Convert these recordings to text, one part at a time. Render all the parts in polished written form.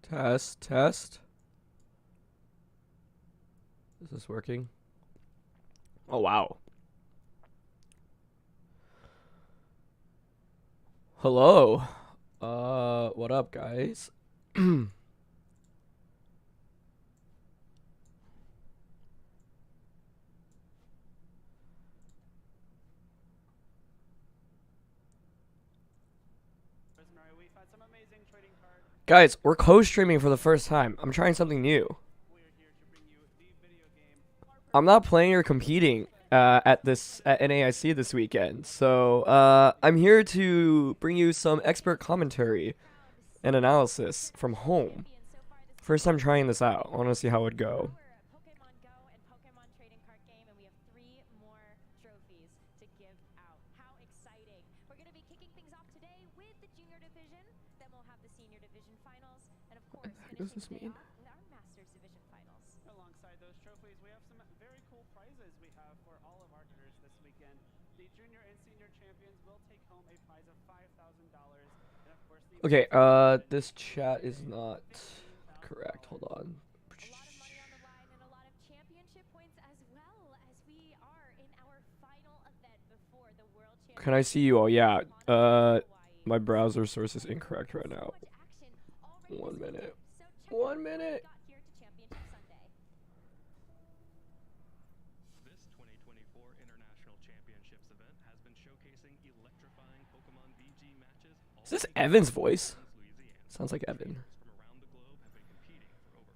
Test, test. Is this working? Oh, wow. Hello. What up, guys? Guys, we're co-streaming for the first time. I'm trying something new. I'm not playing or competing at NAIC this weekend, so I'm here to bring you some expert commentary and analysis from home. First time trying this out. I want to see how it would go. What does this mean? Alongside those trophies, we have some very cool prizes we have for all of our winners this weekend. The junior and senior champions will take home a prize of $5,000, and of course the Okay, this chat is not correct. Hold on. A lot of money on the line and a lot of championship points as well, as we are in our final event before the World Championship. Can I see you all? Yeah. My browser source is incorrect right now. 1 minute. 1 minute. This 2024 International Championships event has been showcasing electrifying Pokemon VG matches. Is this Evan's voice? Sounds like Evan. From around the globe have been competing for over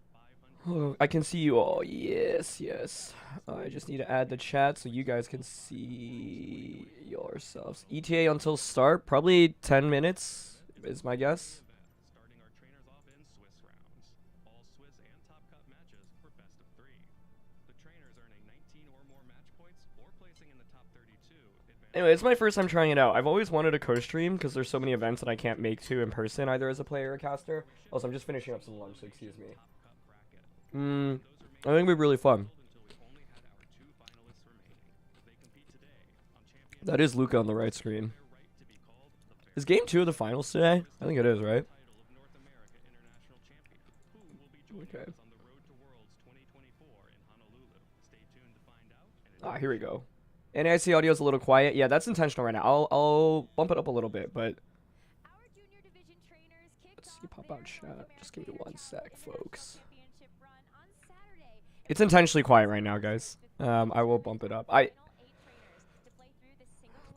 500. Oh, I can see you all. Yes, yes. I just need to add the chat so you guys can see yourselves. ETA until start, probably 10 minutes is my guess. Starting our trainers off in Swiss rounds. All Swiss and Top Cut matches for best of 3. The trainers earning 19 or more match points or placing in the top 32. Anyway, it's my first time trying it out. I've always wanted to co-stream because there's so many events that I can't make to in person, either as a player or a caster. Also, I'm just finishing up some lunch, so excuse me. I think it'd be really fun. That is Luca on the right screen. Is game 2 of the finals today? I think it is, right? Okay. Ah, here we go. NAIC audio is a little quiet. Yeah, that's intentional right now. I'll bump it up a little bit, but let's see, pop out chat. Just give me 1 sec, folks. It's intentionally quiet right now, guys. I will bump it up.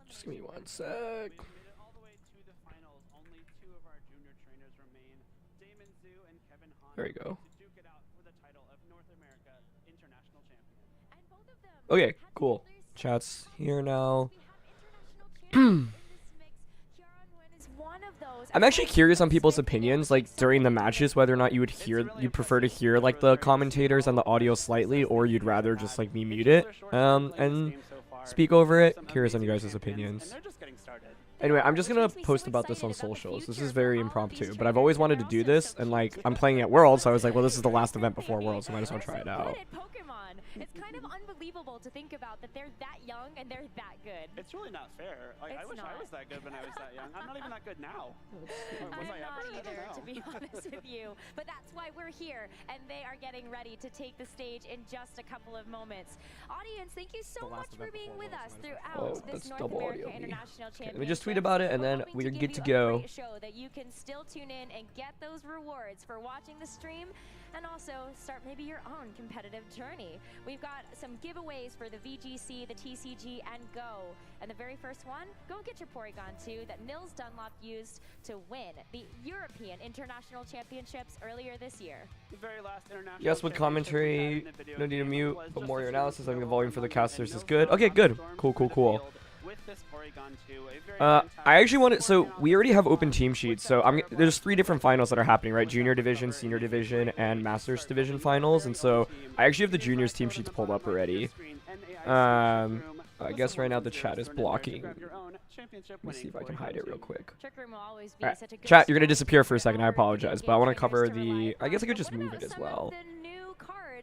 Just give me 1 sec. There you go. Okay, cool. Chat's here now. I'm actually curious on people's opinions, like during the matches, whether or not you'd prefer to hear like the commentators and the audio slightly, or you'd rather just like me mute it and speak over it. Curious on you guys' opinions. Anyway, I'm just gonna post about this on socials. This is very impromptu, but I've always wanted to do this, and like I'm playing at Worlds, so I was like, well, this is the last event before Worlds, so I might as well try it out. It's kind of unbelievable to think about that they're that young and they're that good. It's really not fair. Like, I wish I was that good when I was that young. I'm not even that good now. I'm not either, to be honest with you. But that's why we're here, and they are getting ready to take the stage in just a couple of moments. Audience, thank you so much for being with us throughout this North America International Championship. Let me just tweet about it, and then we're good to go. Show that you can still tune in and get those rewards for watching the stream, and also start maybe your own competitive journey. We've got some giveaways for the VGC, the TCG, and Go. And the very first one, go get your Porygon 2 that Nils Dunlop used to win the European International Championships earlier this year. The very last international Yes, with commentary, no need to mute, but more your analysis. I think the volume for the casters is good. Okay, good. Cool, cool, cool. I actually wanted, so we already have open team sheets, so there's 3 different finals that are happening, right? Junior division, senior division, and masters division finals, and so I actually have the juniors team sheets pulled up already. I guess right now the chat is blocking. Let me see if I can hide it real quick. Alright, chat, you're gonna disappear for a second, I apologize, but I want to cover the, I guess I could just move it as well.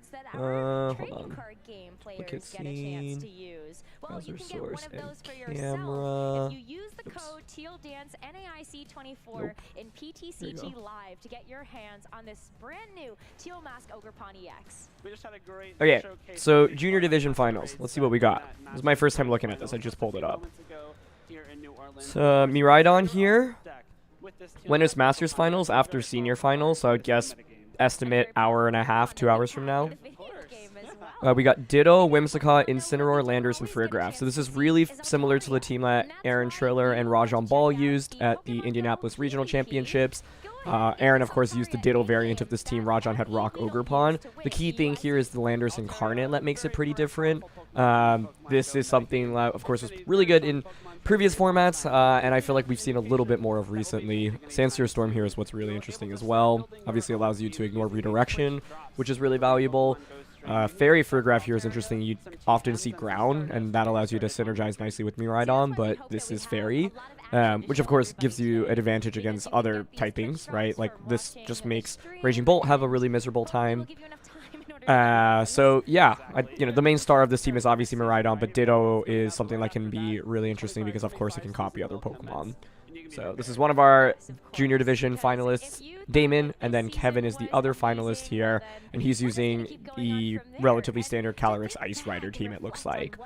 rewards that our hold trading on. card game Look players at get a chance scene, to use. Well, browser you can get source, one of and those for yourself camera. if you use the code TEALDANCE NAIC24 Nope. in There you PTCG go. Live to get your hands on this brand new Teal Mask Ogre Pawnee X. We just had a great Okay, showcase so of the Junior Division Master Finals. Grades Let's see what we from got. that This is my first time Master looking at Grades this. I just Finals pulled it a few up. moments ago here in New Orleans. So, Miraidon here. Deck with this Teal When is Mask Masters Ogre Finals? Pawnee After very Senior powerful Finals, so I would guess metagame. estimate hour and a half, 2 hours from now. The video game as well. We got Ditto, Whimsicott, Incineroar, Landers, and Friggraph. So this is really similar to the team that Aaron Triller and Rajan Ball used at the Indianapolis Regional Championships. Aaron, of course, used the Ditto variant of this team. Rajan had Rock Ogre Pawn. The key thing here is the Landers Incarnate that makes it pretty different. This is something that, of course, was really good in previous formats, and I feel like we've seen a little bit more of recently. Sandseer Storm here is what's really interesting as well. Obviously allows you to ignore redirection, which is really valuable. Fairy Friggraph here is interesting. You often see ground, and that allows you to synergize nicely with Miraidon, but this is Fairy, which of course gives you an advantage against other typings, right? Like this just makes Raging Bolt have a really miserable time. So yeah, the main star of this team is obviously Miraidon, but Ditto is something that can be really interesting because of course it can copy other Pokemon. So this is one of our Junior Division finalists, Damon, and then Kevin is the other finalist here, and he's using the relatively standard Calyrex Ice Rider team, it looks like.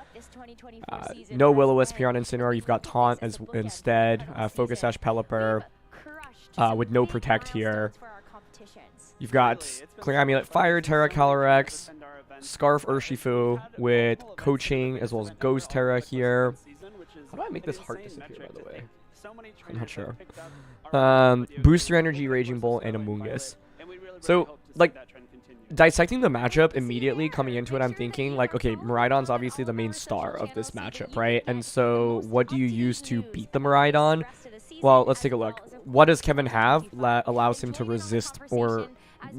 No Will-O-Wisp here on Incineroar, you've got Taunt as instead, Focus Sash Pelipper, with no Protect here. You've got Clear Amulet Fire, Terra Calyrex, Scarf Urshifu with Coaching as well as Ghost Terra here. How do I make this heart disappear, by the way? I'm not sure. Booster Energy, Raging Bolt, and Amoonguss. So, like, dissecting the matchup immediately coming into it, I'm thinking, like, okay, Miraidon's obviously the main star of this matchup, right? And so, what do you use to beat the Miraidon? Well, let's take a look. What does Kevin have that allows him to resist or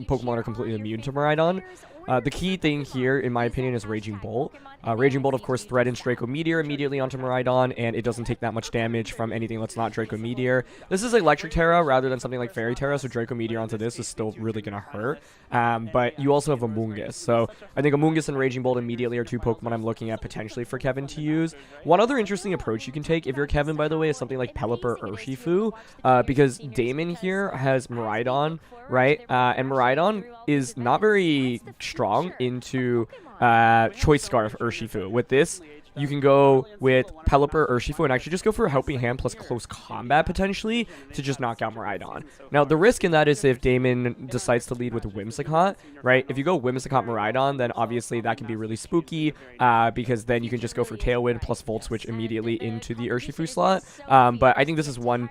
Pokemon are completely immune to Miraidon? The key thing here, in my opinion, is Raging Bolt. Raging Bolt, of course, threatens Draco Meteor immediately onto Miraidon, and it doesn't take that much damage from anything that's not Draco Meteor. This is Electric Terra rather than something like Fairy Terra, so Draco Meteor onto this is still really going to hurt. But you also have Amoonguss, so I think Amoonguss and Raging Bolt immediately are two Pokemon I'm looking at potentially for Kevin to use. One other interesting approach you can take if you're Kevin, by the way, is something like Pelipper Urshifu, because Damon here has Miraidon, right? And Miraidon is not very strong into Choice Scarf Urshifu. With this, you can go with Pelipper Urshifu and actually just go for a Helping Hand plus Close Combat potentially to just knock out Miraidon. Now, the risk in that is if Damon decides to lead with Whimsicott, right? If you go Whimsicott Miraidon, then obviously that can be really spooky because then you can just go for Tailwind plus Volt Switch immediately into the Urshifu slot. But I think this is one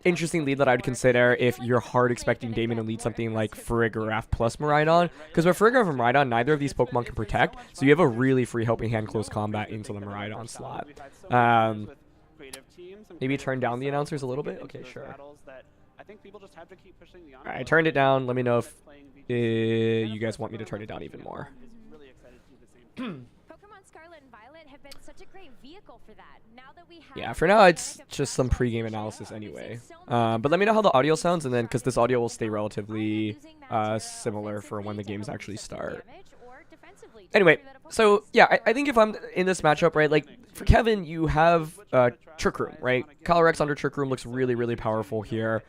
interesting lead that I'd consider if you're hard expecting Damon to lead something like Friggraph plus Miraidon, because with Friggraph and Miraidon, neither of these Pokemon can protect, so you have a really free Helping Hand close combat into the Miraidon slot. Maybe turn down the announcers a little bit? Okay, sure. Alright, I turned it down. Let me know if you guys want me to turn it down even more. Pokemon Scarlet and Violet have been such a great vehicle for that. Now that we have Yeah, for now it's just some pregame analysis anyway. But let me know how the audio sounds, and then because this audio will stay relatively similar for when the games actually start. Anyway, so yeah, I think if I'm in this matchup, right, like for Kevin, you have Trick Room, right? Calyrex under Trick Room looks really, really powerful here.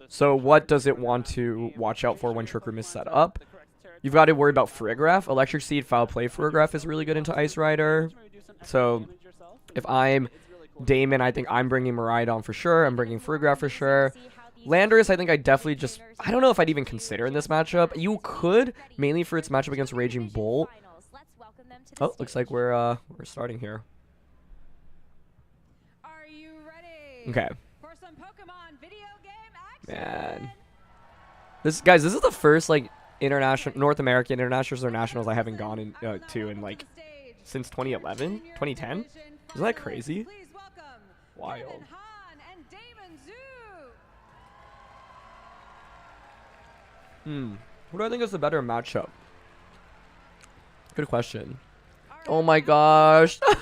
So what does it want to watch out for when Trick Room is set up? You've got to worry about Friggraph. Electric Seed, Foul Play Friggraph is really good into Ice Rider. So if I'm Damon, I think I'm bringing Miraidon for sure. I'm bringing Friggraph for sure. Landers, I think I definitely just... I don't know if I'd even consider in this matchup. You could, mainly for its matchup against Raging Bolt. Oh, looks like we're starting here. Are you ready? Okay. For some Pokemon video game action? Man. Guys, this is the first, like, international, North American internationals or nationals I haven't gone in, to in, like, since 2011? 2010? Isn't that crazy? Please welcome Wild. Kevin Han and Damon Zhu. Who do I think is the better matchup? Good question. Oh my gosh. So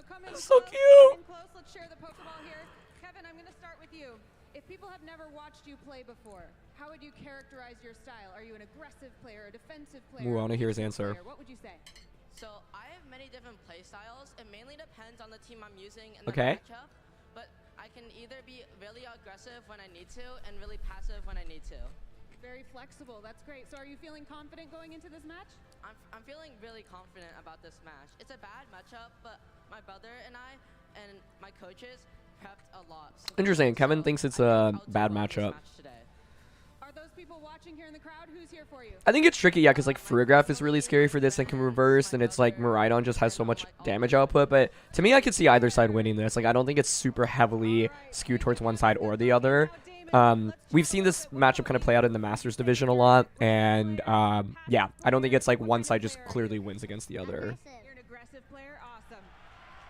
come in So close, cute. in close. Let's share the Pokeball here. Kevin, I'm going to start with you. If people have never watched you play before, how would you characterize your style? Are you an aggressive player, a defensive player? Ooh, I wanna a hear his neutral answer. player? What would you say? So I have many different play styles. It mainly depends on the team I'm using and the Okay. matchup. But I can either be really aggressive when I need to and really passive when I need to. Very flexible. That's great. So are you feeling confident going into this match? I'm feeling really confident about this match. It's a bad matchup, but my brother and I and my coaches prepped a lot. So Interesting. Kevin thinks it's a I'll do bad well in this matchup. match today. Are those people watching here in the crowd? Who's here for you? I think it's tricky, yeah, because like Frograph is really scary for this and can reverse, and it's like Miraidon just has so much damage output. But to me, I could see either side winning this. Like, I don't think it's super heavily skewed towards one side or the other. We've seen this matchup kind of play out in the Masters division a lot, and yeah, I don't think it's like one side just clearly wins against the other. You're an aggressive player. Awesome.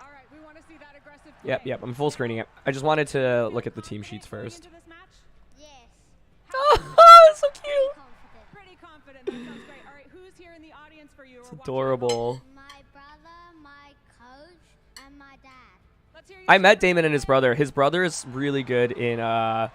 All right, we want to see that aggressive play. Yep, I'm full screening it. I just wanted to look at the team sheets Going first. into this match? Yes. Oh, that's so cute. Confident. Pretty confident. That sounds great. All right, who's here in the audience for you? It's or watching at home? adorable. My brother, my coach, and my dad. Let's hear you I met say Damon and his brother. His brother is really good in All right,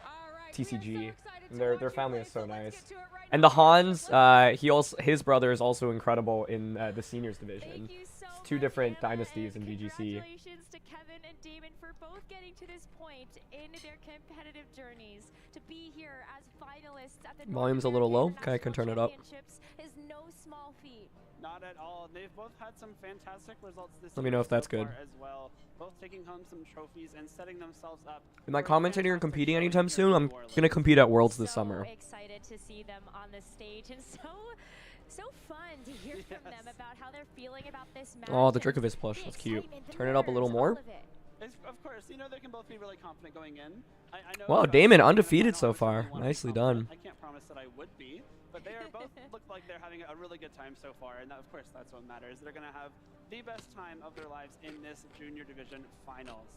TCG. we are so excited And to their watch you family play, is so let's nice. get to it right And now. the Hans, his brother is also incredible in the seniors division. Thank you so Two much, different Emma, dynasties and in VGC. Congratulations to Kevin and Damon for both getting to this point in their competitive journeys. To be here as finalists at the Volume's a North little low. American Okay, I can turn it up. Championships is no small feat. Not at all. They've both had some fantastic results this Let me year know if that's so good. far as well. Both taking home some trophies and setting themselves up. Am I for a commentating or fantastic competing showing anytime here soon? in I'm New Orleans. gonna compete at Worlds this So summer. excited to see them on the stage and so fun to hear from them Yes. about how they're feeling about this match. Oh, the and Djokovic plush. the That's cute. excitement, the Turn it up a little nerves, more. all of it. Of course, they can both be really confident going in. I know Wow, if I Damon was undefeated I so would certainly far. wanna be Nicely confident. done. I can't promise that I would be, but they are both look like they're having a really good time so far, and that, of course, that's what matters. They're gonna have the best time of their lives in this junior division finals.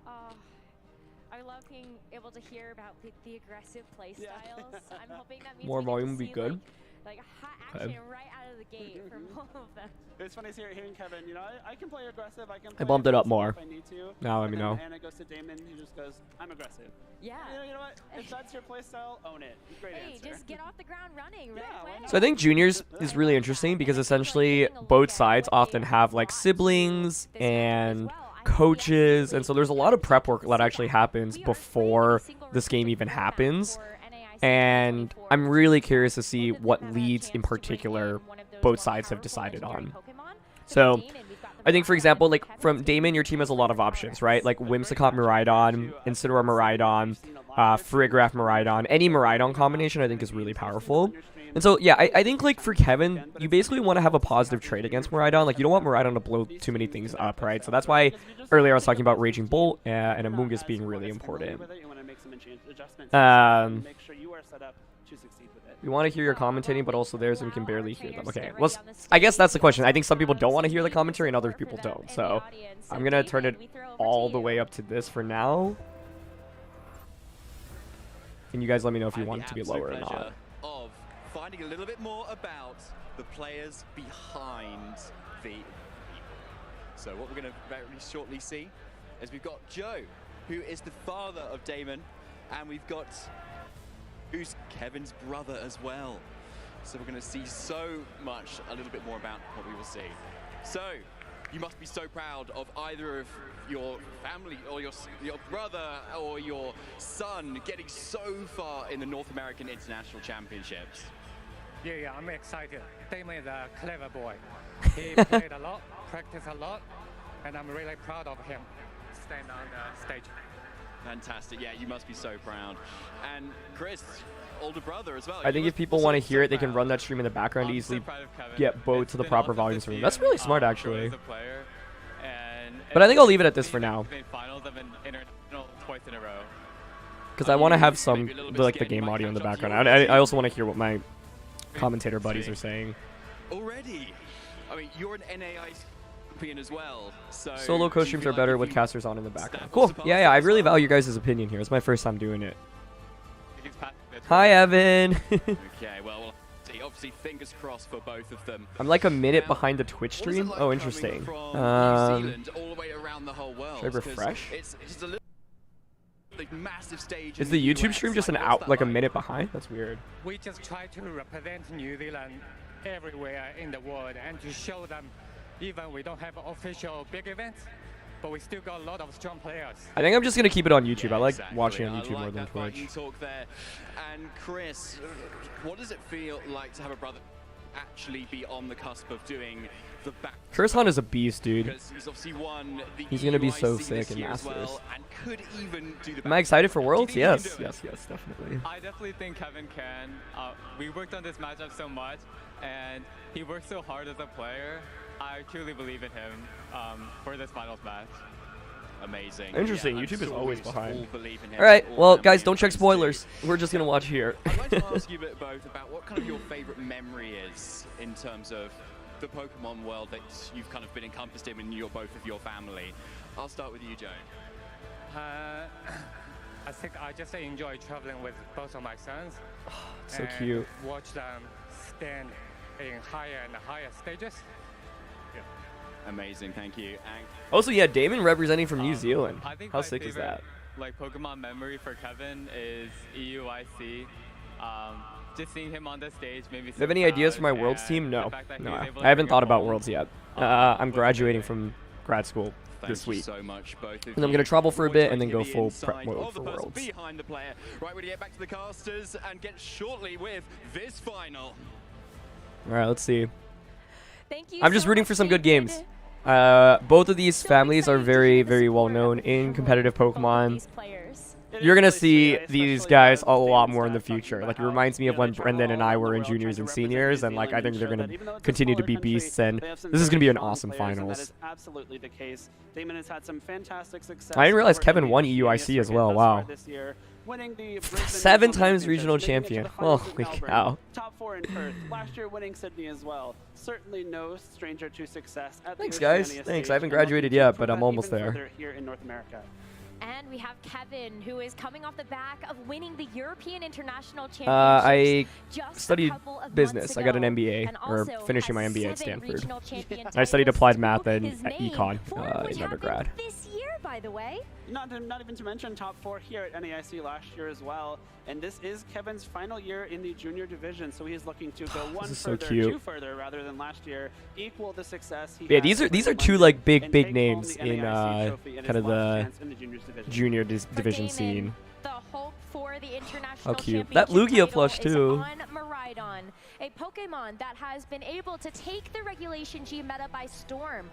I love being able to hear about the aggressive play Yeah. styles. I'm hoping that means More we get to volume would be see, good. Like hot Okay. action right out of the gate from both of them. It's funny hearing Kevin. I can play aggressive. I can. I Play bumped it up aggressive more. if I need to. Now let And me then know. Anna goes to Damon. He just goes, "I'm aggressive." Yeah. You know what? If that's your play style, own it. Great Hey, answer. just get off the ground running right Yeah, why away. not? So I think juniors is really interesting because essentially both sides often have like siblings and coaches, and so there's a lot of prep work that actually happens before this game even happens. And I'm really curious to see what leads in particular both sides have decided on. So I think, for example, like from Damon, your team has a lot of options, right? Like Whimsicott Miraidon, Incineroar Miraidon, Frograph Miraidon. Any Miraidon combination I think is really powerful. And so, yeah, I think like for Kevin, you basically want to have a positive trade against Miraidon. Like you don't want Miraidon to blow too many things up, right? So that's why earlier I was talking about Raging Bolt and Amoonguss being really important. You want to make some adjustments. Make sure you are set up to succeed with it. We want to hear your commentating, but also theirs, and we can barely hear them. Okay, well, I guess that's the question. I think some people don't want to hear the commentary, and other people don't. So I'm going to turn it all the way up to this for now. And you guys let me know if you want it to be lower or not. Of finding a little bit more about the players behind the people. So what we're going to very shortly see is we've got Joe, who is the father of Damon, and we've got who's Kevin's brother as well. So we're going to see so much, a little bit more about what we will see. So you must be so proud of either of your family or your brother or your son getting so far in the North American International Championships. Yeah, I'm excited. Damon is a clever boy. He played a lot, practiced a lot, and I'm really proud of him. Stand on the stage. Fantastic. Yeah, you must be so proud. And Chris, older brother as well. I think if people want to hear it, they can run that stream in the background to easily get both to the proper volumes for them. That's really smart, actually. But I think I'll leave it at this for now, because I want to have some like the game audio in the background. I also want to hear what my commentator buddies are saying. Already, I mean, you're an NAIC champion as well. So Solo do you co-streams feel are like better if with you casters on in the background. step Cool. up to Yeah, I pass really as well? value your guys' opinion here. It's my first time doing it. Hi, Evan. Okay, well, we'll see. Obviously, fingers crossed for both of them. I'm like a minute Now, behind the Twitch what is it stream. like Oh, coming interesting. from New Zealand all the way around the whole world? should I 'Cause refresh? It's just a little the massive stage. Is in the YouTube US. stream just an What's out that like a like? minute behind? That's weird. We just try to represent New Zealand everywhere in the world and to show them, even we don't have official big events, but we still got a lot of strong players. I think I'm just gonna keep it on YouTube. I like Exactly. watching on I YouTube like more than that fighting Twitch. talk there. And Chris, what does it feel like to have a brother actually be on the cusp of doing the back? Chris Hunt is a beast, dude. Because he's obviously won the He's gonna be so EUIC sick this in year as Masters. well, and could even do the Am I excited for Do you Worlds? think he can Yes, do it? yes, definitely. I definitely think Kevin can. We worked on this matchup so much, and he worked so hard as a player. I truly believe in him for this finals match. Amazing. Interesting. Yeah, YouTube is I'm always sure we behind. all believe in him. All right, All well, family guys, and don't check friends spoilers. We're just gonna watch here. I'd like to ask you both about what kind of your favorite memory is in terms of the Pokemon world that you've kind of been encompassed in when you're both of your family. I'll start with you, Joe. I think I just enjoy traveling with both of my sons. So and cute. Watch them stand in higher and higher stages. Amazing, thank you. And Also, yeah, Damon representing from New Zealand. I think How my sick is favorite, that? Like Pokemon memory for Kevin is EUIC. Just seeing him on the stage made me so Do you have any ideas proud, for my Worlds and team? the No. fact that he No, was able to I haven't bring thought it about home, Worlds yet. I'm was graduating amazing. from grad school thank this you week. so much, both of And I'm you. gonna travel for a Always bit great and then to go get the full prep insight mode of for the person Worlds. behind the player. Right, we're gonna get back to the casters and get shortly with this final. All right, let's see. Thank you I'm just so rooting much, for some good David. games. Both of these So families are excited to very, hear the very well support known of in both competitive of Pokemon. these players. You're gonna see these guys a lot more in the future. Like, it reminds me of when Brendan and I were in juniors and seniors, and like I think they're gonna continue to be beasts, and this is gonna be an awesome That finals. is absolutely the case. Damon has had some fantastic success. I didn't realize over Kevin in the won Oceania EUIC as circuit well. thus far Wow. this year, winning the Brisbane 7 Regional times regional Championships, making champion. it to the finals Holy in Melbourne, cow. Top 4 in Perth. Last year winning Sydney as well. Certainly no stranger to success at Thanks, the guys. Oceania Thanks. stage, I haven't and looking graduated to yet, improve but I'm that almost even there. further here in North America. And we have Kevin, who is coming off the back of winning the European International Championships. I just a studied couple of business. months I got an ago, MBA, and or also finishing my has MBA at 7 Stanford. regional champion I studied titles applied to math and his name, econ 4 of which in happened undergrad. this year, by the way. Not even to mention top 4 here at NAIC last year as well. And this is Kevin's final year in the junior division, so he's looking to go one is so further, cute. 2 further rather than last year, equal the success he Yeah, had these are in two London, like and big take names home the in NAIC trophy in kind his of last the chance in the juniors division. junior For division Damon, scene. The hope for the international cute. That championship Lugia title plush, is too. on Miraidon, a Pokemon that has been able to take the Regulation G meta by storm.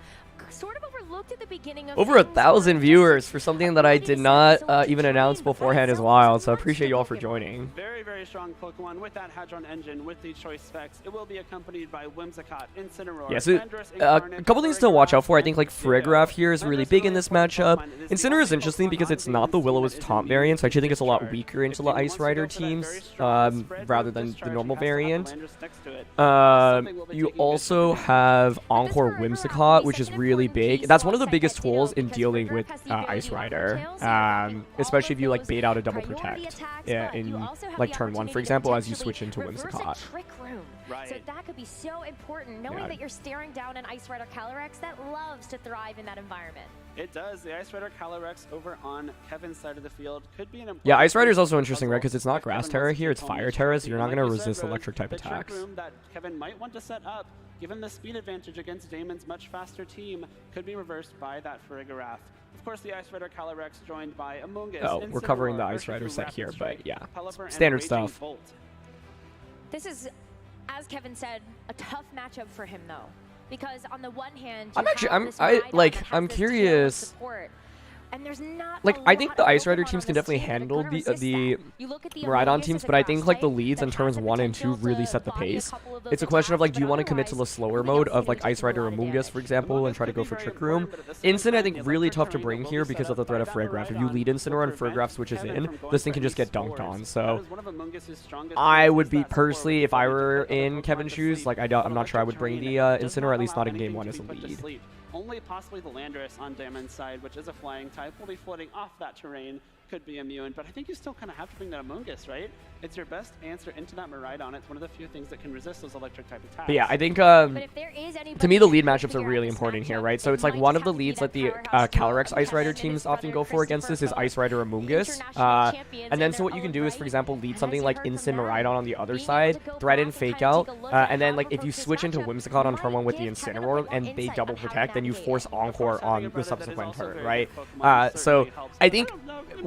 Sort of overlooked at the beginning of Over things, 1,000 but viewers just for something that I ability did to not set so even much announce terrain, but by beforehand is itself wild. So I monster appreciate you all for Pokemon. joining. Very, very strong Pokemon with that Hadron engine, with the choice specs. It will be accompanied by Whimsicott, Incineroar, Yeah, so Landorus, a Incarnate, couple things to watch out for. I think like Farigiraf, Farigiraf here is really Landorus big in really this important matchup. Pokemon. It is the Incineroar is only interesting Pokemon because on it's the not the team that Will-O-Wisp isn't top immune variant, so I to actually think it's a lot discharge. weaker into If the he Ice wants to Rider go for that teams very strong spread rather with than the discharge, normal he has to have variant. Landorus next to it. Something we'll be You taking also advantage of. have Encore Farigiraf Whimsicott, will be which is such an really important big. piece That's one of the alongside biggest that tools Ditto, in because dealing Farigiraf with has the ability Ice to Rider, offer tails, so you're getting all especially of if you like those bait out a double priority protect. attacks, Yeah, but you in also have like the turn 1, for opportunity to example, as you potentially switch into reverse a Whimsicott. Trick Room. So Right. that could be so important, knowing Yeah. that you're staring down an Ice Rider Calyrex that loves to thrive in that environment. It does. The Ice Rider Calyrex over on Kevin's side of the field could be an important Yeah, Ice Rider is piece also of the interesting, right? puzzle Because it's not if Kevin Grass wants Terra to here, take it's home Fire this Terra, so trophy. you're not And going to like you said, resist Rose, electric type the Trick attacks. Room that Kevin might want to set up, given the speed advantage against Damon's much faster team, could be reversed by that Farigiraf. Of course, the Ice Rider Calyrex joined by Amoonguss, Oh, we're covering the Incineroar, Ice Rider Urshifu, set Rapid here, but Strike, yeah, Pelipper, and standard Raging stuff. Bolt. This is, as Kevin said, a tough matchup for him though, because on the one hand, I'm you actually- have I'm- this I- Miraidon like, that has I'm this tail of curious. support, and there's not Like, a I think lot the of Ice Rider Pokemon teams on can this definitely team that are handle gonna the resist the that. You look at the Miraidon Amoonguss teams, as a but I grass think like the type leads that in has turns the 1 and 2 potential really to set the body a pace. couple of those It's a question of like, attacks, do you but want to commit to the otherwise, slower everything mode else of is like gonna Ice take a Rider or lot of Amoonguss, damage. for example, and try to go for Trick Room? Incin, I think, really tough to bring here because of the threat of Farigiraf. If you lead Incineroar and Farigiraf switches in, this thing can just get dunked on. So I would be personally, if I were in Kevin's shoes, like I'm not sure I would bring the Incineroar, at least not in game 1 as a lead. Only possibly the Landorus on Damon's side, which is a flying type, will be floating off that terrain. could be immune, but I think you still kind of have to bring that Amoonguss, right? It's your best answer into that Miraidon. It's one of the few things that can resist those electric type attacks. But yeah, I think But if there is to me the lead anybody matchups are really important here, right? So it's like one of the leads that the Calyrex Ice Rider teams often go for against this is Ice Rider Amoonguss. And then so what you can do is, for example, lead something like Instant Miraidon on the other side, threaten Fake Out, and then like if you switch into Whimsicott on turn 1 with the Incineroar and they double protect, then you force Encore on the subsequent turn, right? So I think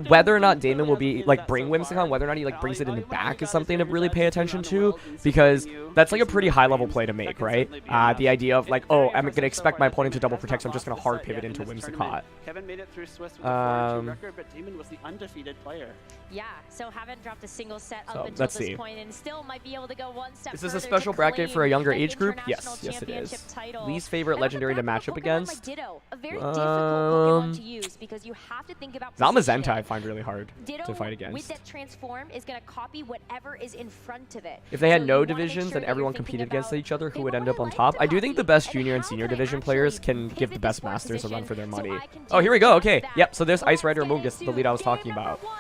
whether or not Damon will be like bring Whimsicott, whether or not he like brings it in the back is something to really pay attention to, because that's like a pretty high level play to make, right? The idea of like, oh, I'm gonna expect my opponent to double protect, so I'm just gonna hard pivot into Whimsicott. Kevin made it through Swiss with a 4-2 record, but Damon was the undefeated player. Yeah, so haven't dropped a single set So, up until let's this see. point, and still might be able to go one step Is this a further special to bracket for a claim younger that age group? international Yes, it is. championship title. Least favorite And legendary to off the match back up of a Pokemon against? like Ditto, a very difficult Pokemon to use because you have to think about Zamazenta I positioning. find really hard Ditto, to fight with against. that transform, is going to copy whatever is in front of it. If they had So no you wanna make divisions sure and that everyone you're thinking competed against about, each other, who okay, would what end do up I on like top? to I do think the copy? best And junior and how senior can I division actually players can give pivot the this best forward masters a run position for their so money. I can Oh, do here we go. just Okay, that. yep. So there's So Ice let's Rider get Amoonguss, the into lead I was game talking number about. 1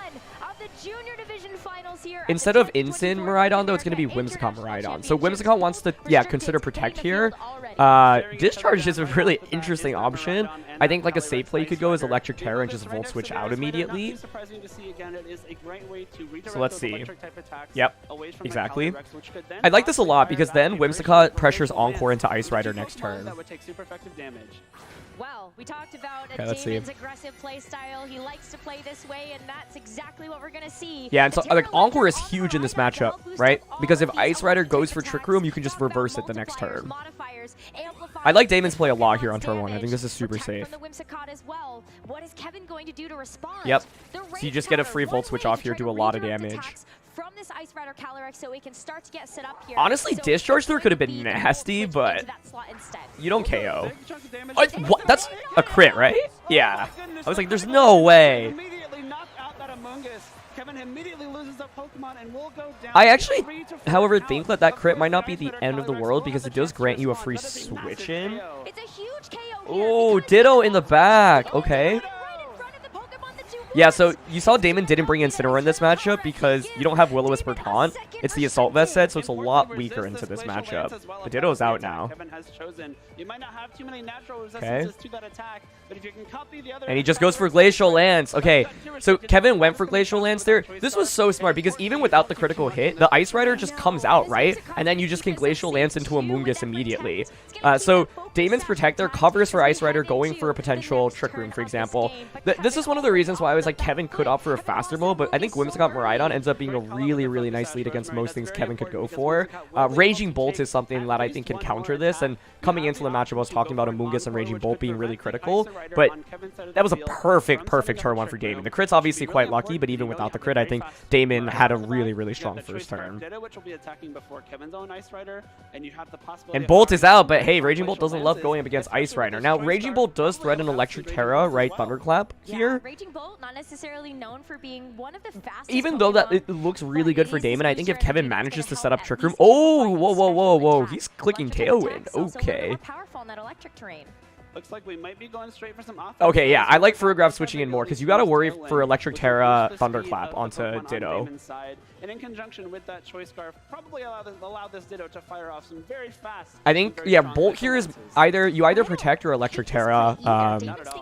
of the junior division finals here at Instead the of Instant 2024 Miraidon, though, it's going to be America Whimsicott International Miraidon. So Championship Whimsicott wants to, restricted, consider hitting Protect the here. field already. Discharge is a really interesting option. I think like a safe play could go is Electric Terror and just Volt Switch out immediately. So let's see. Yep, exactly. I like this a lot because then Whimsicott pressures Encore into Ice Rider next turn. That would take super effective damage. Well, we talked about Okay, let's see. Damon's aggressive play style. He likes to play this way, and that's exactly what we're going to see. Yeah, and so The like Terra Encore is Electric huge in this Encore matchup, well boosted right? all Because if of these Ice Rider electric goes for Trick attacks. Room, you can just Talk about reverse it the next multipliers, turn. modifiers, amplifiers, I like Damon's play a lot Pokemon's here on turn 1. I think damage, this is super protect safe. from the Whimsicott as well. What is Kevin going to do to respond? Yep. The So you range just get a counter, free one Volt Switch way off to here, try do to a lot of redirect damage. attacks from this Ice Rider Calyrex so we can start to get set up here. Honestly, So Discharge there could have been be the Volt nasty, Switch but into that slot instead. you don't KO. Big chunk of damage. What? That's a crit, right? Yeah. Goodness, I was like, there's critical no hit. way. Immediately knock out that Amoonguss. Kevin immediately loses a Pokemon and will go down. I actually, 3 to 4 however, counts. think that that Of crit course, might not the be Ice the Rider end of the Calyrex world will because have it the does chance to grant you a respond. free That is a massive switch in. KO. It's a huge KO here. Oh, because Ditto it's in the also back. right Okay. in front of the Pokemon that you Yeah, want. so you saw Damon didn't bring Incineroar in this matchup because you don't have Will-O-Wisp Taunt. It's the Assault Vest set, so it's a lot weaker into this matchup. But Ditto's out now. Kevin has chosen. You might not have too many natural resistances to that attack, but if you can copy the other And he just goes for Glacial Lance. Okay, so Kevin went for Glacial Lance there. This was so smart because even without the critical hit, the Ice Rider just comes out, right? And then you just can Glacial Lance into Amoonguss immediately. So Damon's Protector covers for Ice Rider going for a potential Trick Room, for example. This is one of the reasons why I was like, Kevin could opt for a faster mode, but I think Whimsicott Miraidon ends up being a really, really nice lead against most things Kevin could go for. Raging Bolt is something that I think can counter this, and coming into the matchup I was talking about Amoonguss and Raging Bolt being really critical, but that was a perfect turn 1 for Damon. The crit's obviously quite lucky, but even without the crit, I think Damon had a really, really strong first turn. Which will be attacking before Kevin's own Ice Rider, and you have the possibility And Bolt is out, but hey, Raging Bolt doesn't love going up against Ice Rider. Now, Raging Bolt does threaten Electric Terra, right? Thunderclap here. Raging Bolt, not necessarily known for being one of the fastest Even though that Pokemon, it looks really but good it for is his Damon, I think if feature Kevin energy that's manages to gonna set help up at Trick Room. least Oh, fight whoa, the whoa, whoa, special whoa. attack. He's clicking Electric type Tailwind. attacks also a little bit Okay. more powerful in that electric terrain. Looks like we might be going straight for some offense. Okay, yeah, I like Ferrograph switching in more because you gotta worry for Electric Terra Thunderclap onto Ditto. And in conjunction with that Choice Scarf, probably allow this Ditto to fire off some very fast. I think, yeah, Bolt here is you either Protect or Electric Terra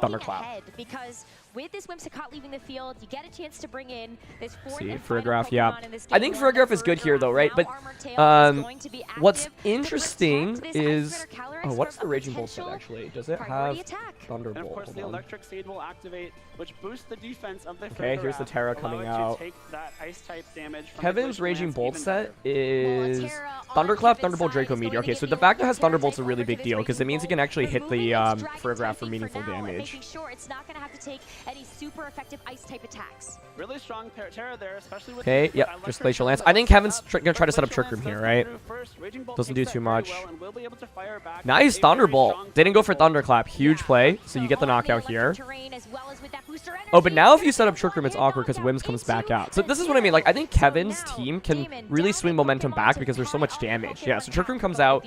Thunderclap. Because with this Whimsicott leaving the field, you get a chance to bring in this fourth See, and final Ferrograph, yeah. Pokemon in this I game, think one that Ferrograph is good Ferrograph here though, right? now But Armor Tail is going to be what's active to interesting protect this Ice is Rider Calyrex oh, what's from the a Raging Bolt set potential actually? Does it priority have attack. Thunderbolt? And of course, the Hold on. Electric Seed will activate, which boosts the defense of the Okay, here's the Terra Allow coming it to out. take that ice-type damage from the Kevin's Glacial Raging Lance Bolt even set better. is Terra on Thunderclap, Kevin's Thunderbolt, side Draco is Meteor. going Okay, to so give the you fact that it a has Terra Thunderbolt's a type really over big to deal this because it Raging means it can Bolt, actually hit the removing its Dragon Ferrograph type for lead meaningful now and damage. making sure it's not going to have to take any super effective ice-type attacks. Really strong Terra there, especially with Okay, the yep, Electric just Glacial Lance Lance. I think Kevin's up. gonna try to set up Glacial Trick Room Lance here, does right? go through first. Raging Bolt Doesn't takes do too that very much. well and will be able to fire back with Nice a very Thunderbolt. strong Didn't go for Thunderbolt. Thunderclap. Huge play. So you get the on knockout electric here. terrain as well as with that boosted Oh, but now if you set up Trick Room, it's awkward because Wims comes back out. So this is what I mean. Like, I think Kevin's team can really swing momentum back because there's so much damage. Yeah, so Trick Room comes out.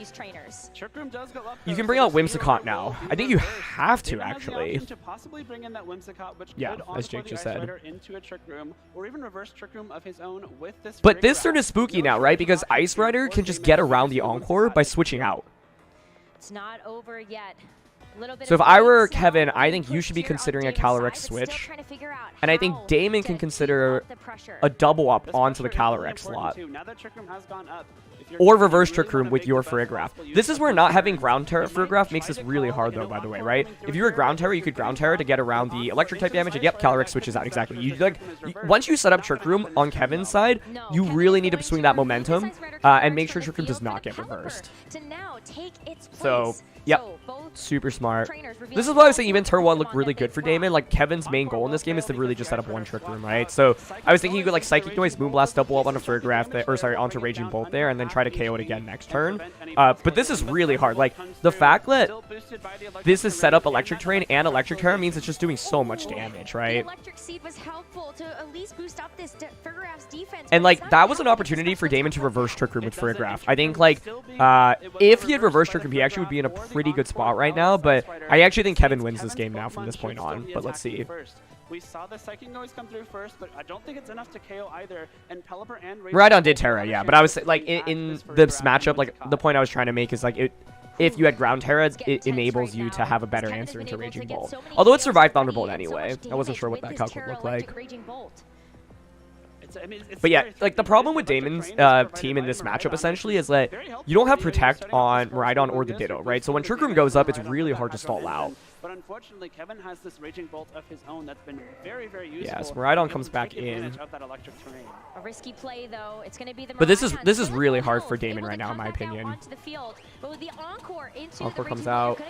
You can bring out Whimsicott now. I think you have to, actually. Yeah, as Jake just said. But this turn is spooky now, right? Because Ice Rider can just get around the Encore by switching out. It's not over yet. So if I were Kevin, I think you should be considering a Calyrex switch. And I think Damon can consider a double up onto the Calyrex slot. Or reverse Trick Room with your Farigiraf. This is where not having Ground Terror Farigiraf makes this really hard though, by the way, right? If you were Ground Terror, you could Ground Terror to get around the electric type damage, and yep, Calyrex switches out, exactly. Once you set up Trick Room on Kevin's side, you really need to swing that momentum and make sure Trick Room does not get reversed. So, yep, super smart. This is why I was saying even turn 1 looked really good for Damon. Like, Kevin's main goal in this game is to really just set up one Trick Room, right? So, I was thinking you could, like, Psychic Noise, Moonblast, double up onto Farigiraf, or sorry, onto Raging Bolt there, and then try to KO it again next turn. But this is really hard. Like, the fact that this is set up Electric Terrain and Electric Terror means it's just doing so much damage, right? And, like, that was an opportunity for Damon to reverse Trick Room with Farigiraf. I think, like, if he had reversed Trick Room, he actually would be in a pretty good spot right now, but I actually think Kevin wins this game now from this point on, but let's see. We saw the Psychic Noise come through first, but I don't think it's enough to KO either. And Pelipper and Rhydon did Terra, yeah, but I was like in this matchup, like the point I was trying to make is like if you had Ground Terra, it enables you to have a better answer into Raging Bolt. Although it survived Thunderbolt anyway. I wasn't sure what that calc would look like. But yeah, like the problem with Damon's team in this matchup essentially is that you don't have Protect on Rhydon or the Ditto, right? So when Trick Room goes up, it's really hard to stall out. But unfortunately, Kevin has this Raging Bolt of his own that's been very, very useful. Yeah, so Rhydon comes back in. A risky play, though. It's going to be the but this is really hard for Damon right now, in my opinion. Encore comes out.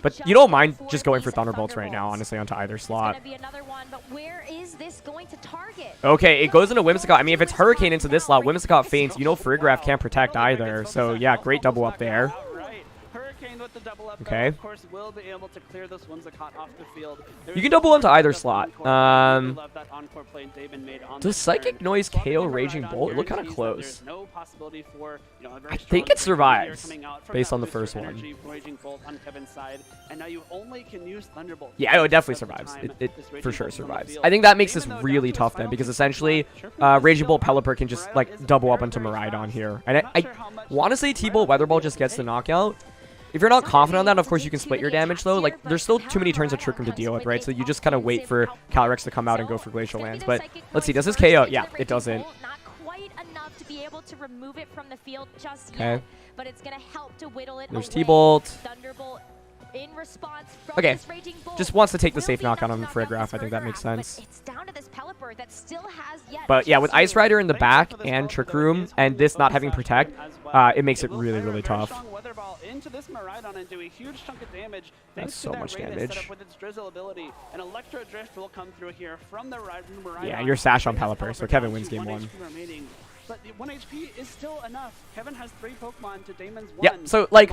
But you don't mind just going for Thunderbolts right now, honestly, onto either slot. Okay, it goes into Whimsicott. I mean, if it's Hurricane into this slot, Whimsicott faints. You know Farigiraf can't protect either. So, yeah, great double up there. Okay. Of course, will be able to clear this Whimsicott off the field. You can double onto either slot. Does Psychic Noise KO Raging Bolt? It looked kind of close. I think it survives based on the first one. Yeah, it definitely survives. It for sure survives. I think that makes this really tough then, because essentially Raging Bolt Pelipper can just like double up onto Miraidon here. And I want to say T-Bolt Weather Ball just gets the knockout. If you're not confident on that, of course you can split your damage though. Like, there's still too many turns of Trick Room to deal with, right? So you just kind of wait for Calyrex to come out and go for Glacial Lands. But let's see, does this KO? Yeah, it doesn't. Not quite enough to be able to remove it from the field just yet, but it's going to help to whittle it. There's T-Bolt. Thunderbolt in response from okay, this Raging Bolt. Just wants to take the safe knockout on Farigiraf. I think that makes sense. It's down to this Pelipper that still has yet. But yeah, with Ice Rider in the back and Trick Room and this not having Protect, it makes it really, really tough. Into this Miraidon and do a huge chunk of damage. That's so much damage. With its Drizzle ability. An Electro Drift will come through here from the Miraidon. Yeah, you're Sash on Pelipper, so Kevin wins game 1. But 1 HP is still enough. Kevin has 3 Pokemon to Damon's 1. Yeah, so like,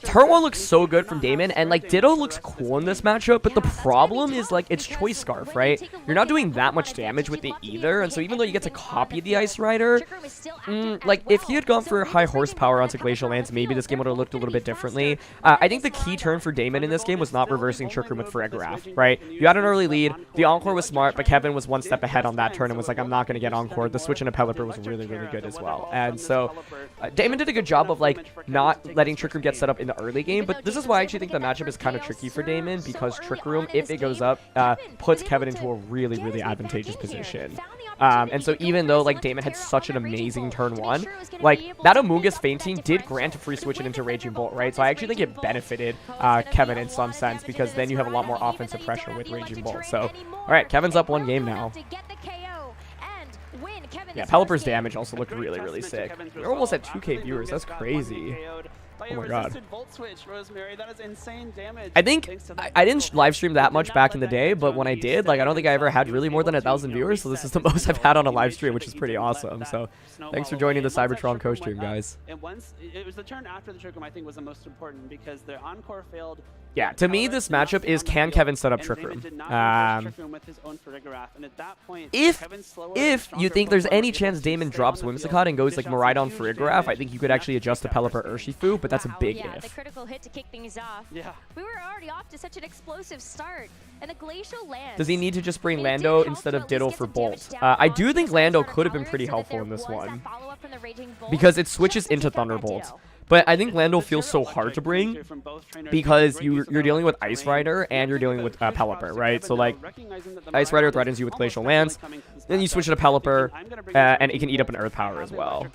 turn 1 looks so good from Damon, and like Ditto looks cool in this matchup, but the problem is like it's Choice Scarf, right? You're not doing that much damage with it either, and so even though you get to copy the Ice Rider, like if he had gone for high horsepower onto Glacial Lands, maybe this game would have looked a little bit differently. I think the key turn for Damon in this game was not reversing Trick Room with Farigiraf, right? You had an early lead, the Encore was smart, but Kevin was 1 step ahead on that turn and was like, I'm not going to get Encore. The switch into Pelipper was really, really good as well. And so Damon did a good job of like not letting Trick Room get set up in the early game, but this is why I actually think the matchup is kind of tricky for Damon, because Trick Room, if it goes up, puts Kevin into a really, really advantageous position. And so even though like Damon had such an amazing turn 1, like that Amoonguss fainting did grant a free switch it into Raging Bolt, right? So I actually think it benefited Kevin in some sense, because then you have a lot more offensive pressure with Raging Bolt. So, all right, Kevin's up 1 game now. Yeah, Pelipper's damage also looked really, really sick. We're almost at 2K viewers. That's crazy. Oh my god. I think I didn't live stream that much back in the day, but when I did, like I don't think I ever had really more than 1,000 viewers, so this is the most I've had on a live stream, which is pretty awesome. So thanks for joining the CYBERTRON co-stream, guys. And once it was the turn after the Trick Room, I think, was the most important, because the Encore failed Yeah, to me, this matchup is can Kevin set up Trick Room? If you think there's any chance Damon drops Whimsicott and goes like Miraidon Farigiraf, I think you could actually adjust to Pelipper Urshifu, but that's a big Yeah, if. the critical hit to kick things off. Yeah. We were already off to such an explosive start, and the Glacial lands. Does he need to just bring Lando instead of Ditto for Bolt? I do think Lando could have been pretty helpful in this one, because it switches into Thunderbolt. But I think Lando feels so hard to bring because you're dealing with Ice Rider and you're dealing with Pelipper, right? So like Ice Rider threatens you with Glacial Lance, then you switch it to Pelipper, and it can eat up an Earth Power as well.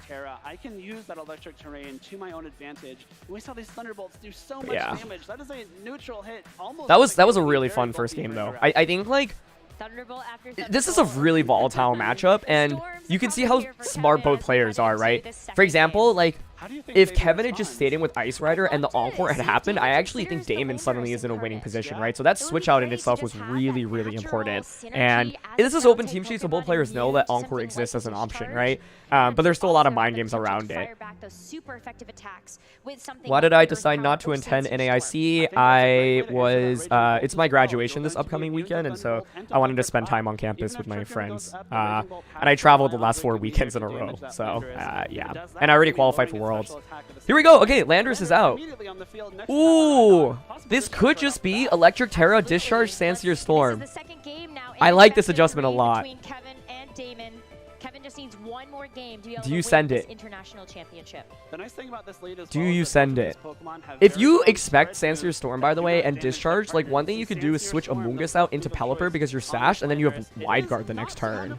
I can use that electric terrain to my own advantage. We saw these Thunderbolts do so much Yeah. damage. That is a neutral hit. Almost That was like a it really very fun bulky first game though. Farigiraf. I think like Thunderbolt after this is a really volatile matchup, and you can see how smart both players are, right? For example, like if Kevin had just stayed in with Ice Rider and the Encore had happened, I actually think Damon suddenly is in a winning position, right? So that switch out in itself was really, really important. And this is open team sheet, so both players know that Encore exists as an option, right? But there's still a lot of mind games around it. Why did I decide not to attend NAIC? It's my graduation this upcoming weekend, and so I wanted to spend time on campus with my friends. And I traveled the last 4 weekends in a row, so yeah. And I already qualified for Worlds. Here we go. Okay, Landers is out. Ooh, this could just be Electric Terra, Discharge, Sandsear Storm. I like this adjustment a lot. Kevin just needs one more game to be able Do you to send win it? this international championship. The nice thing about this lead is Do you send it? If you expect Sandsear Storm, by the way, and Discharge, like one thing you could do is switch Amoonguss out into Pelipper because you're sashed, and then you have Wide Guard the next turn.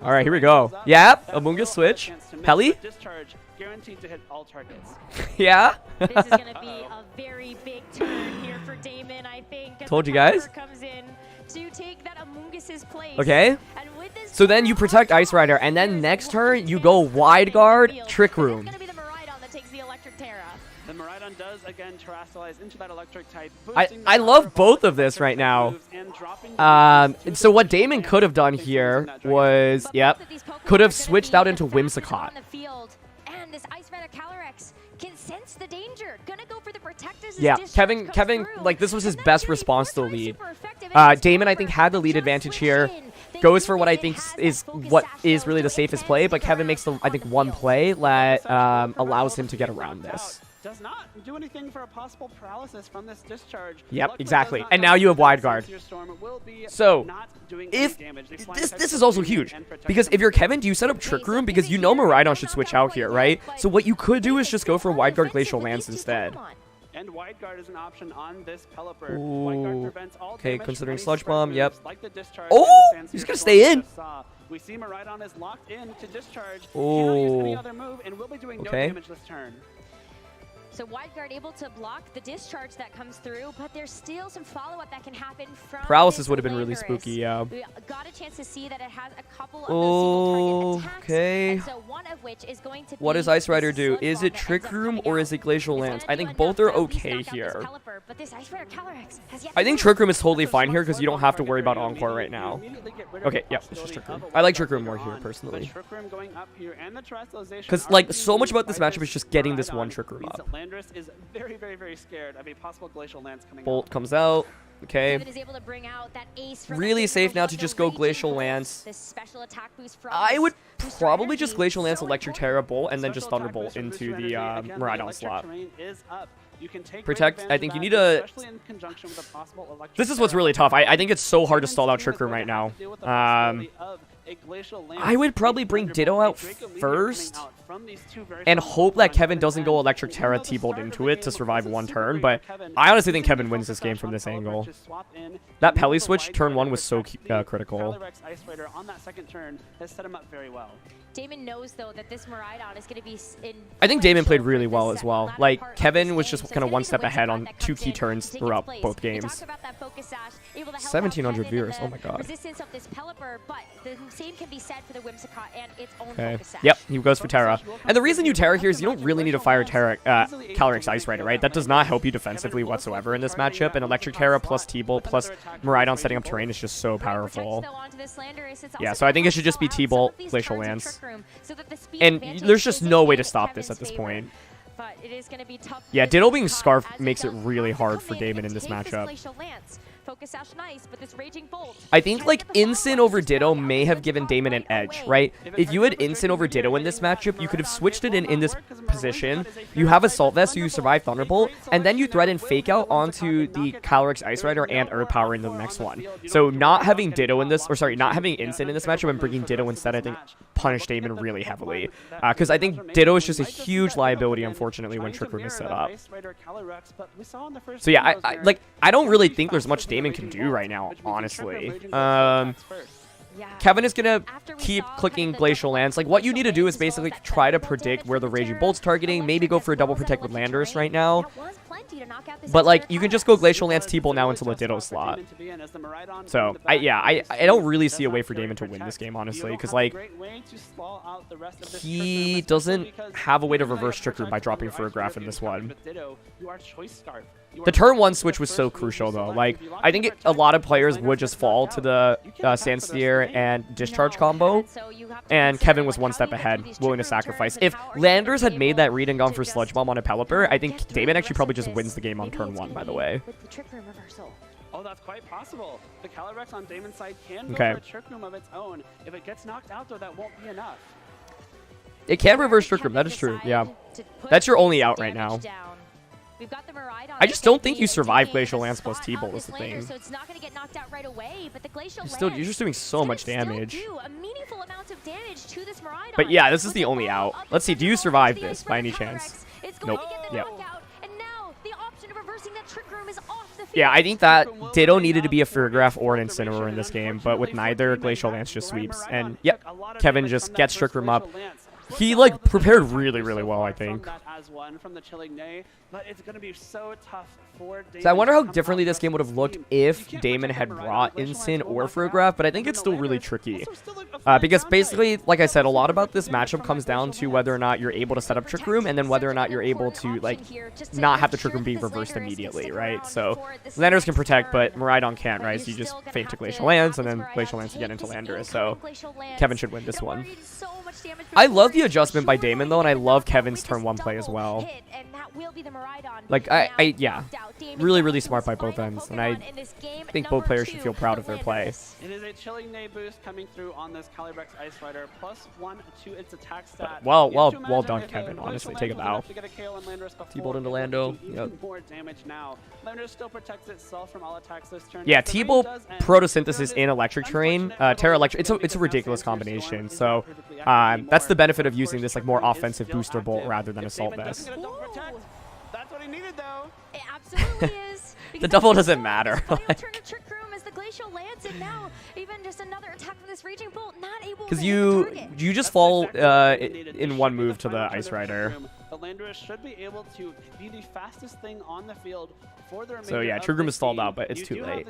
All right, here we go. Yep, Amoonguss switch. Peli? Discharge guaranteed to hit all targets. Yeah. This is going to be a very big turn here for Damon, I think. as Told the you guys. Pelipper comes in to take that Amoonguss's place. Okay. And with this So then you protect Ice Rider, and then next turn you go Wide Guard, Trick Room. It's going to be the Miraidon that takes the Electric Terra. The Miraidon does again terrestrialize into that electric type. I love both of this right now. So what Damon could have done here was, yep, could have switched out into Whimsicott. On the field, and this Ice Rider Calyrex can sense the danger. Gonna go for the protectors. Yeah, Kevin, like this was his best response to the lead. Damon, I think, had the lead advantage here. Goes for what I think is really the safest play, but Kevin makes the, I think, one play that allows him to get around this. Does not do anything for a possible paralysis from this discharge. Yep, exactly. And now you have Wide Guard. So, if this is also huge, because if you're Kevin, do you set up Trick Room? Because you know Miraidon should switch out here, right? So what you could do is just go for Wide Guard Glacial Lance instead. And Wide Guard is an option on this Pelipper. Ooh. Wide Guard prevents all Okay, damage considering from any Sludge spread Bomb, yep. moves like the discharge Oh, and the he's Sandsear gonna Storm stay we in. just saw. We see Miraidon is locked in to discharge. Oh. Cannot use any other move and will be doing no Okay. damage this turn. So Wide Guard able to block the discharge that comes through, but there's still some follow-up that can happen from Paralysis this would have been really Landorus. spooky, yeah. We got a chance to see that it has a couple of those single target attacks, Okay. and so one of which is going to What be does Ice Rider this do? Sludge Is Bomb it that Trick ends up Room coming or out. is it Glacial It's Lance? gonna I do think both enough are to at least okay knock out this here. Pelipper, but this Ice Rider Calyrex has yet I to think move. Trick Room is totally fine here because you don't have to worry about Encore right now. Okay, yep, it's just Trick Room. I like Trick Room more here, personally. Because, like, so much about this matchup is just getting this one Trick Room up. Landorus is very, very, very scared of a possible Glacial Lance coming Bolt out. comes out. Okay. Kevin is able to bring out that ace from Really the safe now to Window just go Raging Glacial Bolt. Lance. This special attack boost from I this would booster probably energy just Glacial Lance so Electric important. Terra Bolt and then just Special attack Thunderbolt booster, into booster the energy. Again, Miraidon electric slot. terrain is up. You can take Protect, great I advantage think of you that, need to... especially in conjunction with a possible electric This is what's terra. really tough. I think it's so hard to stall out Trick Room right now. I would probably bring Ditto out first and hope that Kevin doesn't go Electric Terra T-Bolt into it to survive one turn, but I honestly think Kevin wins this game from this angle. That Peli switch turn 1 was so critical. Damon knows though that this Miraidon is going to be in. I think Damon played really well as well. Like, Kevin was just kind of one step ahead on 2 key turns throughout both games. 1,700 viewers, oh my god. Resistance of this Pelipper, but the same can be said for the Whimsicott and its own Okay. focus sash. Yep, he goes for Terra. And the reason you Terra here is you don't really need to fire Terra, Calyrex Ice Rider, right? That does not help you defensively whatsoever in this matchup, and Electric Terra plus T-Bolt plus Miraidon setting up terrain is just so powerful. Yeah, so I think it should just be T-Bolt, Glacial Lance. And there's just no way to stop this at this point. but it is going to be tough. Yeah, Ditto being scarfed makes it really hard for Damon in this matchup. Focus Ash nice, but this Raging Bolt. I think like Instant over Ditto may have given Damon an edge, right? If you had Instant over Ditto in this matchup, you could have switched it in this position. You have Assault Vest, so you survive Thunderbolt, and then you threaten Fake Out onto the Calyrex Ice Rider and Earth Power into the next one. So not having Ditto in this, or sorry, not having Instant in this matchup and bringing Ditto instead, I think punished Damon really heavily. Because I think Ditto is just a huge liability, unfortunately, when Trick Room is set up. So yeah, I don't really think there's much Damon can do right now, honestly. Kevin is gonna keep clicking Glacial Lance. Like, what you need to do is basically try to predict where the Raging Bolt's targeting. Maybe go for a double protect with Landorus right now. But like, you can just go Glacial Lance T-Bolt now into the Ditto slot. So I don't really see a way for Damon to win this game, honestly, because like he doesn't have a way to reverse Trick Room by dropping Ferrograph in this one. The turn 1 switch was so crucial, though. Like, I think a lot of players would just fall to the Sandsteer and Discharge combo, and Kevin was one step ahead, willing to sacrifice. If Landers had made that read and gone for Sludge Bomb on a Pelipper, I think Damon actually probably just wins the game on turn 1, by the way. Oh, that's quite possible. The Calyrex on Damon's side can go for a Trick Room of its own. If it gets knocked out, though, that won't be enough. It can reverse Trick Room, that is true, yeah. That's your only out right now. I just don't think you survive Glacial Lance plus T-Bolt is the thing. You're just doing so much damage. But yeah, this is the only out. Let's see, do you survive this by any chance? Nope. Yeah. Yeah, I think that Ditto needed to be a Ferrograph or an Incineroar in this game, but with neither, Glacial Lance just sweeps. And yep, Kevin just gets Trick Room up. He like prepared really well, I think. So I wonder how differently this game would have looked if Damon had brought Instant or Ferrograph, but I think it's still really tricky. Because basically, like I said, a lot about this matchup comes down to whether or not you're able to set up Trick Room, and then whether or not you're able to like not have the Trick Room being reversed immediately, right? So Landorus can protect, but Miraidon can't, right? So you just feint to Glacial Lance, and then Glacial Lance again into Landorus. So Kevin should win this one. I love the adjustment by Damon, though, and I love Kevin's turn 1 play as well. Like, yeah, really smart by both ends, and I think both players should feel proud of their play. It is a Chilling Neigh boost coming through on this Calyrex Ice Rider, +1 to its attack stat. Well done, Kevin, honestly, take a bow. T-Bolt into Lando. Yep. Still protects itself from all attacks this turn. Yeah, T-Bolt Protosynthesis in Electric Terrain, Terra Electric, it's a ridiculous combination, so that's the benefit of using this like more offensive booster bolt rather than Assault Vest. That's what he needed, though. It absolutely is. The double doesn't matter. Because you just fall in one move to the Ice Rider. The Landorus should be able to be the fastest thing on the field for the remainder. So yeah, Trick Room is stalled out, but it's too late.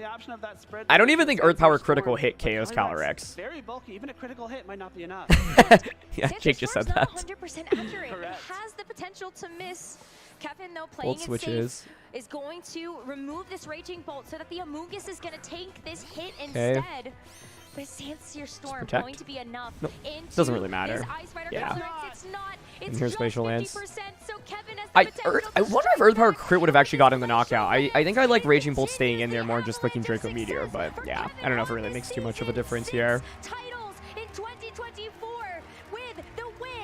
I don't even think Earth Power critical hit KOs Calyrex. Very bulky, even a critical hit might not be enough. Yeah, Jake just said that. 100% accurate. It has the potential to miss. Kevin, though, playing it safe, is going to remove this Raging Bolt so that the Amoonguss is going to take this hit instead. But Sandseer Storm going to be enough. Nope. Doesn't really matter. Yeah. And here's Glacial Lance. So Kevin has I wonder if Earth Power crit would have actually gotten the knockout. I think I like Raging Bolt staying in there more than just clicking Draco Meteor, but yeah, I don't know if it really makes too much of a difference here.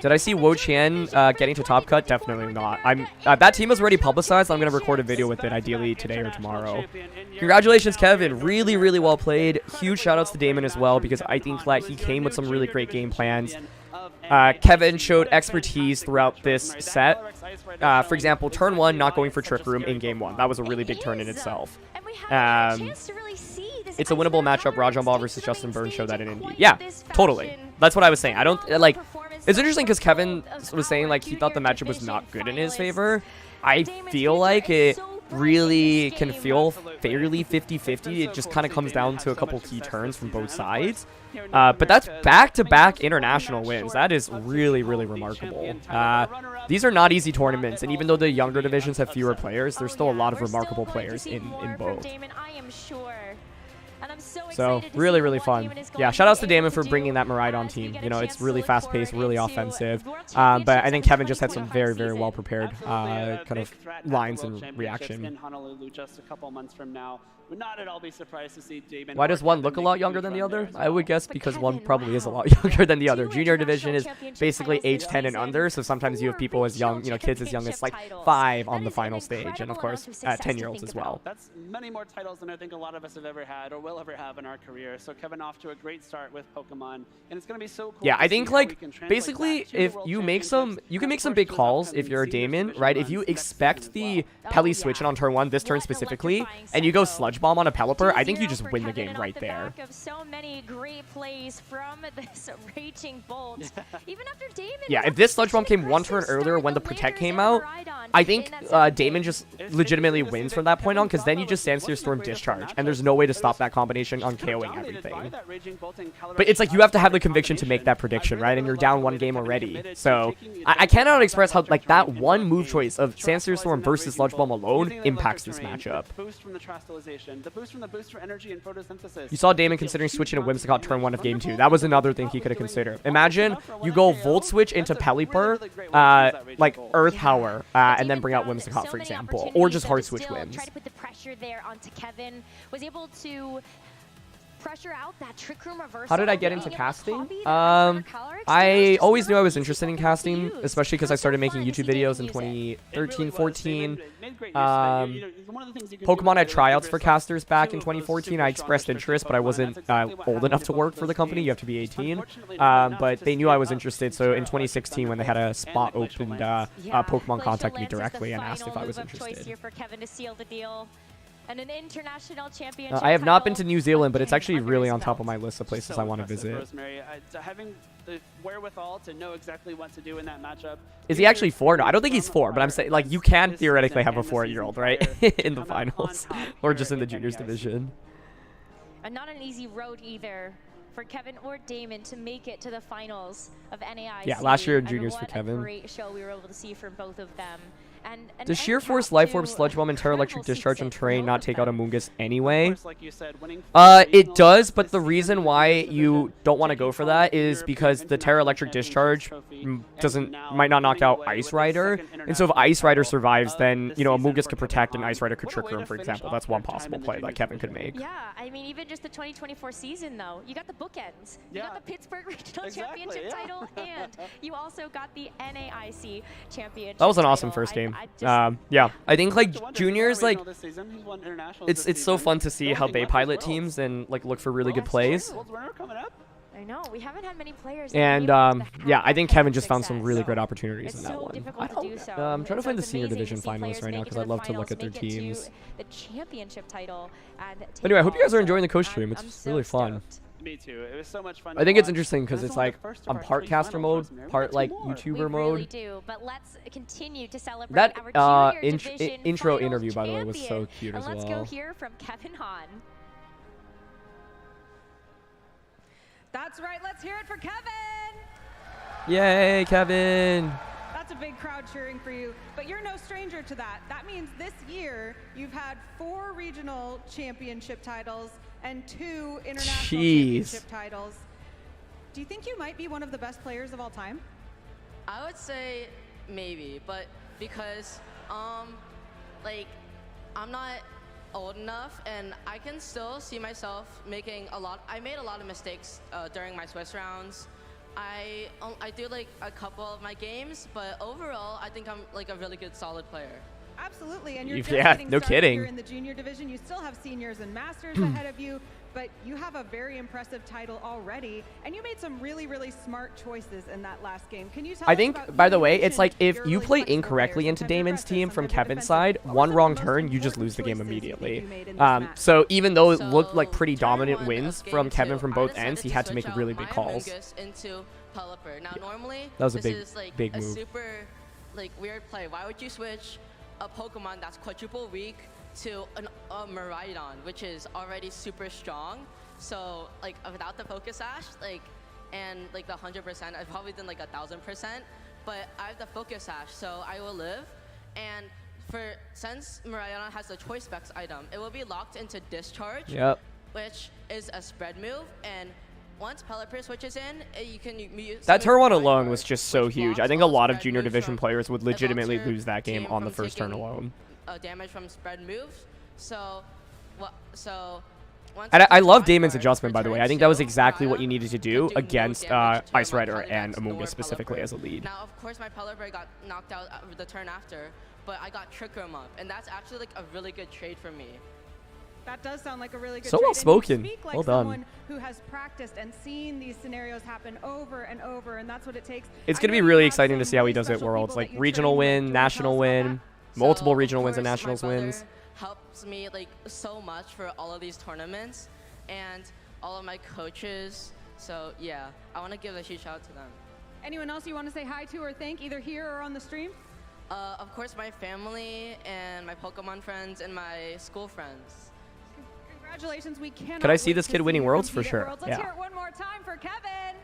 Did I see Wo Qian getting to top cut? Definitely not. That team is already publicized. I'm going to record a video with it, ideally today or tomorrow. Congratulations, Kevin. Really well played. Huge shoutouts to Damon as well, because I think that he came with some really great game plans. Kevin showed expertise throughout this set. For example, turn 1, not going for Trick Room in game 1. That was a really big turn in itself. It's a winnable matchup. Rajan Ball versus Justin Burns showed that in Indy. Yeah, totally. That's what I was saying. I don't, like, it's interesting because Kevin was saying, like, he thought the matchup was not good in his favor. I feel like it really can feel fairly 50-50. It just kind of comes down to a couple key turns from both sides. But that's back-to-back international wins. That is really remarkable. These are not easy tournaments, and even though the younger divisions have fewer players, there's still a lot of remarkable players in both. And I'm so So excited to really, see really what fun. Damon is going Yeah, to shout outs be to Damon able for to bringing do that Maridon as we team. get a You know, chance it's to really look fast-paced, forward really into offensive. World But I Championships think and Kevin just had some 2025 very, very season. well prepared kind Big of threat at the lines World and Championships reaction. in Honolulu just a couple months from now. Would not at all be surprised to see Damon. Why or does one Kevin look a make lot huge younger than run the there other? as I would well. guess But because one Kevin, probably is a wow. lot younger than the other. 2 Junior international division is championship basically titles age this 10 and season, under, so sometimes you have 4 people as young, regional kids as young as like championship 5 titles. on the That is final an stage, and of incredible course, amount of success to 10-year-olds think as well. about. That's many more titles than I think a lot of us have ever had or will ever have in our career. So Kevin off to a great start with Pokemon, and it's going to be so cool. Yeah, to I see think how we like can translate basically that to the if World you make Championships, you can and make of some course big those calls if upcoming you're a senior Damon, division right? If runs you next season expect as the well. Pelly Oh, switching yeah. on turn 1 this turn What an specifically, electrifying and you go set, though. Sludge Bomb on a Pelipper, I think you 2-0 just for win the Kevin, game and right off the there. back of so many great plays from this raging bolt. Even after Damon Yeah, was if this up Sludge such Bomb an came one turn aggressive earlier start, when the the Protect Landers came and out, Maridon I think in that second Damon game. just It's legitimately interesting to see wins that from that point on, Kevin because then you Zala just Sandstorm wasn't afraid of Discharge, the and there's matchup, no way to but stop was that combination on kind of KOing dominated by everything. that raging bolt and But it's like you have to have the conviction to make that prediction, right? And you're down one game already. So I cannot express how like that one move choice of Sandstorm versus Sludge Bomb alone impacts this matchup. Boost from the Trastalization, the boost from the booster energy and photosynthesis. You saw Damon considering switching to Whimsicott turn 1 of game 2. That was another thing he could have considered. Imagine you go Volt Switch into Pelipper, like Earth Power, and then bring out Whimsicott, for example. Or just Hard Switch Whims. Try to put the pressure there onto Kevin. Was able to pressure out that Trick Room reversal. How did I get being into able to casting? copy that Cyber Color Exchange I just always knew I not was easy interested in for them to casting, use. especially because I How started so making fun to YouTube see Damon videos in use it. 2013, 14. One of the things you can do Pokemon with had the tryouts for Rangers, casters back in two of those 2014. super I strong expressed restricted interest, but I Pokemon. wasn't That's exactly what old happened enough in to both work of for the those company. You have games. to be 18. Unfortunately, not enough But to they knew I speed was up interested, the so in Electric 2016 when they had a Thunderbolt spot and the Glacial opened, Lens. Pokemon Glacial contacted me Lens is the directly and asked if final I was move of choice interested. here for Kevin to seal the deal. And an international championship I have not been to title New Zealand, but it's again actually under really his on top of belt. my list of places So I want to impressive, visit. Rosemary. Having the wherewithal to know exactly what to do in that matchup. Is he actually 4? No, I don't think he's 4, but I'm saying, like, you can theoretically have a 4-year-old, right? In the finals. Or just in the juniors division. And not an easy road either for Kevin or Damon to make it to the finals of NAIC. Yeah, last year in And juniors for what Kevin. A great show we were able to see from both of them. And Does Sheer end Force, cap Life Orb, to Sludge Bomb, and Terra Electric incredible Discharge on season for terrain both not of take out them. Amoonguss anyway? Of course, like you said, winning It does, but the reason why you don't want to go for that is because the Terra Electric Discharge might not knock out Ice Rider, and so if Ice Rider survives, then Amoonguss could protect and Ice Rider could Trick Room, for example. That's one possible play that Kevin could make. Yeah, I mean, even just the 2024 season, though, you got the bookends. You got the Pittsburgh Regional Championship title, and you also got the NAIC Championship. That was an awesome title. first game. I just, Yeah, I think like juniors, like it's so fun to see how they pilot teams and like look for really good plays. I know we haven't had many players. And yeah, I think Kevin just found some really great good opportunities in that one. I'm trying to So find the it's senior amazing division to see finalists players right now make it because to I'd the love to look at their finals, make it to teams. The championship title. And Anyway, I hope you guys are take enjoying the it coach all. stream. I'm It's so really fun. stoked. Me too. It was so much fun. I think it's interesting because it's like I'm part caster mode, part like We YouTuber really mode. do, but let's continue to celebrate That our junior intro division finals interview, by the way, was so champion. cute And as let's well. go hear from Kevin Hahn. That's right. Let's hear it for Kevin. Yay, Kevin! That's a big crowd cheering for you, but you're no stranger to that. That means this year you've had 4 regional championship titles and 2 international championship titles. Do you think you might be one of the best players of all time? I would say maybe, but because like I'm not old enough and I can still see myself making I made a lot of mistakes during my Swiss rounds. I do like a couple of my games, but overall I think I'm like a really good solid player. Absolutely, and you're just Yeah, getting no started kidding. here in the junior division. You still have seniors and masters ahead of you, but you have a very impressive title already, and you made some really, really smart choices in that last game. Can you tell I us think, about, by you the way, it's mentioned like if you're you really play flexible incorrectly players, into sometimes you're Damon's aggressive, team from sometimes you're Kevin's defensive. side, What one were wrong some of the turn, most you just lose the game important choices you think immediately. you made in this match? So even though it looked like So, pretty turn dominant 1 wins of from game Kevin 2, from I both decided ends, he to had to switch make out really big my calls. Amoonguss into Pelipper. Now normally That was a this big- is like big a move. super like weird play. Why would you switch a Pokemon that's quadruple weak to a Maridon, which is already super strong? So like without the Focus Sash, like and like the 100%, I've probably done like 1,000%. But I have the Focus Sash, so I will live. And since Maridon has the Choice Specs item, it will be locked into Discharge. Yep. which is a spread move, and once Pelipper switches in, you can use That turn one Side alone guard, was just so which huge. I blocks think a all lot of spread junior moves division from- players would it blocks legitimately your lose that game team on the from first turn taking, alone. damage from spread moves. So, once And I the love side Damon's guard adjustment, by the way. I returns think that was to exactly what Mariah you needed to to do do more against damage to Ice my Rider and Polydex Amunga nor specifically Pelipper. as a lead. Now, of course, my Pelipper got knocked out the turn after, but I got Trick Room up, and that's actually like a really good trade for me. That does sound like a really good So trade, well and you spoken. speak like Well done. someone who has practiced and seen these scenarios happen over and over, and that's what it takes. It's I going to know be you really have exciting to some see how he really does it at special Worlds. people Like that you regional train with. Do win, you wanna tell us national about win, that? multiple So, regional of wins and course, nationals my brother wins. helps me like so much for all of these tournaments and all of my coaches. So yeah, I want to give a huge shout out to them. Anyone else you want to say hi to or thank, either here or on the stream? Of course, my family and my Pokemon friends and my school friends. Congratulations, we cannot Could I see wait this to kid see winning you Worlds? For compete at sure. Worlds. Let's Yeah. hear it one more time for Kevin.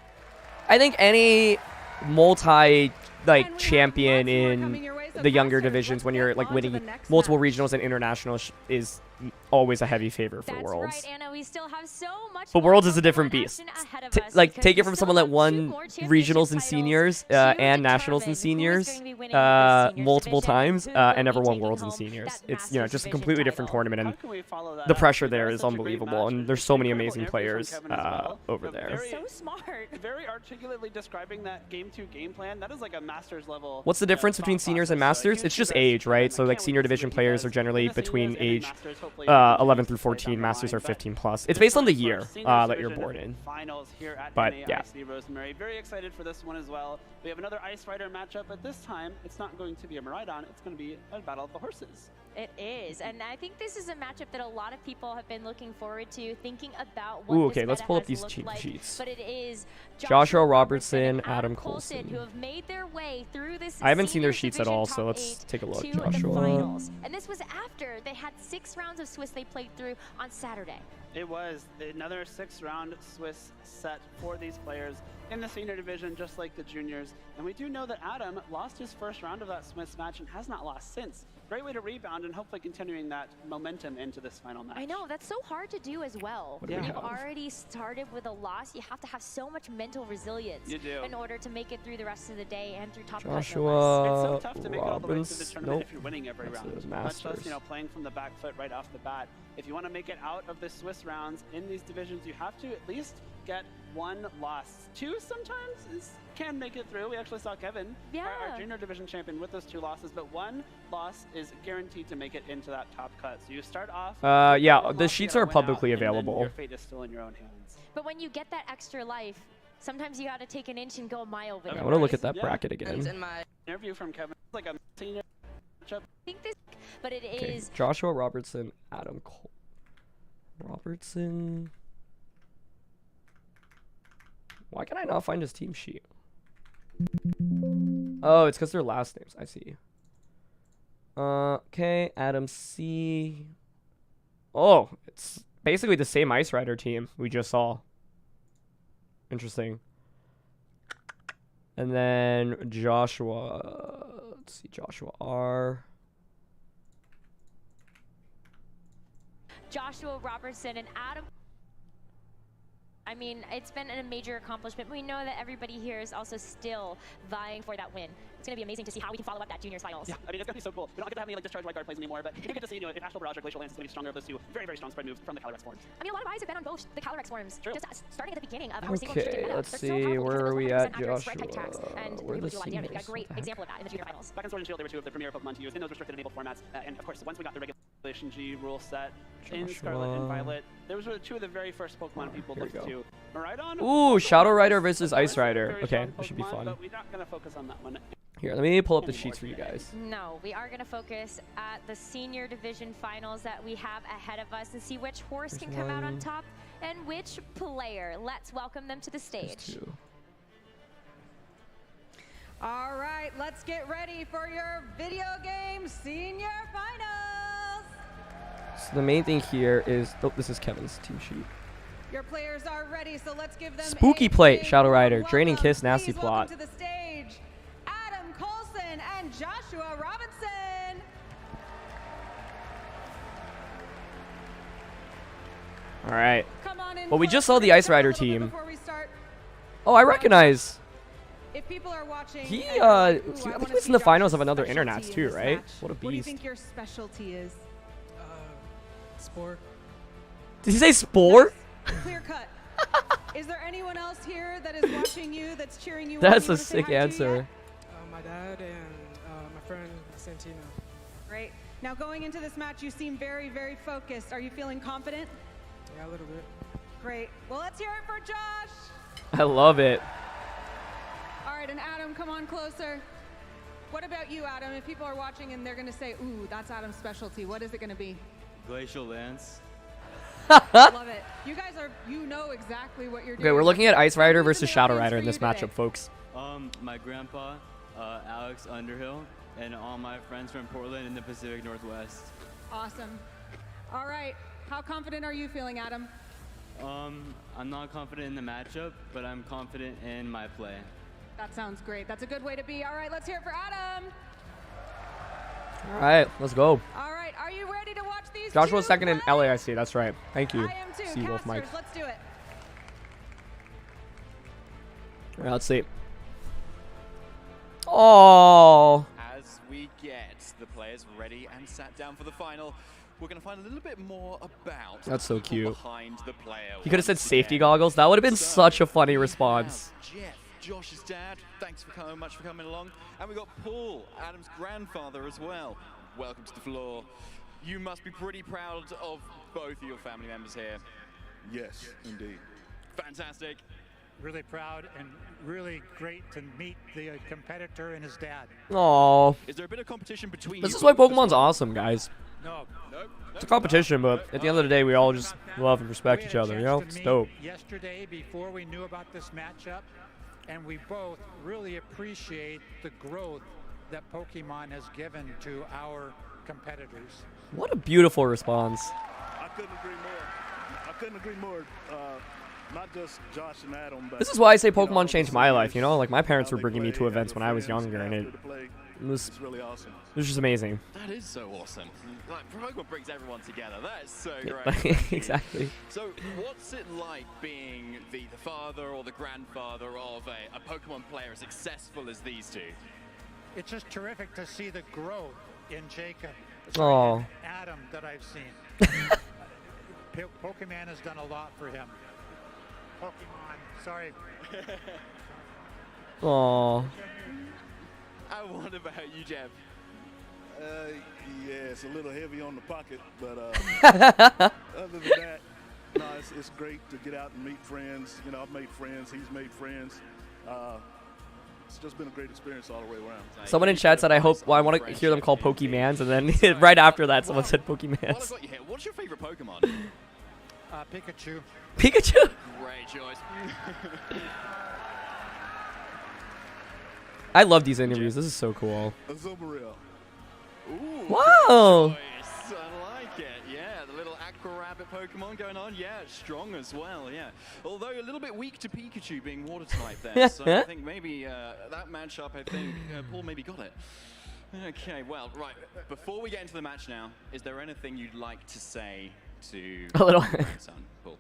I think any multi And we have champion lots more in coming your way, so the younger Masters, divisions let's when get you're like on to the winning next multiple match. regionals and internationals is always a heavy favorite for That's Worlds. right, Anna. We still have so much But more Worlds is a Pokemon different beast. action ahead of T- us like because take we it from still someone that have two won more championship regionals and titles seniors to and nationals and determine who is seniors going to be winning the seniors multiple division, times who and will never be won taking Worlds and home seniors. that It's Masters just a division completely different title. tournament How and can we follow that the up? pressure That there was is such a great unbelievable match. and there's so many Incredible amazing interview players from Kevin as well. over A there. very- So smart. Very articulately describing that game 2 game plan. That is like a Masters level. What's the difference between thought seniors and process. So Masters? huge It's just congrats to age, Kevin. right? I So like can't senior wait to see division what he players does are generally in the between seniors and in age Masters. Hopefully 11 through he can play 14. down the Masters are line. But 15 plus. It's this based on the one for year seniors that you're division born in. Finals here at But, NAIC yeah. Rosemary. Very excited for this one as well. We have another Ice Rider matchup, but this time it's not going to be a Miraidon. It's going to be a battle of the horses. It is, and I think this is a matchup that a lot of people have been looking forward to, thinking about what Ooh, this okay, let's meta pull up has these looked cheat like. sheets. But it is Joshua Robertson, and Adam Coulson, Coulson. who have made their way through this. I haven't seen their seniors sheets at division all, so top let's 8 take a look. to the Joshua. finals. And this was after they had 6 rounds of Swiss they played through on Saturday. It was another 6-round Swiss set for these players in the senior division, just like the juniors. And we do know that Adam lost his first round of that Swiss match and has not lost since. Great way to rebound and hopefully continuing that momentum into this final match. I know, that's so hard to do as well. What do we You've have? already started with a loss. You have to have so much mental resilience You do. in order to make it through the rest of the day and through top cut, no less. It's Joshua so tough to make it all the way through the Robbins. tournament Nope. if you're winning every That's round. his Much less, Masters. you know, playing from the back foot right off the bat. If you want to make it out of the Swiss rounds in these divisions, you have to at least get 1 loss. 2 sometimes can make it through. We actually saw Kevin, our junior division champion, with those 2 losses, but 1 loss is guaranteed to make it into that top cut. So you start off. with Yeah, one the loss, you sheets gotta are win out, publicly and then available. Your fate is still in your own hands. But when you get that extra life, sometimes you got to take an inch and go a mile with I it. want to look at that Yeah. bracket And again. in my Interview from Kevin, it's like a senior matchup. I think this, but it Okay, is Joshua Robertson, Adam Robertson. Why can I not find his team sheet? Oh, it's because they're last names. I see. Okay, Adam C. Oh, it's basically the same Ice Rider team we just saw. Interesting. And then Joshua. Let's see, Joshua R. Joshua Robertson and Adam. I mean, it's been a major accomplishment. We know that everybody here is also still vying for that win. It's going to be amazing to see how we can follow up that juniors finals. Yeah, I mean, it's going to be so cool. We don't get to have any like discharge white guard plays anymore, but you get to see, you know, if Astral Barrage or Glacial Lance is going to be stronger of those 2 very, very strong spread moves from the Calyrex forms. I mean, a lot of eyes have been on both the Calyrex forms. True. Just starting at the beginning of our single Okay, meta. let's They're so see, powerful where because are they're we 100% at, accurate spread type attacks, Joshua? and Where are they the do a lot of damage. We got a seniors? great What the example of that in the junior finals. Back on Sword and Shield, they were 2 of the premier Pokemon to use in those restricted enabled formats. And of course, once we got the Regulation G rule set in Scarlet and Joshua. Violet, those were 2 of the very first Pokemon people Here we looked go. to. Miraidon. Ooh, Shadow Rider versus of Ice course, Rider. very Okay, strong that should be Pokemon, fun. But we're not going to focus on that one. Here, let me pull up the sheets for you guys. No, we are going to focus at the senior division finals that we have ahead of us and see which horse can come out on top and which player. Let's welcome them to the There's stage. 2. All right, let's get ready for your video game senior finals. So the main thing here is, oh, this is Kevin's team sheet. Your players are ready, so let's give them Spooky a plate, big Shadow Rider, welcome. Draining Kiss, Nasty Please Plot. welcome to the stage, Adam Coulson and Joshua Robinson. All right. Come on in Well, we close. just saw We're the gonna Ice talk a Rider little bit team. before we start. Oh, I recognize. If people are watching, He, and they're like, "Ooh, I I think wanna he was see in the finals Josh's of another specialty Internats in too, this right? match." What a What do you beast. think your specialty is? Sport. Did he say Spore? Clear cut. Is there anyone else here that is watching you, that's cheering you on? That's you a wanna say sick hi to answer. yet? My dad and my friend Santino. Great. Now going into this match, you seem very, very focused. Are you feeling confident? Yeah, a little bit. Great. Well, let's hear it for Josh. I love it. All right, and Adam, come on closer. What about you, Adam? If people are watching and they're going to say, ooh, that's Adam's specialty, what is it going to be? Glacial Lance. Love it. You guys you know exactly what you're doing. Okay, we're looking at Ice Rider Who's in versus the Shadow audience Rider for in you this today? matchup, folks. My grandpa, Alex Underhill, and all my friends from Portland in the Pacific Northwest. Awesome. All right. How confident are you feeling, Adam? I'm not confident in the matchup, but I'm confident in my play. That sounds great. That's a good way to be. All right, let's hear it for Adam. All right, let's go. All right, are you ready to watch these Joshua two second in play? LAIC. That's right. Thank you. I am too. See Wolf Mike. Casters, let's do it. All right, let's see. Oh. As we get the players ready and sat down for the final, we're going to find a little bit more about That's so people cute. behind the player. He could have said once safety again. goggles. That would have been So, such a funny we response. have Jeff, Josh's dad. Thanks for much for coming along. And we got Paul, Adam's grandfather as well. Welcome to the floor. You must be pretty proud of both of your family members here. Yes, indeed. Fantastic. Really proud and really great to meet the competitor and his dad. Oh. Is there a bit of competition between This you is why both as Pokemon's well? awesome, guys. No. It's a competition, but at the end of the day, we all just love and respect each other. You know, it's dope. Yesterday, before we knew about this matchup, and we both really appreciate the growth that Pokemon has given to our competitors. What a beautiful response. I couldn't agree more. I couldn't agree more. Not just Josh and Adam, but This is why I say you know, Pokemon changed my life. You know, like my how parents were they bringing me play, to how events they're when I was friends younger, and after it the play. was It's really awesome. just amazing. That is so awesome. Like, Pokemon brings everyone together. That is so great. Exactly. So, what's it like being the father or the grandfather of a Pokemon player as successful as these two? It's just terrific to see the growth in Jacob. Aw. And Adam that I've seen. Pokemon has done a lot for him. Pokemon, sorry. Aww. And what about you, Jeff? Yeah, it's a little heavy on the pocket, but other than that, no, it's great to get out and meet friends. You know, I've made friends. He's made friends. It's just been a great experience all the way around. Someone in chat said, I want to hear them call Pokemans, and then right after that, someone said While I've Pokemans. got you here, what's your favorite Pokemon? Pikachu. Pikachu? Great choice. I love these interviews. This is so cool. Azumarill. Ooh, Wow. great choice. I like it. Yeah, the little Aqua Rabbit Pokemon going on. Yeah, it's strong as well. Yeah, although a little bit weak to Pikachu being water type there. So I think maybe that matchup. I think Paul maybe got it. Okay, well, right. Before we get into the match now, is there anything you'd like to say to A little. your son, Paul?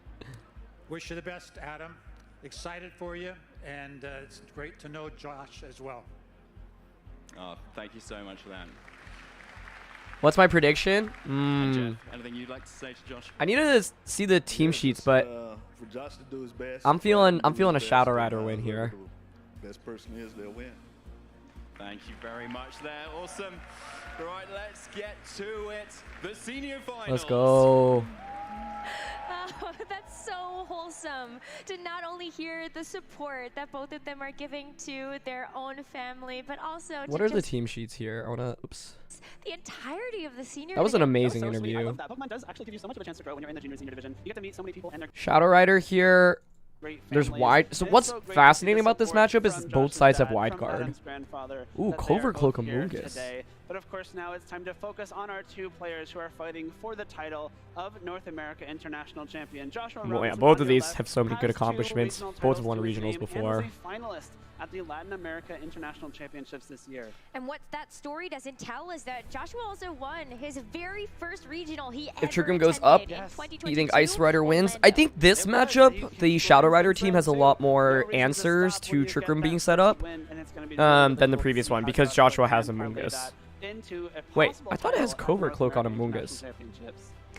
Wish you the best, Adam. Excited for you, and it's great to know Josh as well. Oh, thank you so much for that. What's my prediction? And Jeff, anything you'd like to say to Josh? I need to see the team sheets, but For Josh to do his best. I'm feeling do a his Shadow best, Rider and, win here. whoever the best person is, they'll win. Thank you very much there. Awesome. All right, let's get to it. The senior finals. Let's go. Oh, that's so wholesome to not only hear the support that both of them are giving to their own family, but also What to are the just team sheets here? I wanna. Oops. the entirety of the senior. That was an division. amazing That was so sweet. I interview. love that. Pokemon does actually give you so much of a chance to grow when you're in the junior senior division. You get to meet so many people and their Shadow Rider here. great There's families. wide. So And it's what's so great to see fascinating the about this support matchup is from both Josh's sides have dad, wide from guard. Adam's grandfather, Ooh, that they Covert are Cloak both here Amogus. today. But of course, now it's time to focus on our two players who are fighting for the title of North America International Champion. Joshua Well, yeah, Robinson both on of your these left have so many good has two accomplishments. regional Both titles have won to his regionals name and was before. a finalist at the Latin America International Championships this year. And what that story doesn't tell is that Joshua also won his very first regional he If Pregame goes up, you think Ice Rider wins? I think this matchup, the Shadow Rider team has a lot more answers to Pregame being set up than the previous one, because Joshua has Amoonguss. Wait, I thought it has Covert Cloak on Amoonguss.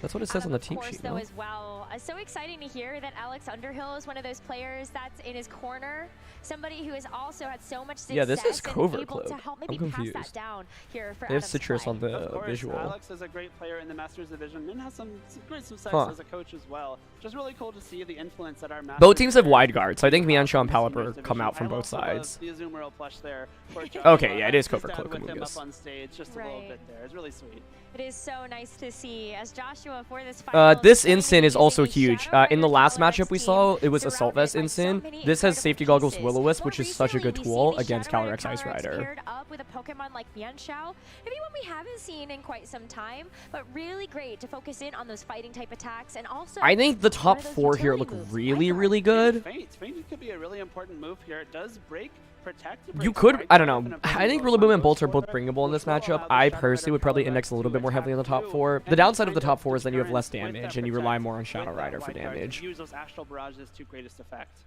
That's what it says on the team sheet, though, no? as well. So exciting to hear that Alex Underhill is one of those players that's in his corner. Somebody who has also had so much success. Yeah, this is Covert able to Cloak. help I'm maybe confused. pass that down here for They have Adam's Citrus play. on the Of course, visual. Alex is a great player in the Masters division and has some great success Huh. as a coach as well. Just really cool to see the influence that our Masters Both teams have wide guards, so I think Mianshaw and Pelipper come out from I both also love sides. the Azumarill plush there for Okay, yeah, it is His Covert dad Cloak with him Amoonguss. up on stage just a little bit there. It's really sweet. It is so nice to see as Joshua for this final. This Ensign is also huge. In the last matchup we saw, it was Assault Vest Ensign. This has Safety Goggles Will-O-Wisp, which is such a good tool against Calyrex Ice Rider. Paired up with a Pokemon like Mienshao, maybe one we haven't seen in quite some time, but really great to focus in on those fighting type attacks and also. I think the top 4 here look really, really good. Feint could be a really important move here. It does break, protect. You could, I don't know. I think Rillaboom and Bolt are both bringable in this matchup. I personally would probably index a little bit more heavily on the top 4. The downside of the top 4 is then you have less damage and you rely more on Shadow Rider for damage. Use those Astral Barrages to greatest effect.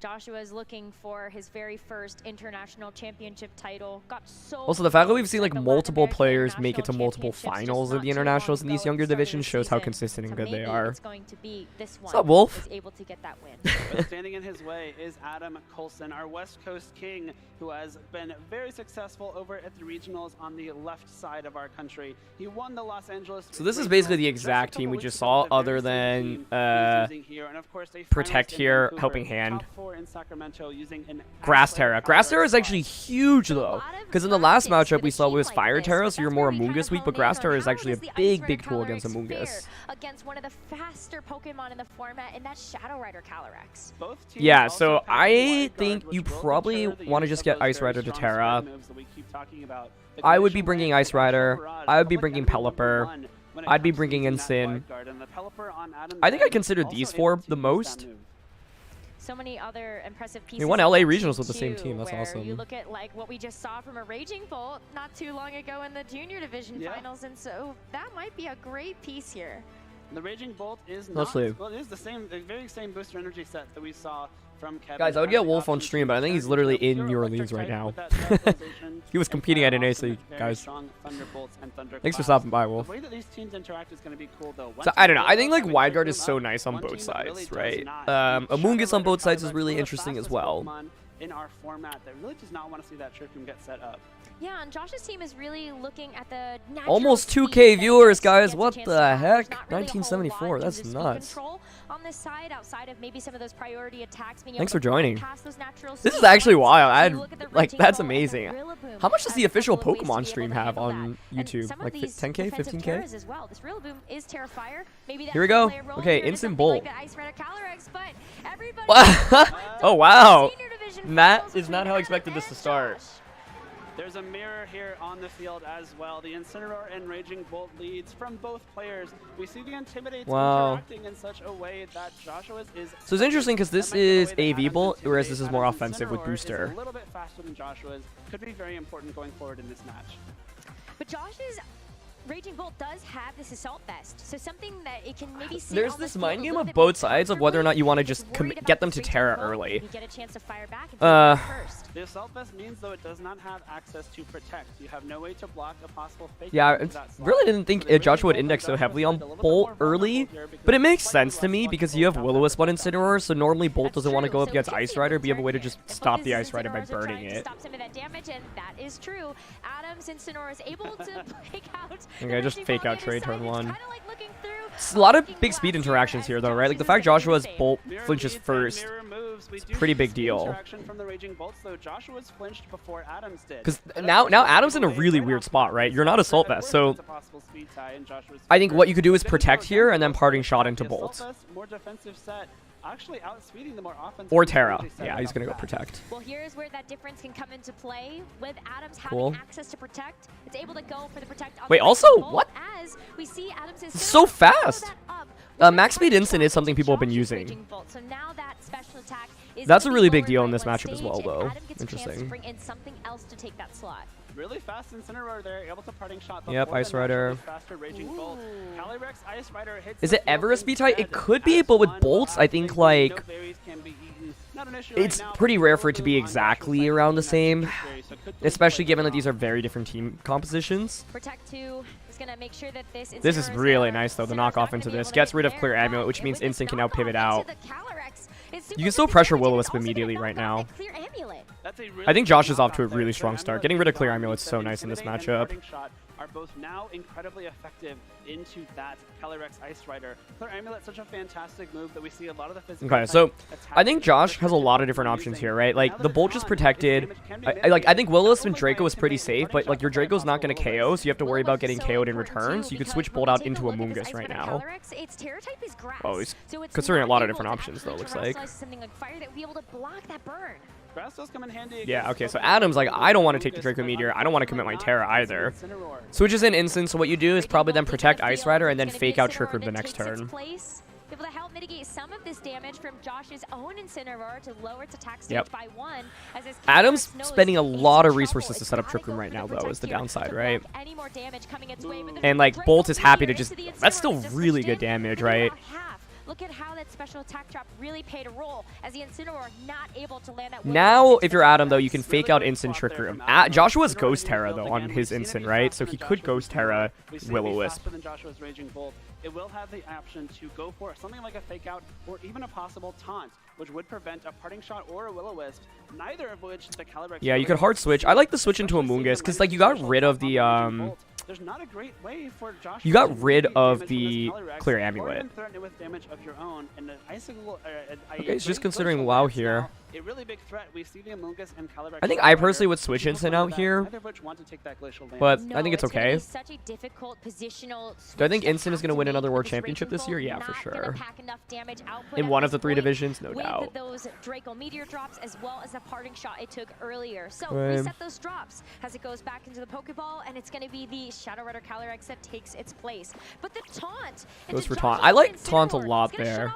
Joshua is looking for his very first international championship title. Got so Also, the fact that we've seen like multiple players make it to multiple finals of the internationals in these younger divisions shows how consistent and good they are. It's going to be this one. What's up, Wolf? Is able to get that win. But standing in his way is Adam Coulson, our West Coast king, who has been very successful over at the regionals on the left side of our country. He won the Los Angeles. So this is basically the exact team we just saw, other than Protect here, Helping Hand. In Sacramento using an Grass Terra. Grass Terra is actually huge though, because in the last matchup we saw was Fire Terra, so you're more Amoonguss weak, but Grass Terra is actually a big tool against Amoonguss. Against one of the faster Pokemon in the format, and that's Shadow Rider Calyrex. Yeah, so I think you probably want to just get Ice Rider to Terra. I would be bringing Ice Rider. I would be bringing Pelipper. I'd be bringing Ensign. I think I consider these 4 the most. So many other impressive pieces. We won LA Regionals with the same team. That's awesome. You look at like what we just saw from a Raging Bolt not too long ago in the junior division finals, and so that might be a great piece here. The Raging Bolt is not. Well, it is the very same booster energy set that we saw from Kevin. Guys, I would get Wolf on stream, but I think he's literally in New Orleans right now. He was competing at NAIC, guys. Thanks for stopping by, Wolf. The way that these teams interact is going to be cool, though. So, I don't know. I think like Wide Guard is so nice on both sides, right? Amoonguss on both sides is really interesting as well. In our format, that really does not want to see that Trick get set up. Yeah, and Josh's team is really looking at the almost 2K viewers, guys. What the heck? 1974. That's nuts. On this side, outside of maybe some of those priority attacks, thanks for joining. This is actually wild. That's amazing. How much does the official Pokemon stream have on YouTube? Like 10K, 15K? As well. This Rillaboom is Terrafire. Maybe here we go. Okay, Instant Bolt. Like oh wow. That is not how I expected this to start. There's a mirror here on the field as well. The Incineroar and Raging Bolt leads from both players. We see the Intimidate interacting in such a way that Joshua's is... So it's interesting because this is AV Bolt, whereas this is more offensive with Booster. A little bit faster than Joshua's. Could be very important going forward in this match. But Josh's Raging Bolt does have this Assault Vest, so something that it can maybe see. There's this mind game of both sides of whether or not you want to just get them to Terra early. You get a chance to fire back first. The Assault Vest means, though, it does not have access to Protect. You have no way to block a possible fake. Yeah, I really didn't think Joshua would index so heavily on Bolt early, but it makes sense to me because you have Will-O-Wisp on Incineroar, so normally Bolt doesn't want to go up against Ice Rider, but you have a way to just stop the Ice Rider by burning it. Stop some of that damage, and that is true. Adam's Incineroar is able to break out. Okay, just fake out trade turn 1. It's a lot of big speed interactions here, though, right? Like the fact Joshua's Bolt flinches first, it's a pretty big deal. Because now Adam's in a really weird spot, right? You're not Assault Vest, so I think what you could do is Protect here and then Parting Shot into Bolt. Actually outspeeding the more offensive. Or Terra. Yeah, he's going to go Protect. Well, here's where that difference can come into play. With Adams having access to Protect, it's able to go for the Protect on Wait, the also, Bolt what? As we see Adams is so fast. Max speed instant is something people have been using. So now that special attack is That's a gonna be really big lowered deal by in this one matchup as well, stage, and though. Adam gets a chance to Interesting. bring in something else to take that slot. Really fast Incineroar there, able to parting shot. Yep, Ice Rider. Faster Raging Bolt. Calyrex Ice Rider hits. Is it ever a speed type? It could be, but with bolts, I think like it's pretty rare for it to be exactly around the same, especially given that these are very different team compositions. Protect 2 is going to make sure that this is really nice though. The knockoff into this gets rid of Clear Amulet, which means Instant can now pivot out. You can still pressure Will-O-Wisp immediately right now. I think Josh is off to a really strong start. Getting rid of Clear Amulet is so nice in this matchup. Are both now incredibly effective into that Calyrex Ice Rider. Clear Amulet, such a fantastic move that we see a lot of the physical. Okay, so I think Josh has a lot of different options here, right? Like the Bolt is protected. I think Will-O-Wisp and Draco is pretty safe, but like your Draco's not going to KO, so you have to worry about getting KO'd in return. So you could switch Bolt out into Amoonguss right now. Oh, he's considering a lot of different options though. Looks like. Grass does come in handy. Yeah, okay, so Adam's like, I don't want to take the Draco Meteor. I don't want to commit my Terra either. Switches in instant, so what you do is probably then protect Ice Rider and then fake out Trick Room the next turn. Able to help mitigate some of this damage from Josh's own Incineroar to lower its attack stage by 1. As Adam's spending a lot of resources to set up Trick Room right now, though, is the downside, right? And like Bolt is happy to just, that's still really good damage, right? Look at how that special attack drop really played a role as the Incineroar not able to land that. Now, if you're Adam, though, you can fake out instant Trick Room. Joshua's Ghost Terra, though, on his instant, right? So he could Ghost Terra Will-O-Wisp. It will have the option to go for something like a fake out or even a possible taunt, which would prevent a parting shot or a Will-O-Wisp, neither of which the Calyrex. Yeah, you could hard switch. I like the switch into Amoonguss because like you got rid of the There's not a great way for Josh. You got rid of the Clear Amulet. With damage of your own and an icicle, okay, he's just considering WoW here. A really big threat. We see the Amoonguss and Calyrex. I think I personally would switch Instant out here, but I think it's okay. Do I think Instant is going to win another World Championship this year? Yeah, for sure. In one of the 3 divisions, no doubt. Those Draco Meteor drops as well as the parting shot it took earlier. So reset those drops as it goes back into the Pokeball, and it's going to be the Shadow Rider Calyrex that takes its place. But the taunt goes for taunt. I like taunt a lot there.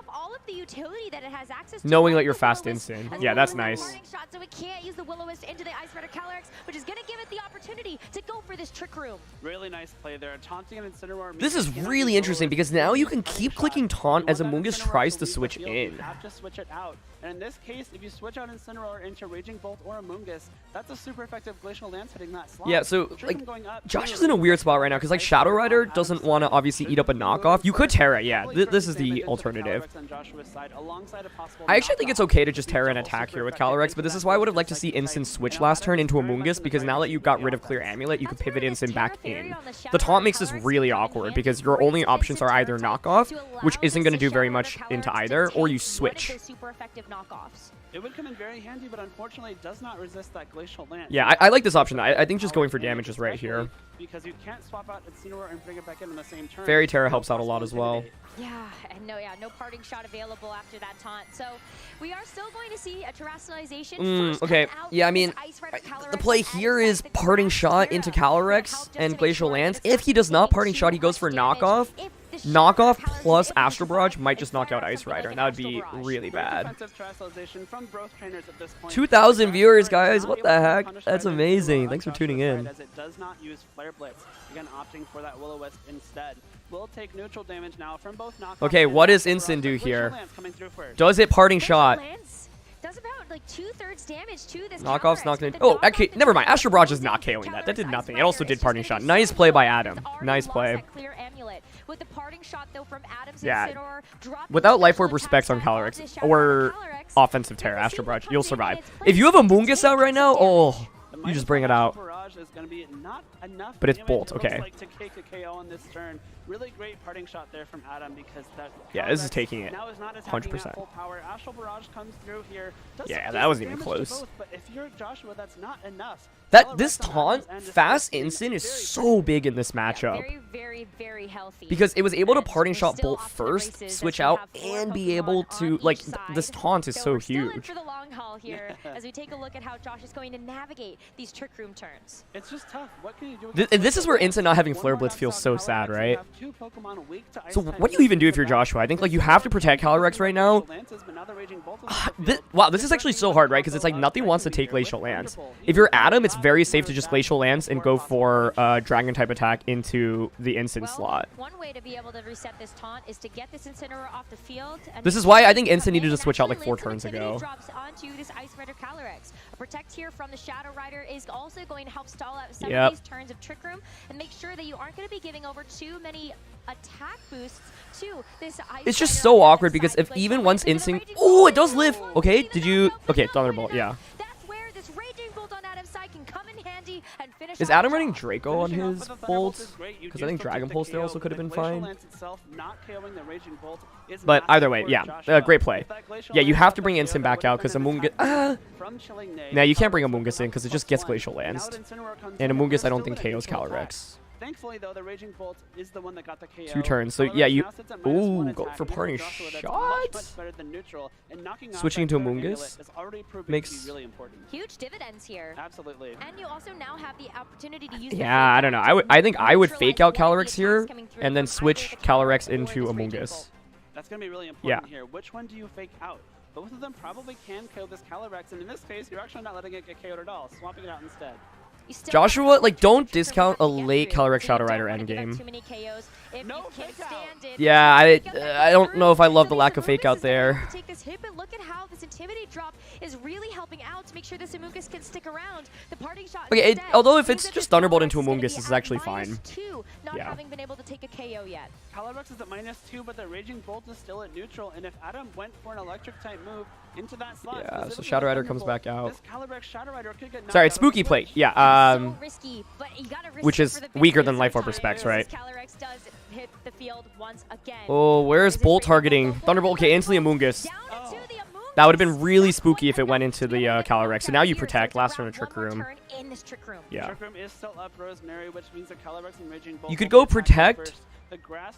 Knowing that you're fast instant. Yeah, that's nice. So it can't use the Will-O-Wisp into the Ice Rider Calyrex, which is going to give it the opportunity to go for this Trick Room. Really nice play there. Taunting and Incineroar. This is really interesting because now you can keep clicking taunt as Amoonguss tries to switch in. You have to switch it out. And in this case, if you switch out Incineroar into Raging Bolt or Amoonguss, that's a super effective Glacial Lance hitting that slot. Yeah, so like Josh is in a weird spot right now because like Shadow Rider doesn't want to obviously eat up a knockoff. You could Terra, yeah. This is the alternative. I actually think it's okay to just Terra and attack here with Calyrex, but this is why I would have liked to see Instant switch last turn into Amoonguss because now that you got rid of Clear Amulet, you can pivot Instant back in. The taunt makes this really awkward because your only options are either knockoff, which isn't going to do very much into either, or you switch. It would come in very handy, but unfortunately it does not resist that Glacial Lance. Yeah, I like this option. I think just going for damage is right here. Because you can't swap out Incineroar and bring it back in the same turn. Fairy Terra helps out a lot as well. Yeah, and no parting shot available after that taunt. So we are still going to see a terrestrialization. Okay, yeah, I mean, the play here is parting shot into Calyrex and Glacial Lance. If he does not parting shot, he goes for knockoff. Knockoff plus Astral Barrage might just knock out Ice Rider, and that would be really bad. 2,000 viewers, guys. What the heck? That's amazing. Thanks for tuning in. As it does not use Flare Blitz. Again, opting for that Will-O-Wisp instead. Will take neutral damage now from both knockoff. Okay, what does Instant do here? Does it parting shot? Does about like 2/3 damage to this. Knockoff's not gonna. Oh, okay, never mind. Astral Barrage is not KOing that. That did nothing. It also did parting shot. Nice play by Adam. Nice play. With the parting shot though from Adam's yeah. Without Life Orb Respects on Calyrex or offensive Terra, Astral Barrage, you'll survive. If you have a Amoonguss out right now, oh, you just bring it out. But it's Bolt, okay. Really great parting shot there from Adam because that. Yeah, this is taking it 100%. Yeah, that wasn't even close. But if you're Joshua, that's not enough. This taunt, fast instant, is so big in this matchup. Very healthy. Because it was able to parting shot Bolt first, switch out, and be able to, like, this taunt is so huge. For the long haul here as we take a look at how Josh is going to navigate these Trick Room turns. It's just tough. What can you do? This is where Instant not having Flare Blitz feels so sad, right? So what do you even do if you're Joshua? I think like you have to protect Calyrex right now. Wow, this is actually so hard, right? Because it's like nothing wants to take Glacial Lance. If you're Adam, it's very safe to just Glacial Lance and go for Dragon type attack into the Instant slot. One way to be able to reset this taunt is to get this Incineroar off the field. This is why I think Instant needed to switch out like 4 turns ago. Drops onto this Ice Rider Calyrex. A protect here from the Shadow Rider is also going to help stall out some of these turns of Trick Room and make sure that you aren't going to be giving over too many attack boosts to this Ice It's just Rider so on awkward because if even once Instinct... Oh, it does live! Okay, did you... Okay, Thunderbolt, yeah. That's where this Raging Bolt on Adam's side can come in handy and finish. Is Adam running Draco on his bolts? Because I think Dragon Pulse there also could have been fine. But either way, yeah, great play. Yeah, you have to bring Instant back out because Amoonguss... Nah, you can't bring Amoonguss in because it just gets Glacial Lanced. And Amoonguss I don't think KOs Calyrex. Thankfully, though, the Raging Bolt is the one that got the KO. 2 turns. So, yeah, you... Ooh, go for parting shot. Switching to Amoonguss makes... Huge dividends here. Absolutely. And you also now have the opportunity to use... Yeah, I don't know. I think I would fake out Calyrex here and then switch Calyrex into Amoonguss. That's going to be really important here. Which one do you fake out? Both of them probably can KO this Calyrex, and in this case, you're actually not letting it get KO'd at all, swapping it out instead. Joshua, like, don't discount a late Calyrex Shadow Rider endgame. Yeah, I don't know if I love the lack of fake out there. Take this hit, but look at how this Intimidate drop is really helping out to make sure this Amoonguss can stick around. The parting shot. Okay, although if it's just Thunderbolt into Amoonguss, this is actually fine. Not having been able to take a KO yet. Calyrex is at -2, but the Raging Bolt is still at neutral, and if Adam went for an electric type move into that slot, yeah, so Shadow Rider comes back out. This Calyrex Shadow Rider could get sorry, it's Spooky Plate. Yeah, which is weaker than Life Orb Respects, right? Calyrex does hit the field once again. Oh, where's Bolt targeting? Thunderbolt, okay, instantly Amoonguss. That would have been really spooky if it went into the Calyrex. So now you protect. Last turn of Trick Room. Yeah. Trick Room is still up, Rosemary, which means that Calyrex and Raging Bolt. You could go protect. The grass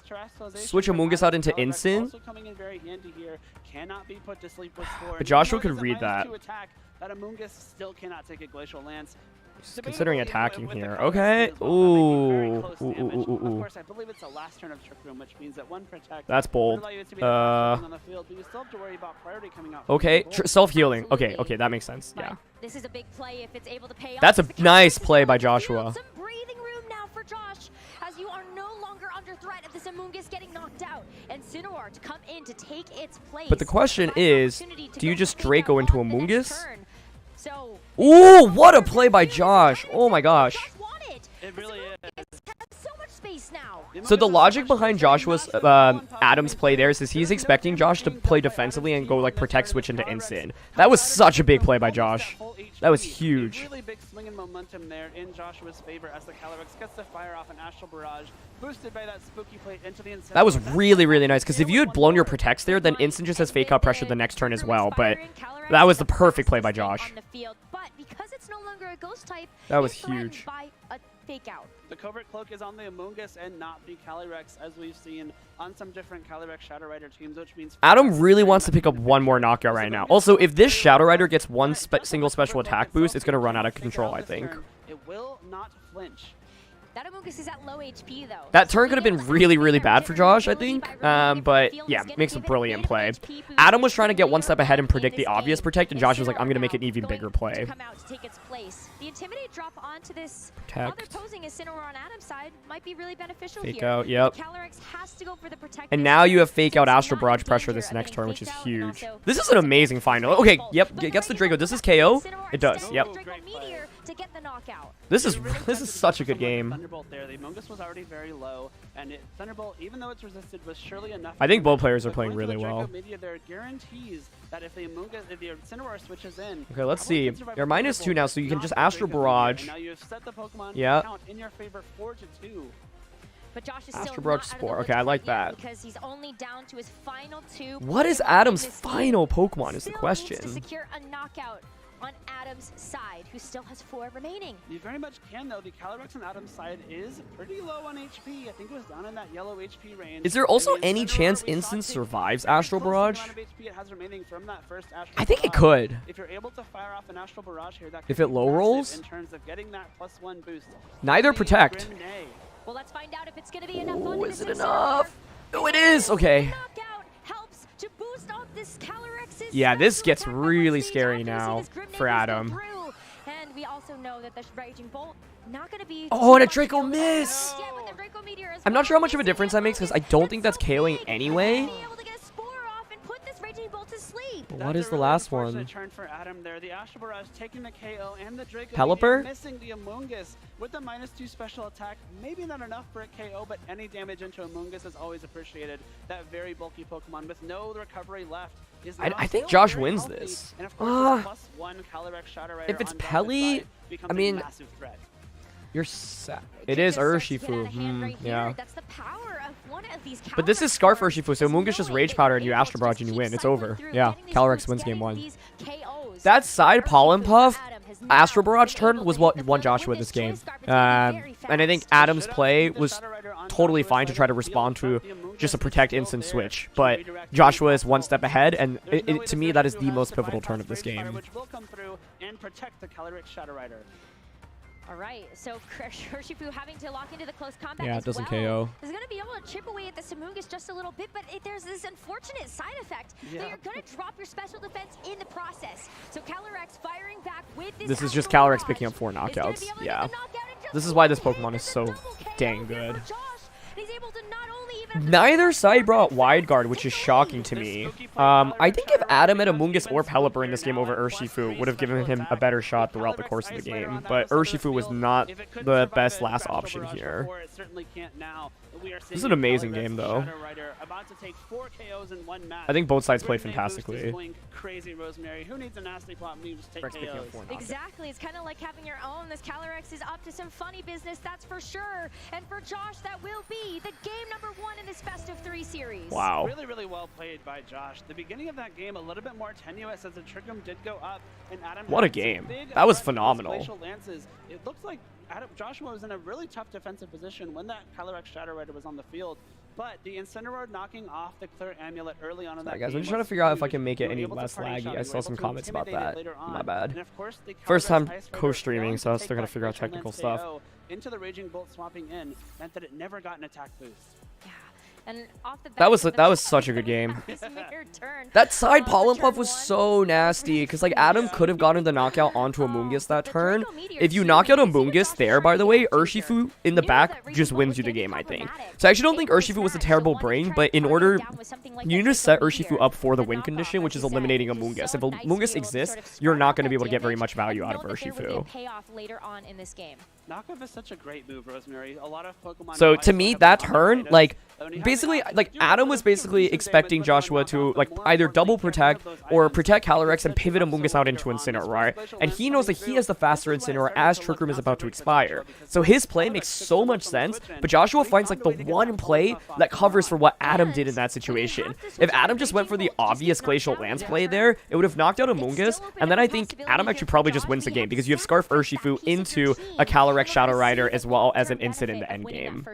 switch Amoonguss out into Instant. But Joshua could read that. That Amoonguss still cannot take a Glacial Lance. Considering attacking here. Okay. Ooh. Of course, I believe it's the last turn of Trick Room, which means that one protect. That's bold. Okay, self-healing. Okay, that makes sense. Yeah. This is a big play if it's able to pay off. That's a nice play by Joshua. Some breathing room now for Josh, as you are no longer under threat of this Amoonguss getting knocked out, and Incineroar to come in to take its place. But the question is, do you just Draco into Amoonguss? So, ooh, what a play by Josh. Oh my gosh. It really is. So much space now. So the logic behind Joshua's Adam's play there is he's expecting Josh to play defensively and go like protect switch into Instant. That was such a big play by Josh. That was huge. Really big swing and momentum there in Joshua's favor as the Calyrex gets to fire off an Astral Barrage, boosted by that Spooky Plate into the Instant. That was really, really nice because if you had blown your protects there, then Instant just has fake out pressure the next turn as well. But that was the perfect play by Josh. But because it's no longer a ghost type, that was huge. By a fake out. The Covert Cloak is on the Amoonguss and not the Calyrex, as we've seen on some different Calyrex Shadow Rider teams, which means Adam really wants to pick up one more knockout right now. Also, if this Shadow Rider gets one single special attack boost, it's going to run out of control, I think. It will not flinch. That Amoonguss is at low HP, though. That turn could have been really, really bad for Josh, I think. But, yeah, makes a brilliant play. Adam was trying to get one step ahead and predict the obvious protect, and Josh was like, I'm going to make an even bigger play. The Intimidate drop onto this protect. Other opposing Incineroar on Adam's side might be really beneficial fake here. Out, yep. Calyrex has to go for the protect. And now you have fake out Astral Barrage pressure this next turn, which is huge. This is an amazing final. Okay, yep, gets the Draco. This is KO. It does, yep. To get the knockout. This is such a good game. Thunderbolt there. The Amoonguss was already very low, and Thunderbolt, even though it's resisted, was surely enough. I think both players are playing really well. There guarantees that if the Incineroar switches in. Okay, let's see. You're -2 now, so you can just Astral Barrage. Now you have set the Pokemon count in your favor 4-2. But Josh is Astral Barrage Spore. Okay, I like that. Because he's only down to his final 2. What is Adam's final Pokemon is the question. To secure a knockout. on Adam's side, who still has 4 remaining. You very much can, though. The Calyrex on Adam's side is pretty low on HP. I think it was down in that yellow HP range. Is there also any chance Instant survives Astral Barrage? I think it could. If you're able to fire off an Astral Barrage here, that If it low rolls? in terms of getting that +1 boost. Neither protect. Well, let's find out if it's going to be enough. Oh, is it enough? Oh, it is. Okay. To boost off this Calyrex's Yeah, this gets really scary now for Adam. And we also know that the Raging Bolt not going to be. Oh, and a Draco miss. I'm not sure how much of a difference that makes because I don't think that's KOing anyway. But what is the last one? Turn for Adam there. The Astral Barrage taking the KO and the Draco Pelipper? missing the Amoonguss with the -2 special attack. Maybe not enough for a KO, but any damage into Amoonguss is always appreciated. That very bulky Pokemon with no recovery left. I think Josh wins this. And of course, +1 Calyrex Shadow Rider If it's on Pelly, becomes I mean, a massive threat. you're sad. It is Urshifu. Yeah. That's the power of one of these. But this is Scarf Urshifu, so Amoonguss just Rage Powder and you Astral Barrage and you win. It's over. Yeah, Calyrex wins game 1. That side Pollen Puff Astral Barrage turn was what won Joshua this game. And I think Adam's play was totally fine to try to respond to just a protect instant switch. But Joshua is one step ahead, and to me, that is the most pivotal turn of this game. Which will come through and protect the Calyrex Shadow Rider. All right, so Urshifu having to lock into the close combat. Yeah, it doesn't KO. Is going to be able to chip away at the Amoonguss just a little bit, but there's this unfortunate side effect that you're going to drop your special defense in the process. So Calyrex firing back with this. This is just Calyrex picking up 4 knockouts. Yeah. This is why this Pokemon is so dang good. Neither side brought Wide Guard, which is shocking to me. I think if Adam had Amoonguss or Pelipper in this game over Urshifu, would have given him a better shot throughout the course of the game. But Urshifu was not the best last option here. This is an amazing game, though. I think both sides play fantastically. Crazy Rosemary. Who needs a nasty plot when you just take KOs? Exactly. It's kind of like having your own. This Calyrex is up to some funny business, that's for sure. And for Josh, that will be the game #1 in this best of 3 series. Wow. Really, really well played by Josh. The beginning of that game a little bit more tenuous as the Trick'em did go up, and Adam. What a game! That was phenomenal. Lances. It looks like Joshua was in a really tough defensive position when that Calyrex Shadow Rider was on the field. But the Incineroar knocking off the Clear Amulet early on in that game. Guys, I'm just trying to figure out if I can make it any less laggy. I saw some comments about that. My bad. First time co-streaming, so I'm still gonna figure out technical stuff. Into the Raging Bolt swapping in meant that it never got an attack boost. Yeah. And off the that was such a good game. That side Pollen Puff was so nasty because like Adam could have gotten the knockout onto Amoonguss that turn. If you knock out Amoonguss there, by the way, Urshifu in the back just wins you the game, I think. So I actually don't think Urshifu was a terrible brain, but in order, you need to set Urshifu up for the win condition, which is eliminating Amoonguss. If Amoonguss exists, you're not going to be able to get very much value out of Urshifu. Knockoff is such a great move, Rosemary. A lot of Pokemon. So to me, that turn, like, basically, like Adam was basically expecting Joshua to like either double protect or protect Calyrex and pivot Amoonguss out into Incineroar, right? And he knows that he has the faster Incineroar as Trick Room is about to expire. So his play makes so much sense, but Joshua finds like the one play that covers for what Adam did in that situation. If Adam just went for the obvious Glacial Lance play there, it would have knocked out Amoonguss, and then I think Adam actually probably just wins the game because you have Scarf Urshifu into a Calyrex Shadow Rider as well as an instant in the end game.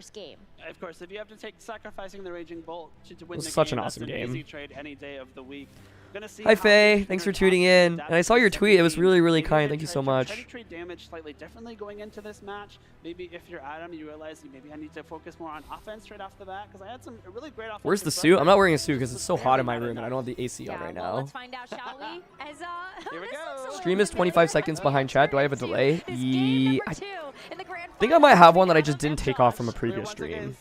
Of course, if you have to take sacrificing the Raging Bolt to win the such game, an awesome game. Easy trade any day of the week. Hi Faye, thanks for tuning in. And I saw your tweet, it was really, really kind. Thank you so much. Try to trade damage slightly differently going into this match. Maybe if you're Adam, you realize maybe I need to focus more on offense right off the bat because I had some really great offense. Where's the suit? I'm not wearing a suit because it's so hot in my room and I don't have the AC on right now. Let's find out, shall we? As, here we go. Stream is 25 seconds behind chat. Do I have a delay? Yeah, I think I might have one that I just didn't take off from a previous stream.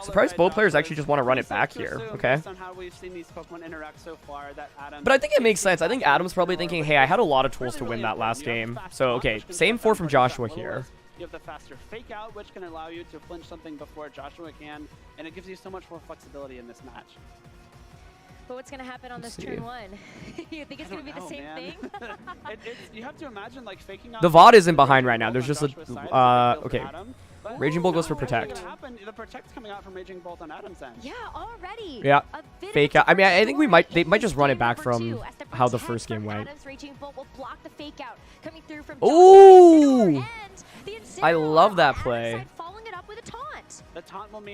Surprised both players actually just want to run it back here. Okay. But I think it makes sense. I think Adam's probably thinking, hey, I had a lot of tools to win that last game. So, okay, same 4 from Joshua here. You have the faster fake out, which can allow you to flinch something before Joshua can, and it gives you so much more flexibility in this match. But what's going to happen on Let's this see. turn 1? You think it's going to be the same thing? You have to imagine like faking out. The VOD isn't behind right now. There's just a okay. Raging Bolt goes for Protect. The Protect's coming out from Raging Bolt on Adam's end. Yeah, already. Yeah, fake out. I mean, I think they might just run it back from how the first game went. Ooh! I love that play.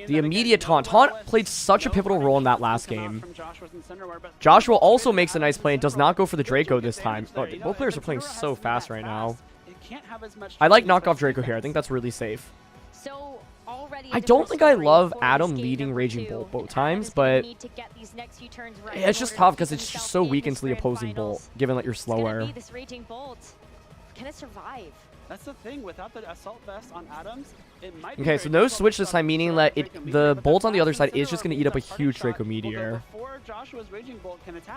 The immediate taunt. Taunt played such a pivotal role in that last game. Joshua also makes a nice play and does not go for the Draco this time. Oh, both players are playing so fast right now. I like knockoff Draco here. I think that's really safe. I don't think I love Adam leading Raging Bolt both times, but it's just tough because it's just so weak into the opposing Bolt, given that you're slower. Can it survive? That's the thing. Without the assault vest on Adams, it might be Okay, so no switch this time, meaning that the Bolt on the other side is just going to eat up a huge Draco Meteor.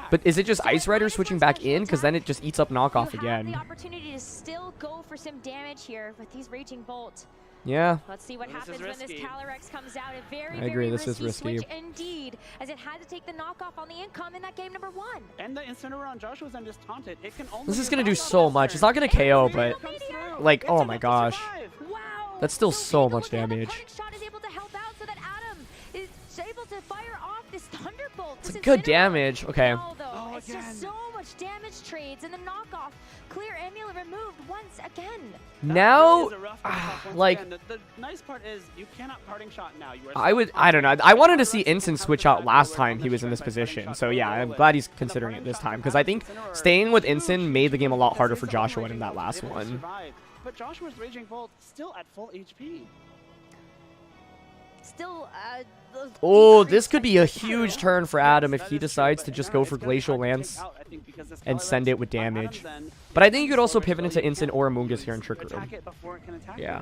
But is it just Ice Rider switching back in? Because then it just eats up knockoff again. The opportunity to still go for some damage here with these Raging Bolt. Yeah. Let's see what happens when this Calyrex comes out. A very, I agree, this is very risky. switch indeed, as it had to take the knockoff on the income in that game number 1. And the Incineroar on Joshua's end is taunted. It can only This is going to do so much. It's not going to KO, but like, oh my gosh. Wow. That's still so much damage. Shot is able to help out so that Adam is able to fire off this Thunderbolt. It's good damage. Okay. It's just so much damage trades, and the knockoff clear amulet removed once again. Now, like, the nice part is you cannot parting shot now. I don't know. I wanted to see Instant switch out last time he was in this position. So yeah, I'm glad he's considering it this time, because I think staying with Instant made the game a lot harder for Joshua in that last one. But Joshua's Raging Bolt still at full HP. Still, oh, this could be a huge turn for Adam if he decides to just go for Glacial Lance and send it with damage. But I think you could also pivot into Instant or Amoonguss here in Trick Room. Yeah.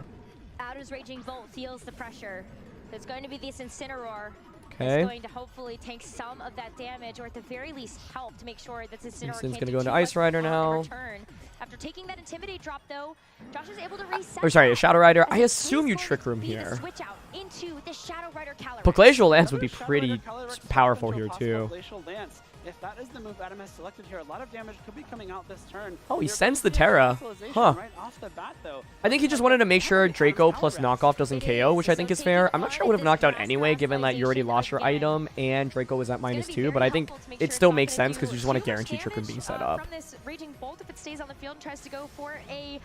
Adam's Raging Bolt feels the pressure. There's going to be this Incineroar. Okay. It's going to hopefully take some of that damage, or at the very least help to make sure that Incineroar Instant's can't gonna do go into too Ice much Rider on the now. return. After taking that Intimidate drop, though, Josh is able to reset. Or sorry, a Shadow Rider. I As assume you he's Trick going Room to be the here. switch out into the Shadow Rider Calyrex. But Glacial Lance would be pretty powerful here too. Glacial Lance. If that is the move Adam has selected here, a lot of damage could be coming out this turn. Oh, he sends the Terra. Huh. Right off the bat, though. I think he just wanted to make sure Draco plus knockoff doesn't KO, which I think is fair. I'm not sure I would have knocked out anyway, given that you already lost your item and Draco was at -2, but I think it still makes sense because you just want to guarantee Trick Room being set up. From this Raging Bolt, if it stays on the field and tries to go for a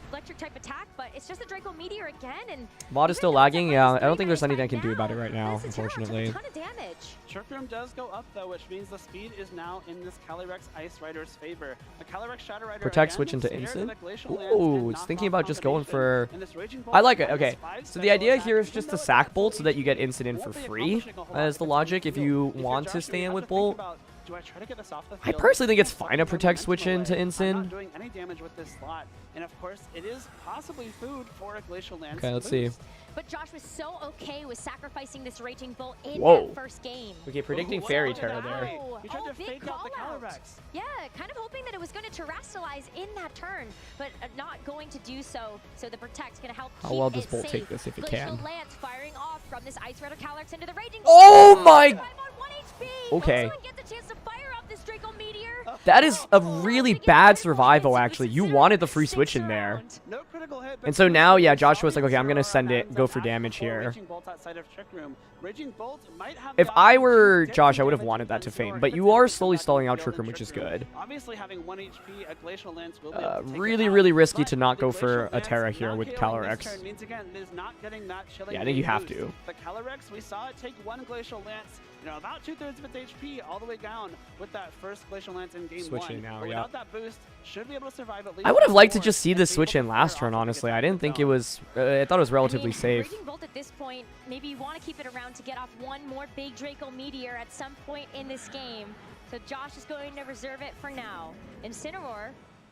electric type attack, but it's just a Draco Meteor again, and VOD is still lagging. Yeah, I don't think there's anything I can do about it right now, unfortunately. a ton of damage. Trick Room does go up though, which means the speed is now in this Calyrex Ice Rider's favor. The Calyrex Shadow Rider Protect again, switch into scared Instant. of the Glacial Lance Ooh, and it's thinking knockoff about just going for... combination. And this Raging Bolt I like it. minus Okay, 5 so the special idea attack here is is just to gonna sack go Bolt so for that you get Instant in for free. That is the logic if you want to stay in with Bolt. Do I try to get this off the I field? personally think it's fine to Protect switch into I'm not Instant. doing any damage with this slot, and of course, it is possibly food for a Glacial Lance. Okay, let's see. boost. But Josh was so okay with sacrificing this Raging Bolt in Whoa. that first game. Okay, predicting Fairy Terra there. He tried to big fake out the call out. Calyrex. Yeah, kind of hoping that it was going to terrestrialize in that turn, but not going to do so. So the Protect's going to help How keep well does it Bolt safe. take this if it Glacial can? Lance firing off from this Ice Rider Calyrex into the Raging Oh Bolt. my... I'm on 1 HP. Okay. Someone gets a chance to fire off this Draco Meteor. That is a really bad survival, actually. You wanted the free switch in there. No critical hit, but And so now, yeah, Joshua's like, okay, I'm going to send it, go for damage here. Raging Bolt outside of Trick Room. Raging Bolt might have If the I option were to Josh, get I would have damage wanted that with to Incineroar. feign, If but it's you are a slowly field stalling out in Trick Room, which is good. Obviously, having 1 HP, a Glacial Lance will be able to take it Really, out, really risky but to not the go Glacial for a Lance Terra here not with KOing this Calyrex. turn means again, it is not getting that chilling Yeah, I think you have boost. to. The Calyrex, we saw it take 1 Glacial Lance, about 2/3 of its HP all the way down with that first Glacial Lance in game 1. Switching now, But yeah. without that boost, should be able to survive at least. I would have liked to 4 just see and this be switch able in to last fire turn, off and honestly. get I that didn't think it down. was... I thought it was relatively safe. Raging Bolt at this point, maybe you want to keep it around to get off one more big Draco Meteor at some point in this game. So Josh is going to reserve it for now. Incineroar,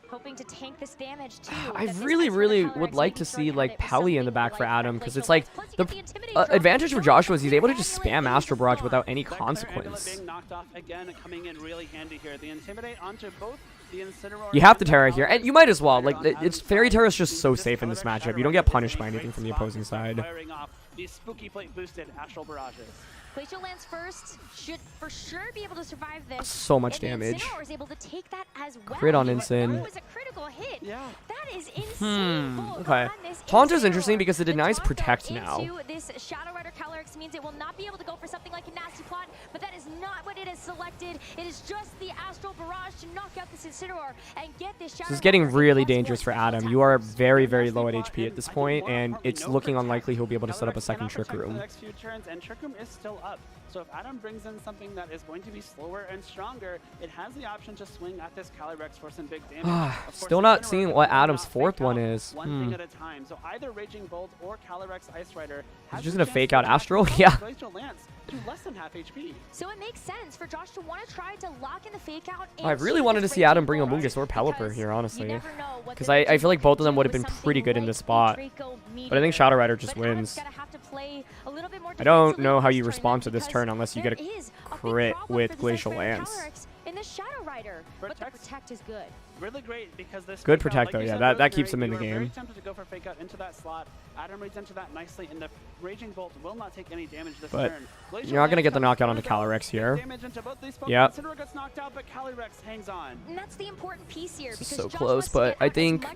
hoping to tank this damage too. I really, really would like to see like Pelly in the back for Adam, because it's like the advantage for Joshua is he's able to just spam Astro Barrage without any consequence. Being knocked off again, coming in really handy here. The Intimidate onto both the Incineroar. You have to Terra here, and you might as well. Like, it's Fairy Terra is just so safe in this matchup. You don't get punished by anything from the opposing side. Firing off these spooky plate boosted Astral Barrages. Glacial Lance first should for sure be able to survive this. So much and damage. Incineroar is able to take that as well. Crit on Incin. That was a critical hit. Yeah. That is insane. Okay. Taunt is interesting because it denies Protect now. This Shadow Rider Calyrex means it will not be able to go for something like a nasty plot, but that is not what it has selected. It is just the Astral Barrage to knock out this Incineroar and get this Shadow. This is getting really dangerous for Adam. You are very, very low at HP at this point, and it's looking unlikely he'll be able to set up a second Trick Room. And Trick Room is still up. So if Adam brings in something that is going to be slower and stronger, it has the option to swing at this Calyrex for some big damage. Still not seeing what Adam's fourth one is. One thing at a time. So either Raging Bolt or Calyrex Ice Rider. He's just gonna fake out Astral? Yeah. Glacial Lance to less than half HP. So it makes sense for Josh to want to try to lock in the fake out. I really wanted to see Adam bring Amoonguss or Pelipper here, honestly. Because I feel like both of them would have been pretty good in this spot. But I think Shadow Rider just wins. I don't know how you respond to this turn unless you get a crit with Glacial Lance. In the Shadow Rider, but the Protect is good. Really great because this good Protect though, yeah, that keeps him in the game. Very tempted to go for fake out into that slot. Adam reads into that nicely, and the Raging Bolt will not take any damage this turn. You're not gonna get the knockout onto Calyrex here. Yep. Incineroar gets knocked out, but Calyrex hangs on. And that's the important piece here. This is so close, but I think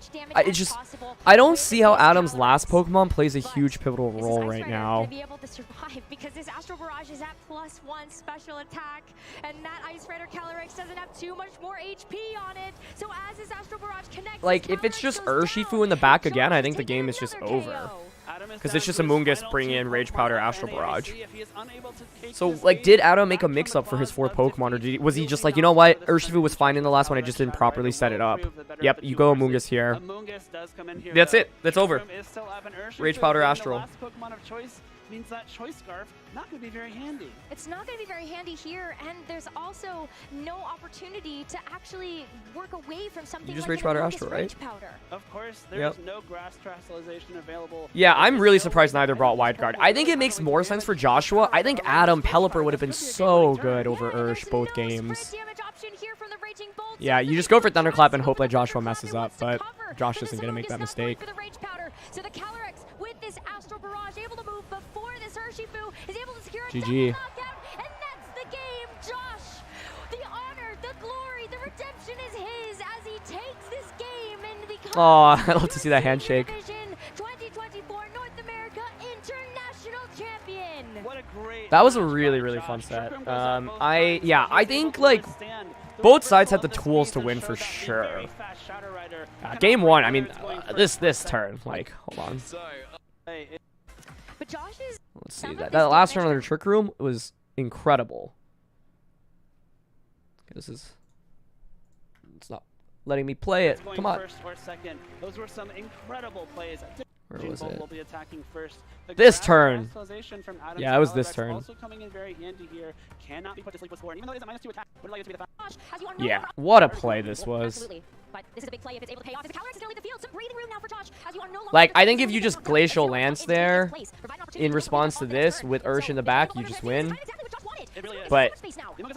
I don't see how Adam's last Pokemon plays a huge pivotal role right now. Be able to survive because this Astral Barrage is at +1 special attack, and that Ice Rider Calyrex doesn't have too much more HP on it. So as this Astral Barrage connects, like if it's just Urshifu in the back again, I think the game is just over. Because it's just Amoonguss bringing in Rage Powder Astral Barrage. So, like, did Adam make a mix-up for his fourth Pokemon, or was he just like, you know what, Urshifu was fine in the last one, I just didn't properly set it up. Yep, you go Amoonguss here. That's it. That's over. Rage Powder Astral. Means that Choice Scarf not going to be very handy. It's not going to be very handy here, and there's also no opportunity to actually work away from something. You just like Rage Powder Astral, right? Of course, there's no Grass Terastallization available. Yeah, I'm really surprised neither brought Wide Guard. I think it makes more sense for Joshua. I think Adam Pelipper would have been so good over Ursh both games. Yeah, you just go for Thunderclap and hope that Joshua messes up, but Josh isn't going to make that mistake. So the Calyrex with this Astral Barrage able to move before this Urshifu is able to secure a GG. knockout, and that's the game. Josh, the honor, the glory, the redemption is his as he takes this game and becomes I love to see that handshake. 2024 North America International Champion. What a great That was a really, really fun set. I think like both sides had the tools to win for sure. Game one, I mean, this turn, like, hold on. But Josh's Let's see, that last turn on the Trick Room was incredible. Okay, it's not letting me play it. Come on. First or second. Those were some incredible plays. Where was it? Will be attacking first. This turn. Yeah, it was this turn. Also coming in very handy here. Cannot be put to sleep with score. Even though it is a -2 attack, would allow you to be the yeah, what a play this was. Absolutely. But this is a big play if it's able to pay off. The Calyrex is going to leave the field. Some breathing room now for Josh. As you are no longer like, I think if you just Glacial Lance there in response to this with Ursh in the back, you just win. But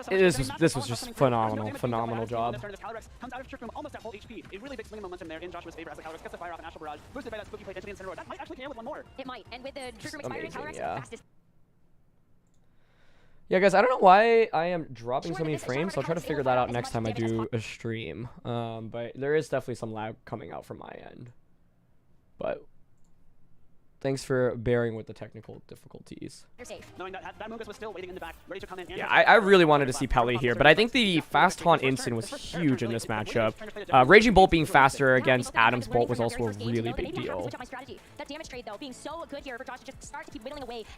this was just phenomenal job. Comes out of Trick Room almost at full HP. A really big swing of momentum there in Joshua's favor as the Calyrex gets the fire off an Astral Barrage, boosted by that spooky play into the Incineroar. That might actually KO with one more. It might, and with the Trick Room expiring, Calyrex fastest. Yeah, guys, I don't know why I am dropping so many frames, so I'll try to figure that out next time I do a stream. But there is definitely some lag coming out from my end. But thanks for bearing with the technical difficulties. Knowing that Amoonguss was still waiting in the back, ready to come in. Yeah, I really wanted to see Pelly here, but I think the fast taunt Incin was huge in this matchup. Raging Bolt being faster against Adam's Bolt was also a really big deal.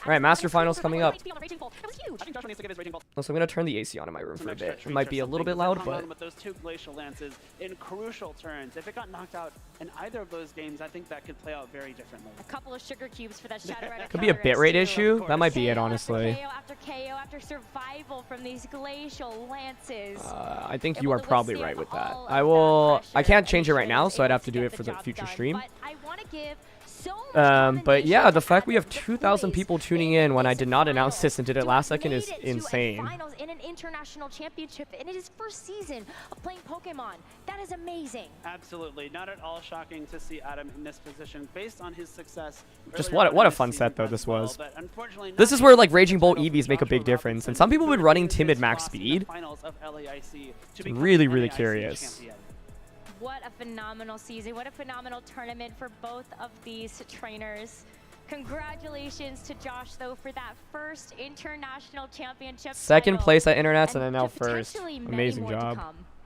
Alright, Master Finals coming up. Also, I'm going to turn the AC on in my room for a bit. It might be a little bit loud, but... With those two Glacial Lances in crucial turns. If it got knocked out in either of those games, I think that could play out very differently. A couple of sugar cubes for that Shadow Rider. Could be a bitrate issue. That might be it, honestly. KO after KO after survival from these Glacial Lances. I think you are probably right with that. I can't change it right now, so I'd have to do it for the future stream. But I want to give But yeah, the fact we have 2,000 people tuning in when I did not announce this and did it last second is insane. Finals in an international championship, and it is first season of playing Pokemon. That is amazing. Absolutely, not at all shocking to see Adam in this position based on his success. Just what a fun set though this was. This is where like Raging Bolt EVs make a big difference, and some people have been running timid max speed. Really curious. What a phenomenal season. What a phenomenal tournament for both of these trainers. Congratulations to Josh, though, for that first international championship. Second place at Internets and then now first. Amazing job.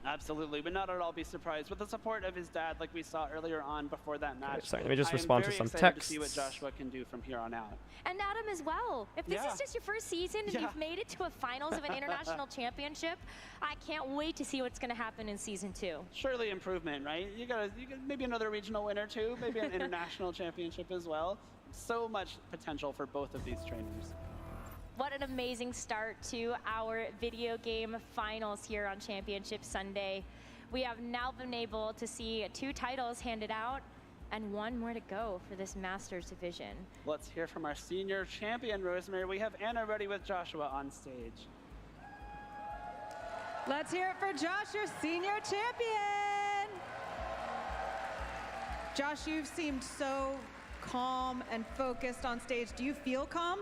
Absolutely, but not at all be surprised with the support of his dad, like we saw earlier on before that match. Okay, sorry, let me just respond to some texts. To see what Joshua can do from here on out. And Adam as well. If this is just your first season and you've made it to a finals of an international championship, I can't wait to see what's going to happen in season 2. Surely improvement, right? You got maybe another regional win or two, maybe an international championship as well. So much potential for both of these trainers. What an amazing start to our video game finals here on Championship Sunday. We have now been able to see 2 titles handed out and 1 more to go for this Masters division. Let's hear from our senior champion, Rosemary. We have Anna ready with Joshua on stage. Let's hear it for Josh, your senior champion. Josh, you've seemed so calm and focused on stage. Do you feel calm?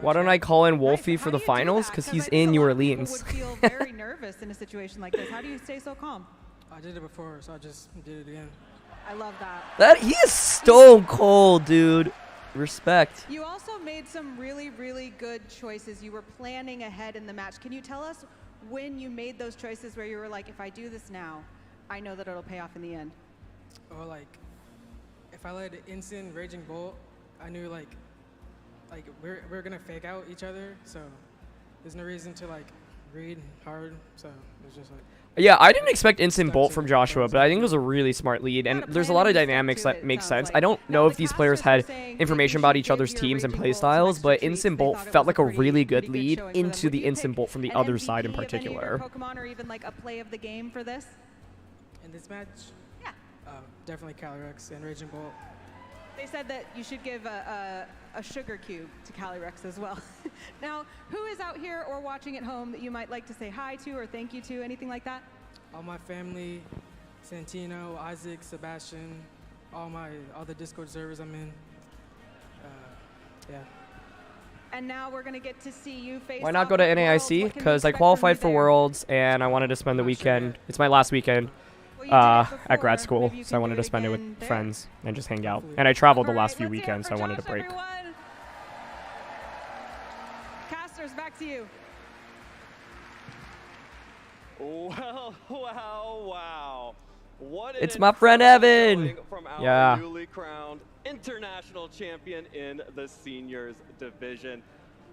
Why don't I call in Wolfie for the finals? Because he's in New Orleans. Would feel very nervous in a situation like this. How do you stay so calm? I did it before, so I just did it again. I love that. He is stone cold, dude. Respect. You also made some really good choices. You were planning ahead in the match. Can you tell us when you made those choices where you were like, if I do this now, I know that it'll pay off in the end? Or like, if I led Instant Raging Bolt, I knew like we're gonna fake out each other, so there's no reason to like read hard. So it's just like. Yeah, I didn't expect Instant Bolt from Joshua, but I think it was a really smart lead, and there's a lot of dynamics that make sense. I don't know if these players had information about each other's teams and playstyles, but Instant Bolt felt like a really good lead into the Instant Bolt from the other side in particular. Pokemon or even like a play of the game for this? In this match? Yeah. Definitely Calyrex and Raging Bolt. They said that you should give a sugar cube to Calyrex as well. Now, who is out here or watching at home that you might like to say hi to or thank you to, anything like that? All my family, Santino, Isaac, Sebastian, all the Discord servers I'm in. Yeah. And now we're going to get to see you face. Why not go to NAIC? Because I qualified for Worlds, and I wanted to spend the weekend. It's my last weekend. At grad school, so I wanted to spend it with friends and just hang out. And I traveled the last few weekends, so I wanted a break. Casters, back to you. Wow. What it's my friend Evan. From our newly crowned international champion in the seniors division.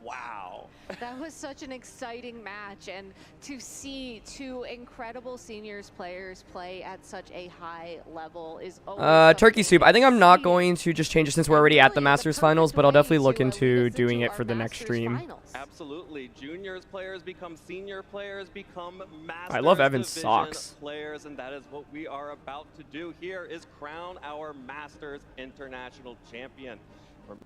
Wow. That was such an exciting match, and to see 2 incredible seniors players play at such a high level is always Turkey Soup. I think I'm not going to just change it since we're already at the Masters finals, but I'll definitely look into doing it for the next stream. Absolutely. Juniors players become senior players, become Masters I love Evan's socks. Players, and that is what we are about to do here is crown our Masters international champion.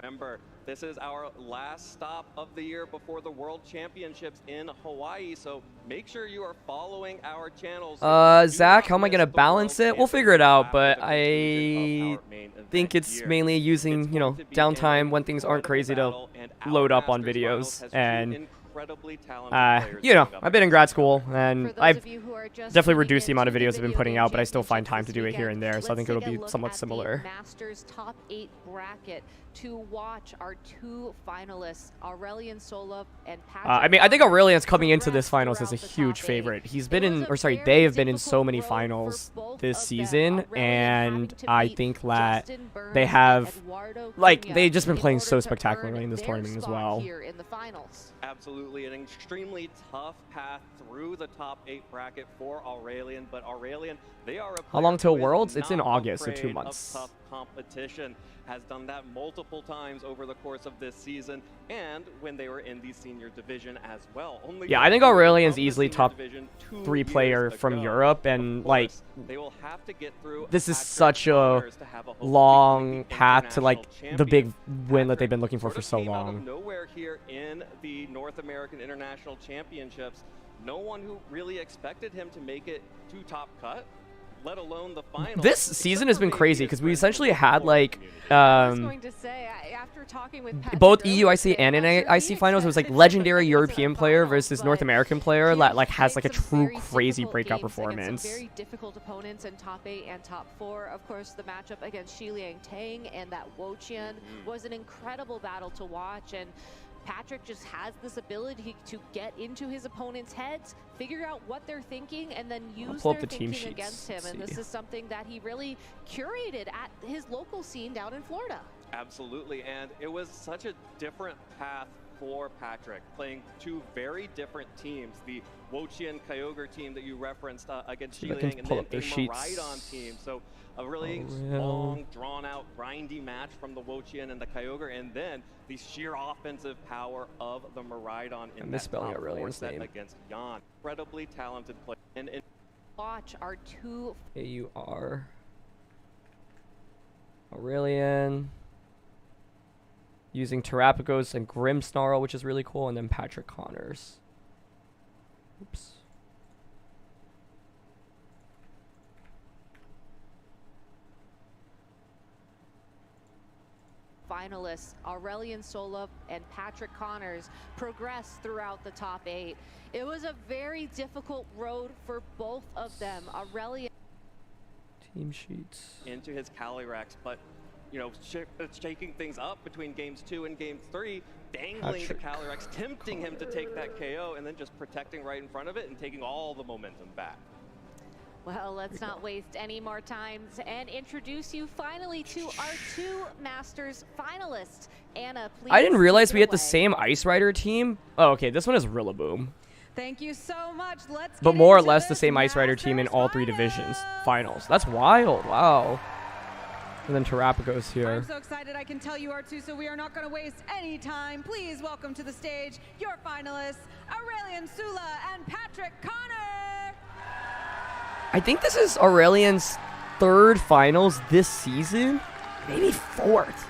Remember, this is our last stop of the year before the World Championships in Hawaii, so make sure you are following our channels. Zach, how am I going to balance it? We'll figure it out, but I think it's mainly using, downtime when things aren't crazy to load up on videos. And, I've been in grad school, and I've definitely reduced the amount of videos I've been putting out, but I still find time to do it here and there, so I think it'll be somewhat similar. Masters top 8 bracket to watch our 2 finalists, Aurelian Sola and Patrick. I think Aurelian's coming into this finals as a huge favorite. He's been in, they have been in so many finals this season, and I think that they have, they've just been playing so spectacularly in this tournament as well. Absolutely, an extremely tough path through the top 8 bracket for Aurelian, but Aurelian, they are how long till Worlds? It's in August, so 2 months. competition. Has done that multiple times over the course of this season, and when they were in the senior division as well. Yeah, I think Aurelian's easily top 3 player from Europe, and like they will have to get through. This is such a long path to like the big win that they've been looking for so long. Out of nowhere here in the North American International Championships, no one who really expected him to make it to top cut, let alone the final. This season has been crazy because we essentially had like I was going to say, after talking with both EUIC and NAIC finals, it was like legendary European player versus North American player that like has like a true crazy breakout performance. Some very difficult opponents in top 8 and top 4. Of course, the matchup against Xiliang Tang and that Woqian was an incredible battle to watch, and Patrick just has this ability to get into his opponent's heads, figure out what they're thinking, and then use their thinking against him. And this is something that he really curated at his local scene down in Florida. Absolutely, and it was such a different path for Patrick, playing 2 very different teams. The Woqian Kyogre team that you referenced against Xiliang, and then a Miraidon team. So a really long, drawn-out, grindy match from the Woqian and the Kyogre, and then the sheer offensive power of the Miraidon in that top 4 set against Jan. Incredibly talented player. And watch our 2 AUR. Aurelian. Using Terapagos and Grimmsnarl, which is really cool, and then Patrick Connors. Oops. Finalists Aurelian Sola and Patrick Connors progressed throughout the top 8. It was a very difficult road for both of them. Aurelian team sheets into his Calyrex, but you know, shaking things up between games 2 and game 3, dangling the Calyrex, tempting him to take that KO, and then just protecting right in front of it and taking all the momentum back. Well, let's not waste any more time and introduce you finally to our 2 Masters finalists. Anna, please. I didn't realize we had the same Ice Rider team. Oh, okay, this one is Rillaboom. Thank you so much. Let's but more or less the same Ice Rider team in all 3 divisions finals. That's wild. Wow. And then Terapagos here. I'm so excited I can tell you R2, so we are not going to waste any time. Please welcome to the stage your finalists, Aurelian Sula and Patrick Connor. I think this is Aurelian's 3rd finals this season, maybe 4th.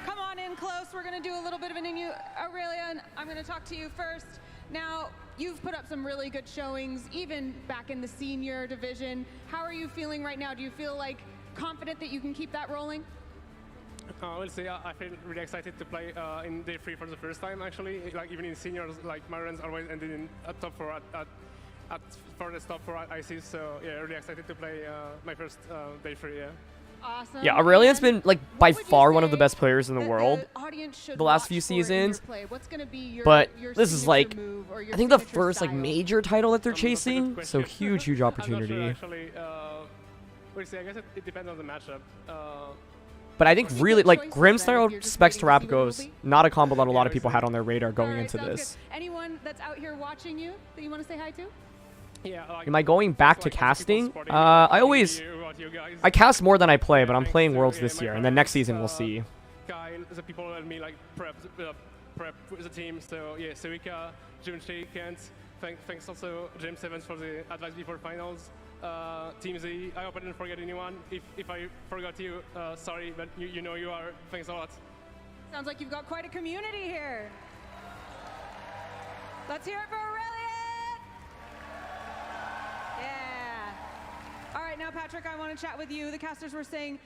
Come on in close. We're going to do a little bit of an Aurelian, I'm going to talk to you first. Now, you've put up some really good showings, even back in the senior division. How are you feeling right now? Do you feel like confident that you can keep that rolling? We'll see. I feel really excited to play in day 3 for the first time, actually. Like, even in seniors, like, my runs always ended in a top 4 at furthest top 4 at IC, so yeah, really excited to play my first day 3, yeah. Awesome. Yeah, Aurelian's been like by far one of the best players in the world the last few seasons. But this is like, I think the first like major title that they're chasing, so huge opportunity. We'll see. I guess it depends on the matchup. But I think really, like, Grimmsnarl Specs Terapagos, not a combo that a lot of people had on their radar going into this. Anyone that's out here watching you that you want to say hi to? Yeah, am I going back to casting? I cast more than I play, but I'm playing Worlds this year, and then next season we'll see. The people let me like prep with the team, so yeah, Suika, Junshi, Kent, thanks also James Evans for the advice before finals. Team Z, I hope I didn't forget anyone. If I forgot you, sorry, but you know you are. Thanks a lot. Sounds like you've got quite a community here. Let's hear it for Aurelian! Yeah. All right, now Patrick, I want to chat with you. The casters were saying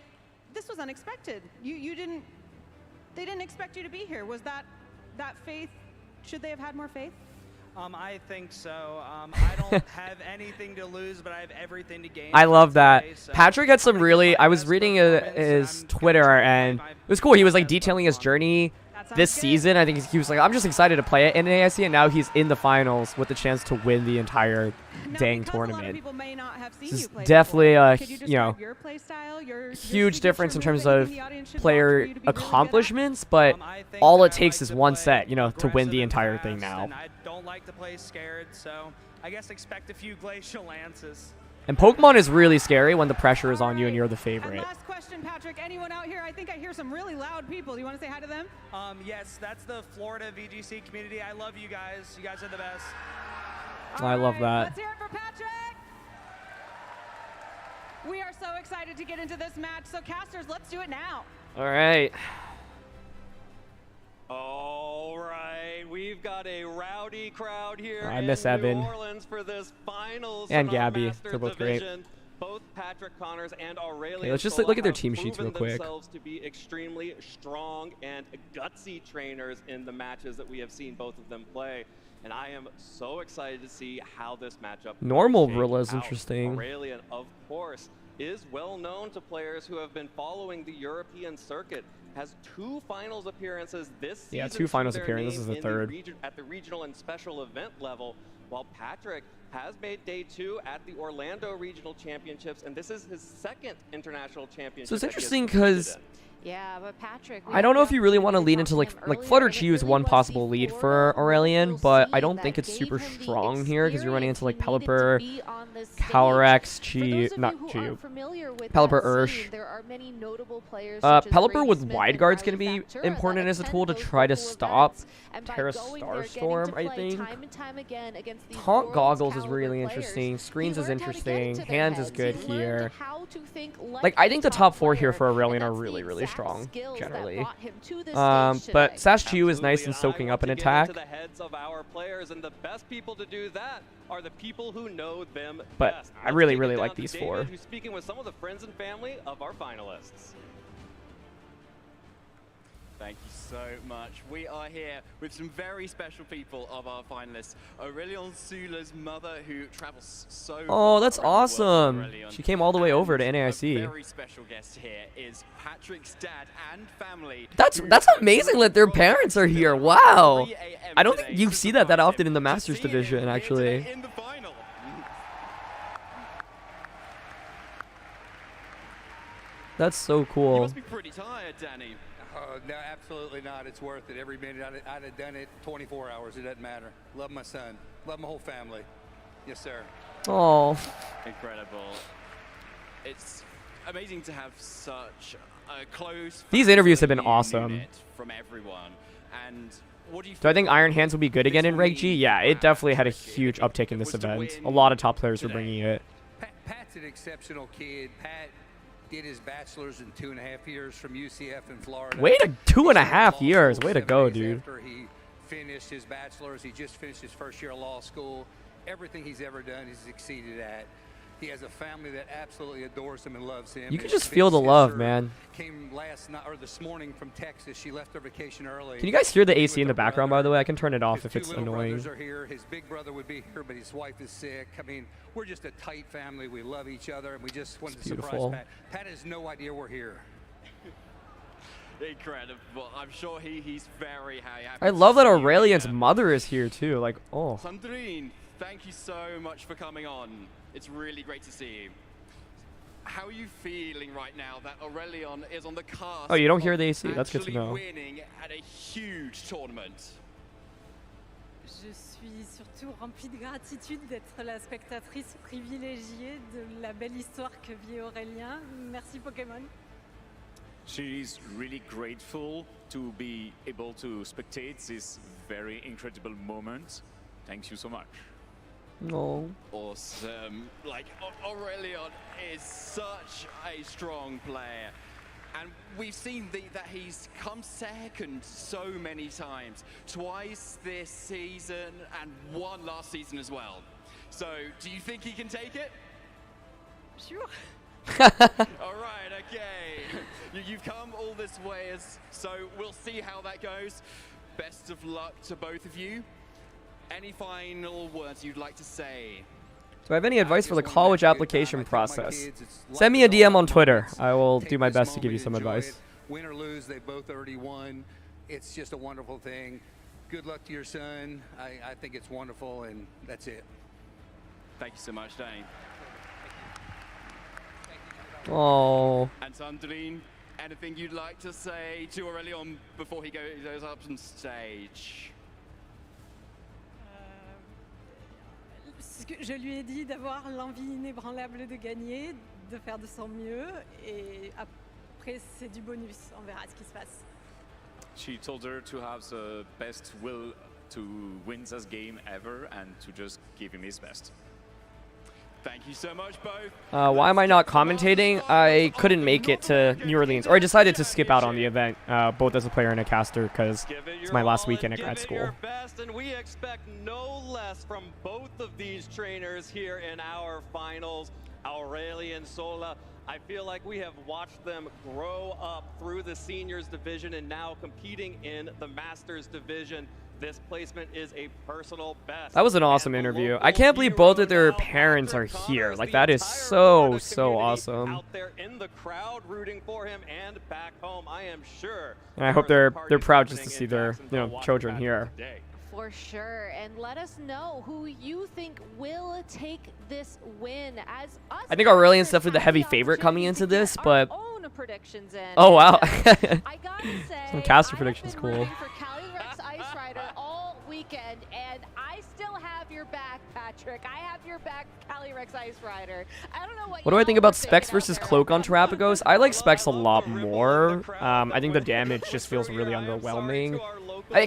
this was unexpected. They didn't expect you to be here. Was that faith? Should they have had more faith? I think so. I don't have anything to lose, but I have everything to gain. I love that. So Patrick had some really, I was reading his Twitter, and it was cool. He was like detailing his journey this season. I think he was like, I'm just excited to play it in NAIC, and now he's in the finals with the chance to win the entire dang tournament. This is definitely a, huge difference in terms of player accomplishments, but all it takes is one set, to win the entire thing now. I don't like to play scared, so I guess expect a few glacial lances. And Pokemon is really scary when the pressure is on you and you're the favorite. Last question again, Patrick. Anyone out here? I think I hear some really loud people. Do you want to say hi to them? Yes, that's the Florida VGC community. I love you guys. You guys are the best. I love that. Let's hear it for Patrick. We are so excited to get into this match. So casters, let's do it now. All right. All right, we've got a rowdy crowd here I in miss Evan. New Orleans for this finals And of our Gabby. Masters They're both division. great. Both Patrick Connors and Aurelian Okay, let's just Sola look at their have team sheets real proven quick. themselves to be extremely strong and gutsy trainers in the matches that we have seen both of them play. And I am so excited to see how this matchup Normal shakes Rilla is out. interesting. Aurelian, of course, is well known to players who have been following the European circuit. Has 2 finals appearances this season. Yeah, 2 finals to their appearances. This name is the in third. at the regional and special event level, while Patrick has made day 2 at the Orlando Regional Championships, and this is his 2nd international championship. So it's that he has interesting competed because in. Yeah, but Patrick. I don't know if you really want to lean into like Flutter Chi is one possible lead for Aurelian, but I don't think it's super strong here because you're running into like Pelipper, Calyrex, Chi, not Chi, Pelipper, Ursh. Pelipper with wide guard's going to be important as a tool to try to stop Terra Starstorm, I think. Taunt Goggles is really interesting. Screens is interesting. Hands is good here. Like, I think the top 4 here for Aurelian are really, really strong, generally. But Sash Chiu is nice and soaking up an attack. To the heads of our players, and the best people to do that are the people who know them But best. I really, Let's really take it like down to these David, 4. Who's speaking with some of the friends and family of our finalists. Thank you so much. We are here with some very special people of our finalists. Aurelian Sula's mother, who travels so Oh, far that's around the world for awesome. Aurelian. She came all the way over to And a NAIC. very special guest here is Patrick's dad and family. That's amazing that their parents are here. Wow. I don't think you see that often in the Masters division, actually. In the final. That's so You cool. must be pretty tired, Danny. No, absolutely not. It's worth it every minute. I'd have done it 24 hours. It doesn't matter. Love my son. Love my whole family. Yes, sir. Oh. Incredible. It's amazing to have such a close. These interviews have been awesome. From everyone. And what do you Do I think Iron Hands will be good again in Reg G? Yeah, it definitely had a huge uptick in this event. A lot of top players were bringing it. Pat's an exceptional kid. Pat did his bachelor's in 2.5 years from UCF in Florida. Way to 2.5 years. Way to go, dude. After he finished his bachelor's, he just finished his first year of law school. Everything he's ever done, he's succeeded at. He has a family that absolutely adores him and loves him. You can His just big feel the love, sister man. Came last night or this morning from Texas. She left her vacation early. Can you guys hear the AC in the background, by the way? I can turn it off if it's His 2 little annoying. brothers are here. His big brother would be here, but his wife is sick. I mean, we're just a tight family. We love each other, and we just wanted to surprise beautiful. Pat. Pat has no idea we're here. Incredible. I'm sure he's very happy. I love that Aurelian's mother is here, too. Like, oh. Sandrine, thank you so much for coming on. It's really great to see you. How are you feeling right now that Aurelian is on the cusp? Oh, you don't hear the AC? of That's good to actually know. winning at a huge tournament? Je suis surtout remplie de gratitude d'être la spectatrice privilégiée de la belle histoire que vit Aurélien. Merci Pokémon. She's really grateful to be able to spectate this very incredible moment. Thank you so much. No. Awesome. Like, Aurelian is such a strong player. And we've seen that he's come second so many times. Twice this season and 1 last season as well. So, do you think he can take it? Sure. All right, okay. You've come all this way, so we'll see how that goes. Best of luck to both of you. Any final words you'd like to say? Do I have any advice for the college application process? Send me a DM on Twitter. I will do my best to give you some advice. Win or lose, they both already won. It's just a wonderful thing. Good luck to your son. I think it's wonderful, and that's it. Thank you so much, Dane. Oh. And Sandrine, anything you'd like to say to Aurelian before he goes up on stage? Je lui ai dit d'avoir l'envie inébranlable de gagner, de faire de son mieux, et après, c'est du bonus. On verra ce qui se passe. She told her to have the best will to win this game ever and to just give him his best. Thank you so much, both. Why am I not commentating? I couldn't make it to New Orleans, or I decided to skip out on the event, both as a player and a caster, because it's my last weekend at grad school. And we expect no less from both of these trainers here in our finals. Aurelian Sola, I feel like we have watched them grow up through the seniors division and now competing in the masters division. This placement is a personal best. That was an awesome interview. I can't believe both of their parents are here. Like, that is so awesome. Out there in the crowd rooting for him and back home, I am sure. And I hope they're proud just to see their, children here. For sure. And let us know who you think will take this win. As us, I think Aurelian's definitely the heavy favorite coming into this, but own predictions in. oh wow. I gotta say, some caster predictions cool. For Ice Rider all weekend, and I still have your back, Patrick. I have your back, Calyrex Ice Rider. I don't know what do I think about Specs versus Cloak on Terrapagos? I like Specs a lot more. I think the damage just feels really underwhelming.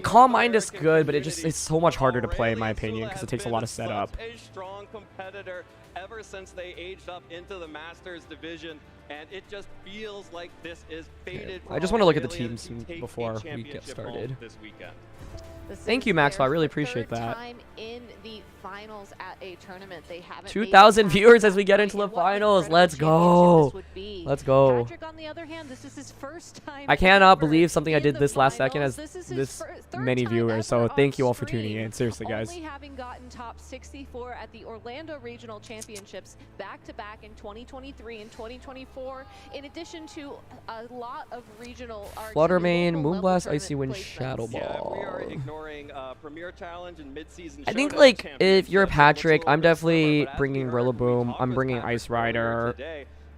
Calm Mind is good, but it's so much harder to play in my opinion because it takes a lot of setup. A strong competitor ever since they aged up into the Masters division, and it just feels like this is fated. I just want to look at the teams before we get started. This weekend. Thank you, Maxwell. I really appreciate that. Time in the finals at a tournament. They haven't 2,000 viewers as we get into the finals. Let's go. Let's go. Patrick, on the other hand, this is his first time. I cannot believe something I did this last second has this many viewers. So thank you all for tuning in. Seriously, guys. Only having gotten top 64 at the Orlando Regional Championships back-to-back in 2023 and 2024, in addition to a lot of regional. Fluttermane, Moonblast, Icy Wind, Shadow Ball. Yeah, we are ignoring Premier Challenge and mid-season. I think like if you're Patrick, I'm definitely bringing Rillaboom. I'm bringing Ice Rider.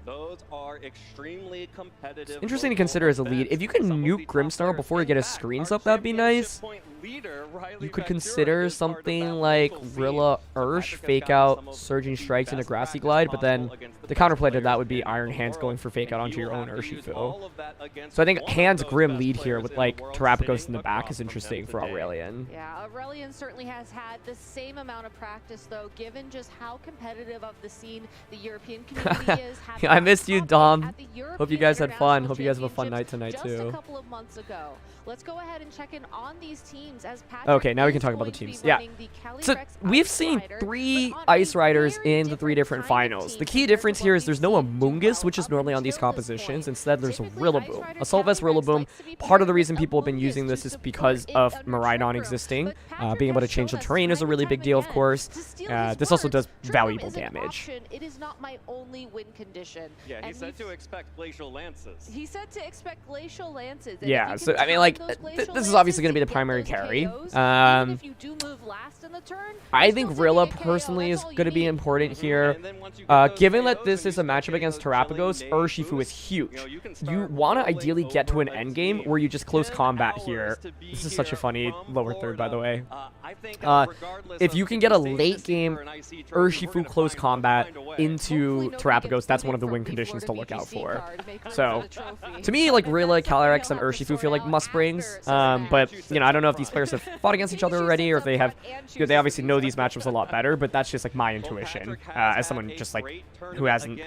Those are extremly competitive. It's interesting to consider as a lead. If you can nuke Grimmsnarl before you get his screens up, that'd be nice. You could consider something like Rilla Ursh, fake out Surging Strikes into Grassy Glide, but then the counterplay to that would be Iron Hands going for fake out onto your own Urshifu. So I think Hands Grim lead here with like Terrapagos in the back is interesting for Aurelian. Yeah, Aurelian certainly has had the same amount of practice though, given just how competitive of the scene the European community is. I missed you, Dom. Hope you guys had fun. Hope you guys have a fun night tonight too. Just a couple of months ago. Let's go ahead and check in on these teams as Patrick. Okay, now we can talk about the teams. Yeah. So we've seen 3 Ice Riders in the 3 different finals. The key difference here is there's no Amoonguss, which is normally on these compositions. Instead, there's a Rillaboom. Assault Vest Rillaboom. Part of the reason people have been using this is because of Miraidon existing. Being able to change the terrain is a really big deal, of course. This also does valuable damage. It is not my only win condition. Yeah, he said to expect Glacial Lances. He said to expect Glacial Lances. Yeah, so I mean, like, this is obviously going to be the primary carry. I think Rilla personally is going to be important here. Given that this is a matchup against Terrapagos, Urshifu is huge. You want to ideally get to an endgame where you just close combat here. This is such a funny lower third, by the way. If you can get a late game Urshifu close combat into Terrapagos, that's one of the win conditions to look out for. So, to me, like Rilla, Calyrex, and Urshifu feel like must-brings. But, you know, I don't know if these players have fought against each other already or if they have, you know, they obviously know these matchups a lot better, but that's just like my intuition as someone just like who hasn't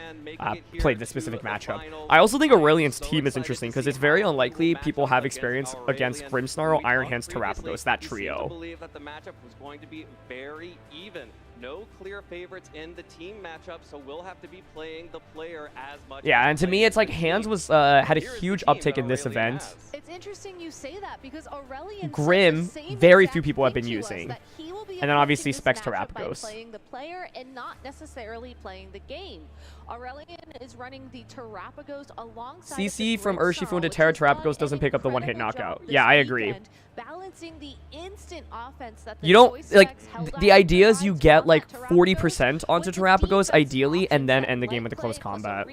played this specific matchup. I also think Aurelian's team is interesting because it's very unlikely people have experience against Grimmsnarl, Iron Hands, Terrapagos, that trio. I believe that the matchup was going to be very even. No clear favorites in the team matchup, so we'll have to be playing the player as much. Yeah, and to me, it's like Hands was had a huge uptick in this event. It's interesting you say that because Aurelian Grim, very few people have been using, and then obviously Specs Terrapagos. Playing the player and not necessarily playing the game. Aurelian is running the Terrapagos alongside CC from Urshifu into Terrapagos doesn't pick up the one-hit knockout. Yeah, I agree. Balancing the instant offense that you don't like the ideas you get like 40% onto Terrapagos ideally and then end the game with a close combat.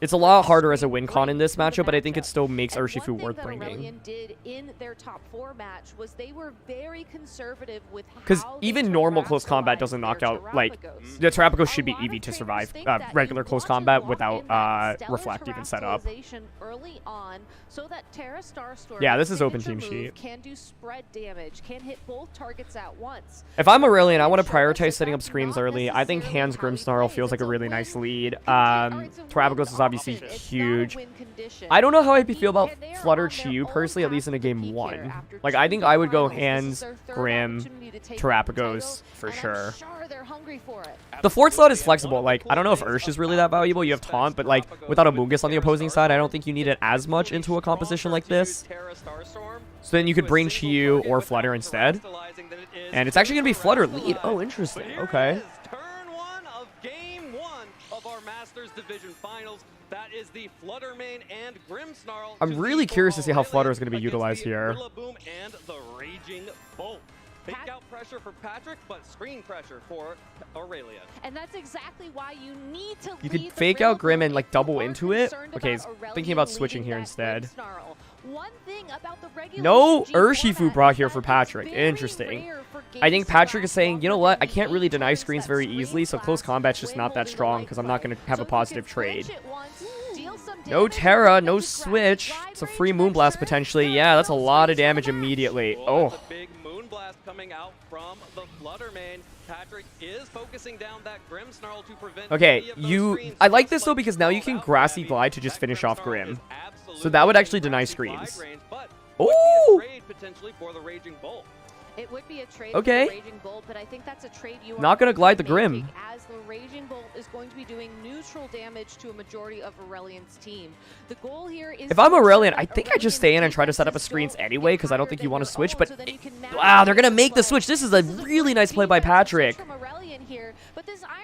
It's a lot harder as a win con in this matchup, but I think it still makes Urshifu worth bringing. Did in their top 4 match was they were very conservative with because even normal close combat doesn't knock out, like the Terrapagos should be EV to survive regular close combat without reflect even set up. Early on, so that Terra Starstorm Yeah, this is open team sheet. Can do spread damage, can hit both targets at once. If I'm Aurelian, I want to prioritize setting up screens early. I think Hans Grimmsnarl feels like a really nice lead. Terrapagos is obviously huge. I don't know how I feel about Flutter Chiyu personally, at least in a game 1. Like, I think I would go Hans, Grim, Terrapagos for sure. The fourth slot is flexible. Like, I don't know if Ursh is really that valuable. You have Taunt, but like, without a Mungus on the opposing side, I don't think you need it as much into a composition like this. So then you could bring Chiyu or Flutter instead. And it's actually going to be Flutter lead. Oh, interesting. Okay. Turn 1 of game 1 of our Masters Division Finals. That is the Fluttermane and Grimmsnarl. I'm really curious to see how Flutter is going to be utilized here. And the Raging Bolt. Fake out pressure for Patrick, but screen pressure for Aurelia. And that's exactly why you need to You could fake out Grim and like double into it. Okay, he's thinking about switching here instead. No Urshifu brought here for Patrick. Interesting. I think Patrick is saying, you know what, I can't really deny screens very easily, so close combat's just not that strong because I'm not going to have a positive trade. No Terra, no switch. It's a free Moonblast potentially. Yeah, that's a lot of damage immediately. Oh. Big Moonblast coming out from the Fluttermane. Patrick is focusing down that Grimmsnarl to prevent. Okay, I like this though because now you can Grassy Glide to just finish off Grim. So that would actually deny screens. Oh! Potentially for the Raging Bolt. It would be a trade okay. for the Raging Bolt, but I think that's a trade you not going to glide the Grim. As the Raging Bolt is going to be doing neutral damage to a majority of Aurelian's team. The goal here is if I'm Aurelian, I think I just stay in and try to set up a screens anyway because I don't think you want to switch, but wow, they're going to make the switch. This is a really nice play by Patrick.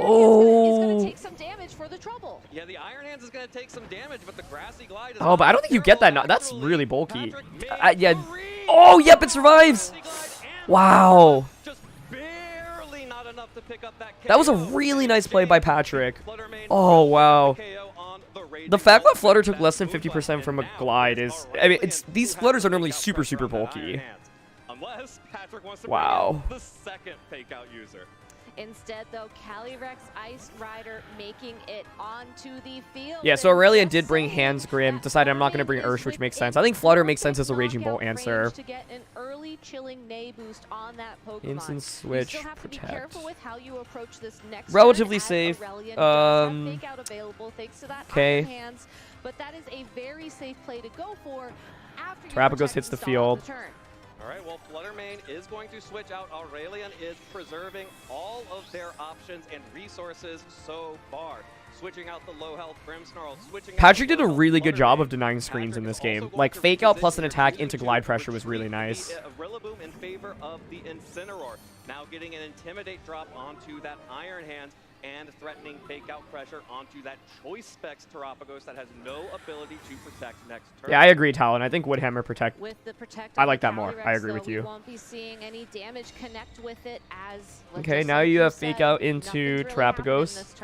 Oh. Take some damage for the trouble. Yeah, the Iron Hands is going to take some damage, but the Grassy Glide is oh, but I don't think you get that. No, that's really bulky. Yeah. Oh, yep, it survives. Wow. Just barely not enough to pick up that was a really nice play by Patrick. Oh, wow. The fact that Flutter took less than 50% from a glide is, I mean, these Flutters are normally super, super bulky. Unless Patrick wants to wow. The second fake out user. Instead, though, Calyrex Ice Rider making it onto the field. Yeah, so Aurelian did bring Hans Grim. Decided I'm not going to bring Ursh, which makes sense. I think Flutter makes sense as a Raging Bolt answer. To get an early chilling Nay boost on that Pokemon. Instant switch, you still have protect. To be careful with how you approach this next relatively safe. Fake out available thanks to that okay. Hands, but that is a very safe play to go for after Terrapagos hits the field. All right, well, Fluttermane is going to switch out. Aurelian is preserving all of their options and resources so far. Switching out the low health Grimmsnarl. Patrick did a really good job of denying screens in this game. Like, fake out plus an attack into glide pressure was really nice. Rillaboom in favor of the Incineroar. Now getting an Intimidate drop onto that Iron Hand and threatening fake out pressure onto that Choice Specs Terrapagos that has no ability to protect next turn. Yeah, I agree, Talon. I think Woodhammer protect. With the protect I like that more. I agree with you. We won't be seeing any damage connect with it as. Okay, now you have fake out into Terrapagos.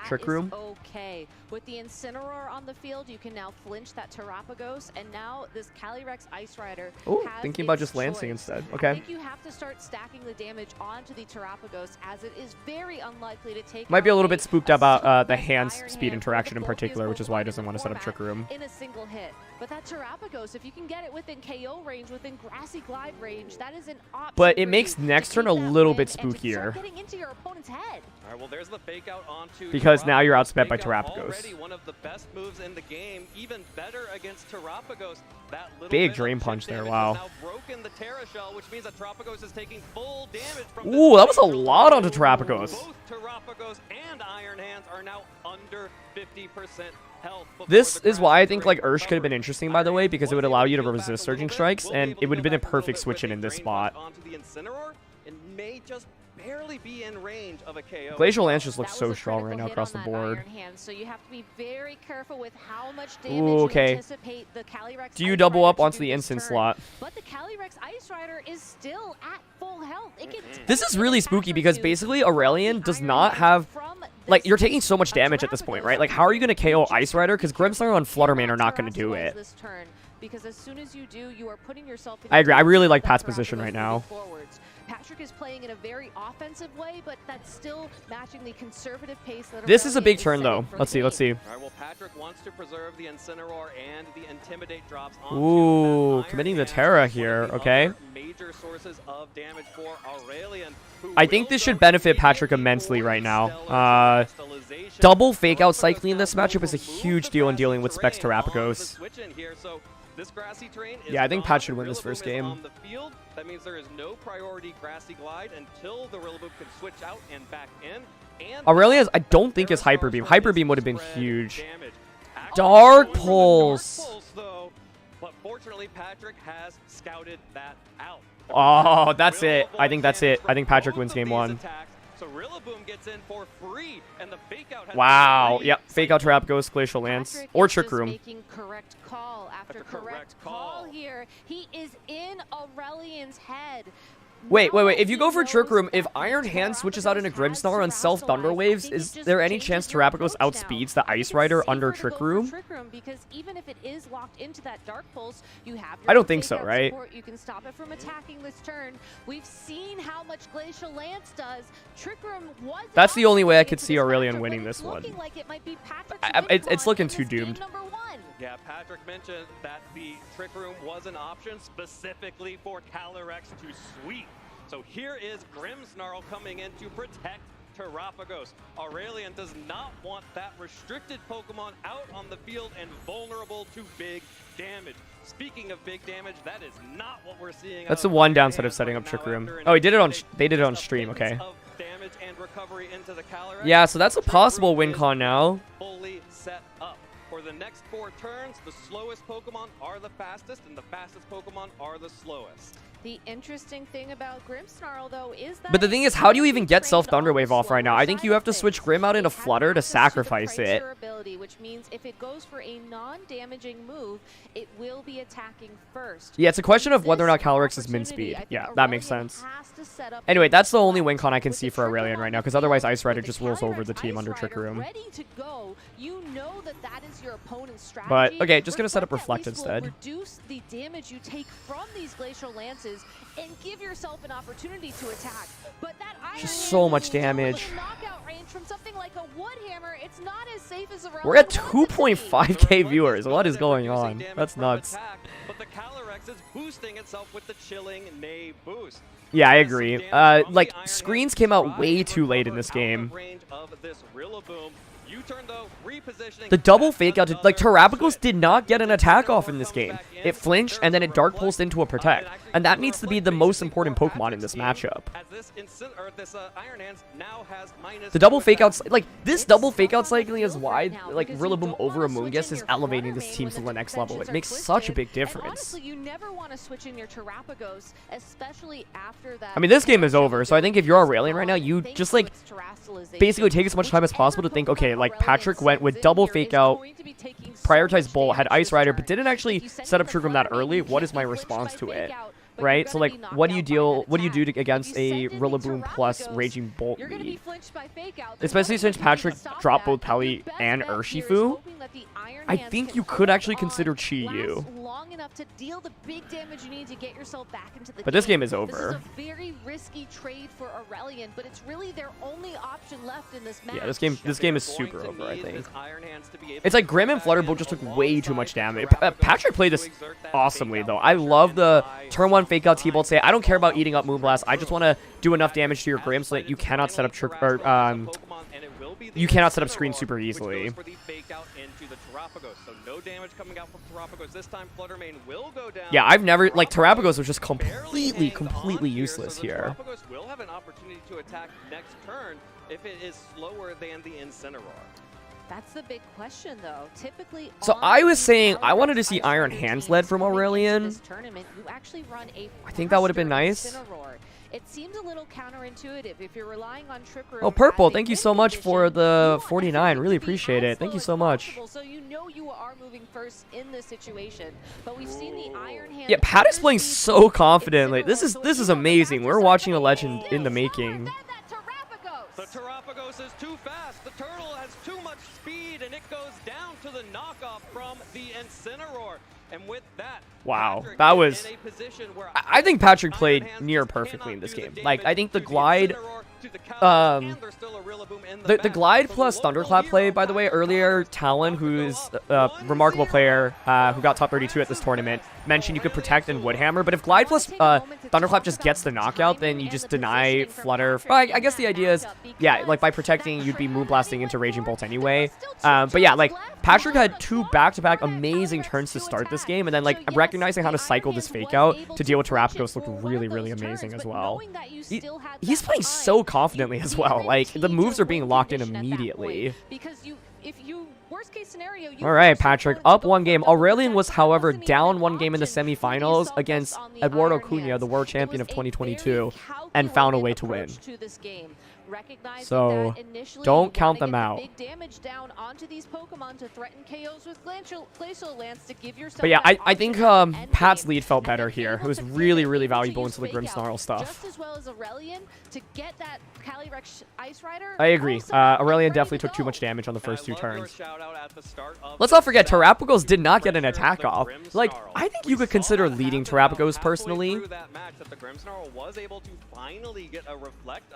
Trick Room. Okay, with the Incineroar on the field, you can now flinch that Terrapagos, and now this Calyrex Ice Rider. Oh, thinking about just Lancing instead. Okay. I think you have to start stacking the damage onto the Terrapagos, as it is very unlikely to take. Might be a little bit spooked about the Hands speed interaction in particular, which is why he doesn't want to set up Trick Room. In a single hit, but that Terrapagos, if you can get it within KO range, within Grassy Glide range, that is an option. But it makes next turn a little bit spookier. Getting into your opponent's head. All right, well, there's the fake out onto because now you're outsped by Terrapagos. Already one of the best moves in the game, even better against Terrapagos. That little big Drain Punch there. Wow. Now broken the Terra Shell, which means that Terrapagos is taking full damage from. Ooh, that was a lot onto Terrapagos. Both Terrapagos and Iron Hands are now under 50% health. This is why I think like Ursh could have been interesting, by the way, because it would allow you to resist Surging Strikes, and it would have been a perfect switch in this spot. Onto the Incineroar, and may just barely be in range of a KO. Glacial Lance just looks so strong right now across the board. Hand, so you have to be very careful with how much damage you anticipate the Calyrex. Do you double up onto the instant slot? But the Calyrex Ice Rider is still at full health. This is really spooky because basically Aurelian does not have. Like, you're taking so much damage at this point, right? Like, how are you going to KO Ice Rider? Because Grimmsnarl and Fluttermane are not going to do it. because as soon as you do, you are putting yourself in I agree. I really like that Pat's position Terrapo's right now. moving forwards. Patrick is playing in a very offensive way, but that's still matching the conservative pace that This is a big Aurelion turn, setting though. for Let's the see. Let's see. All right, well, Patrick wants to preserve the Incineroar and the Intimidate drops on Ooh, committing the Terra here. Okay. major sources of damage for Aurelion. I think this should benefit Patrick immensely right now. Double fake out cycling in this matchup is a huge deal in dealing with Specs Terrapagos. This grassy terrain is Yeah, I think gone. Pat should win this first Rillaboom is game. on the field. That means there is no priority grassy glide until the Rillaboom can switch out and back in. And Aurelion, I don't think is Hyper Beam. Hyper Beam would have been huge. Dark Pulse. But fortunately, Patrick has scouted that out. Oh, that's it. I think that's it. I think Patrick wins game 1. So Rillaboom gets in for free, and the fake out has Wow. Yep. Fake out Terrapagos, Glacial Lance, Patrick or is Trick just Room. making correct call after correct call here. He is in Aurelion's head. Wait. If you go for Trick Room, if Iron Hand switches out into Grimmsnarl and Self Thunder Waves, is there any chance Terrapagos outspeeds the Ice Rider under Trick Room? Because even if it is locked into that Dark Pulse, you have I don't think fake so, out right? support. You can stop it from attacking this turn. We've seen how much Glacial Lance does. Trick Room was That's the only way I could see Aurelion winning this one. looking like it might be Patrick's It's looking too doomed. Yeah, Patrick mentioned that the Trick Room was an option specifically for Calyrex to sweep. So here is Grimmsnarl coming in to protect Terrapagos. Aurelion does not want that restricted Pokemon out on the field and vulnerable to big damage. Speaking of big damage, that is not what we're seeing. That's the one downside of setting up Trick Room. Oh, he did it on. They did it on stream. Okay. Damage and recovery into the Calyrex. Yeah, so that's a possible win con now. Fully set up. For the next 4 turns, the slowest Pokemon are the fastest, and the fastest Pokemon are the slowest. The interesting thing about Grimmsnarl, though, is that But the thing is, how do you even get Self Thunder Wave off right now? I think you have to switch Grim out into Flutter to sacrifice it. Ability, which means if it goes for a non-damaging move, it will be attacking first. Yeah, it's a question of whether or not Calyrex is min speed. Yeah, that makes sense. Anyway, that's the only win con I can see for Aurelion right now, because otherwise Ice Rider just rolls over the team under Trick Room. Ready to go. You know that is your opponent's strategy. But okay, just gonna set up Reflect instead. Reduce the damage you take from these Glacial Lances and give yourself an opportunity to attack. But that Iron Just so much damage. knockout range from something like a Wood Hammer, it's not as safe as a We're at 2.5k viewers. What is going on? That's nuts. But the Calyrex is boosting itself with the chilling Nay boost. Yeah, I agree. Like, screens came out way too late in this game. The double fake out, like, Terrapagos did not get an attack off in this game. It flinched, and then it Dark Pulsed into a Protect. And that needs to be the most important Pokemon in this matchup. The double fake outs, like, this double fake out cycling is why, like, Rillaboom over Amoonguss is elevating this team to the next level. It makes such a big difference. Honestly, you never want to switch in your Terrapagos, especially after that. I mean, this game is over, so I think if you're Aurelion right now, you just, like, basically take as much time as possible to think, okay, like, Patrick went with double fake out, prioritized Bolt, had Ice Rider, but didn't actually set up Trick Room that early. What is my response to it? Right? So, like, what do you do against a Rillaboom plus Raging Bolt lead? Especially since Patrick dropped both Pelly and Urshifu. I think you could actually consider Chi-Yu. But this game is over. This is a very risky trade for Aurelion, but it's really their only option left in this match. Yeah, this game is super over, I think. It's like Grim and Flutterbolt just took way too much damage. Patrick played this awesomely, though. I love the turn 1 fake out T-Bolt say, I don't care about eating up Moonblast. I just want to do enough damage to your Grim so that you cannot set up you cannot set up screen super easily. Yeah, I've never, like, Terrapagos was just completely useless here. Terrapagos will have an opportunity to attack next turn if it is slower than the Incineroar. That's the big question, though. Typically, so I was saying I wanted to see Iron Hands led from Aurelion. I think that would have been nice. It seems a little counterintuitive if you're relying on Trick Room. Oh, Purple, thank you so much for the 49. Really appreciate it. Thank you so much. So you know you are moving first in this situation. But we've seen the Iron Hand. Yeah, Pat is playing so confidently. This is amazing. We're watching a legend in the making. The Terrapagos is too fast. The turtle has too much speed, and it goes down to the knockoff from the Incineroar. And with that, wow, that was... I think Patrick played near perfectly in this game. Like, I think the glide... the glide plus Thunderclap play, by the way, earlier, Talon, who's a remarkable player who got top 32 at this tournament, mentioned you could protect and Woodhammer, but if glide plus Thunderclap just gets the knockout, then you just deny Flutter. I guess the idea is, yeah, like by protecting, you'd be Moonblasting into Raging Bolt anyway. But yeah, like, Patrick had 2 back-to-back amazing turns to start this game, and then, like, recognizing how to cycle this fake out to deal with Terapagos looked really, really amazing as well. He's playing so confidently as well. Like, the moves are being locked in immediately. All right, Patrick, up 1 game. Aurelian was, however, down 1 game in the semifinals against Eduardo Cunha, the world champion of 2022, and found a way to win. So don't count them out. But yeah, I think Pat's lead felt better here. It was really, really valuable into the Grimmsnarl stuff. I agree. Aurelian definitely took too much damage on the first 2 turns. Let's not forget, Terapagos did not get an attack off. Like, I think you could consider leading Terapagos personally.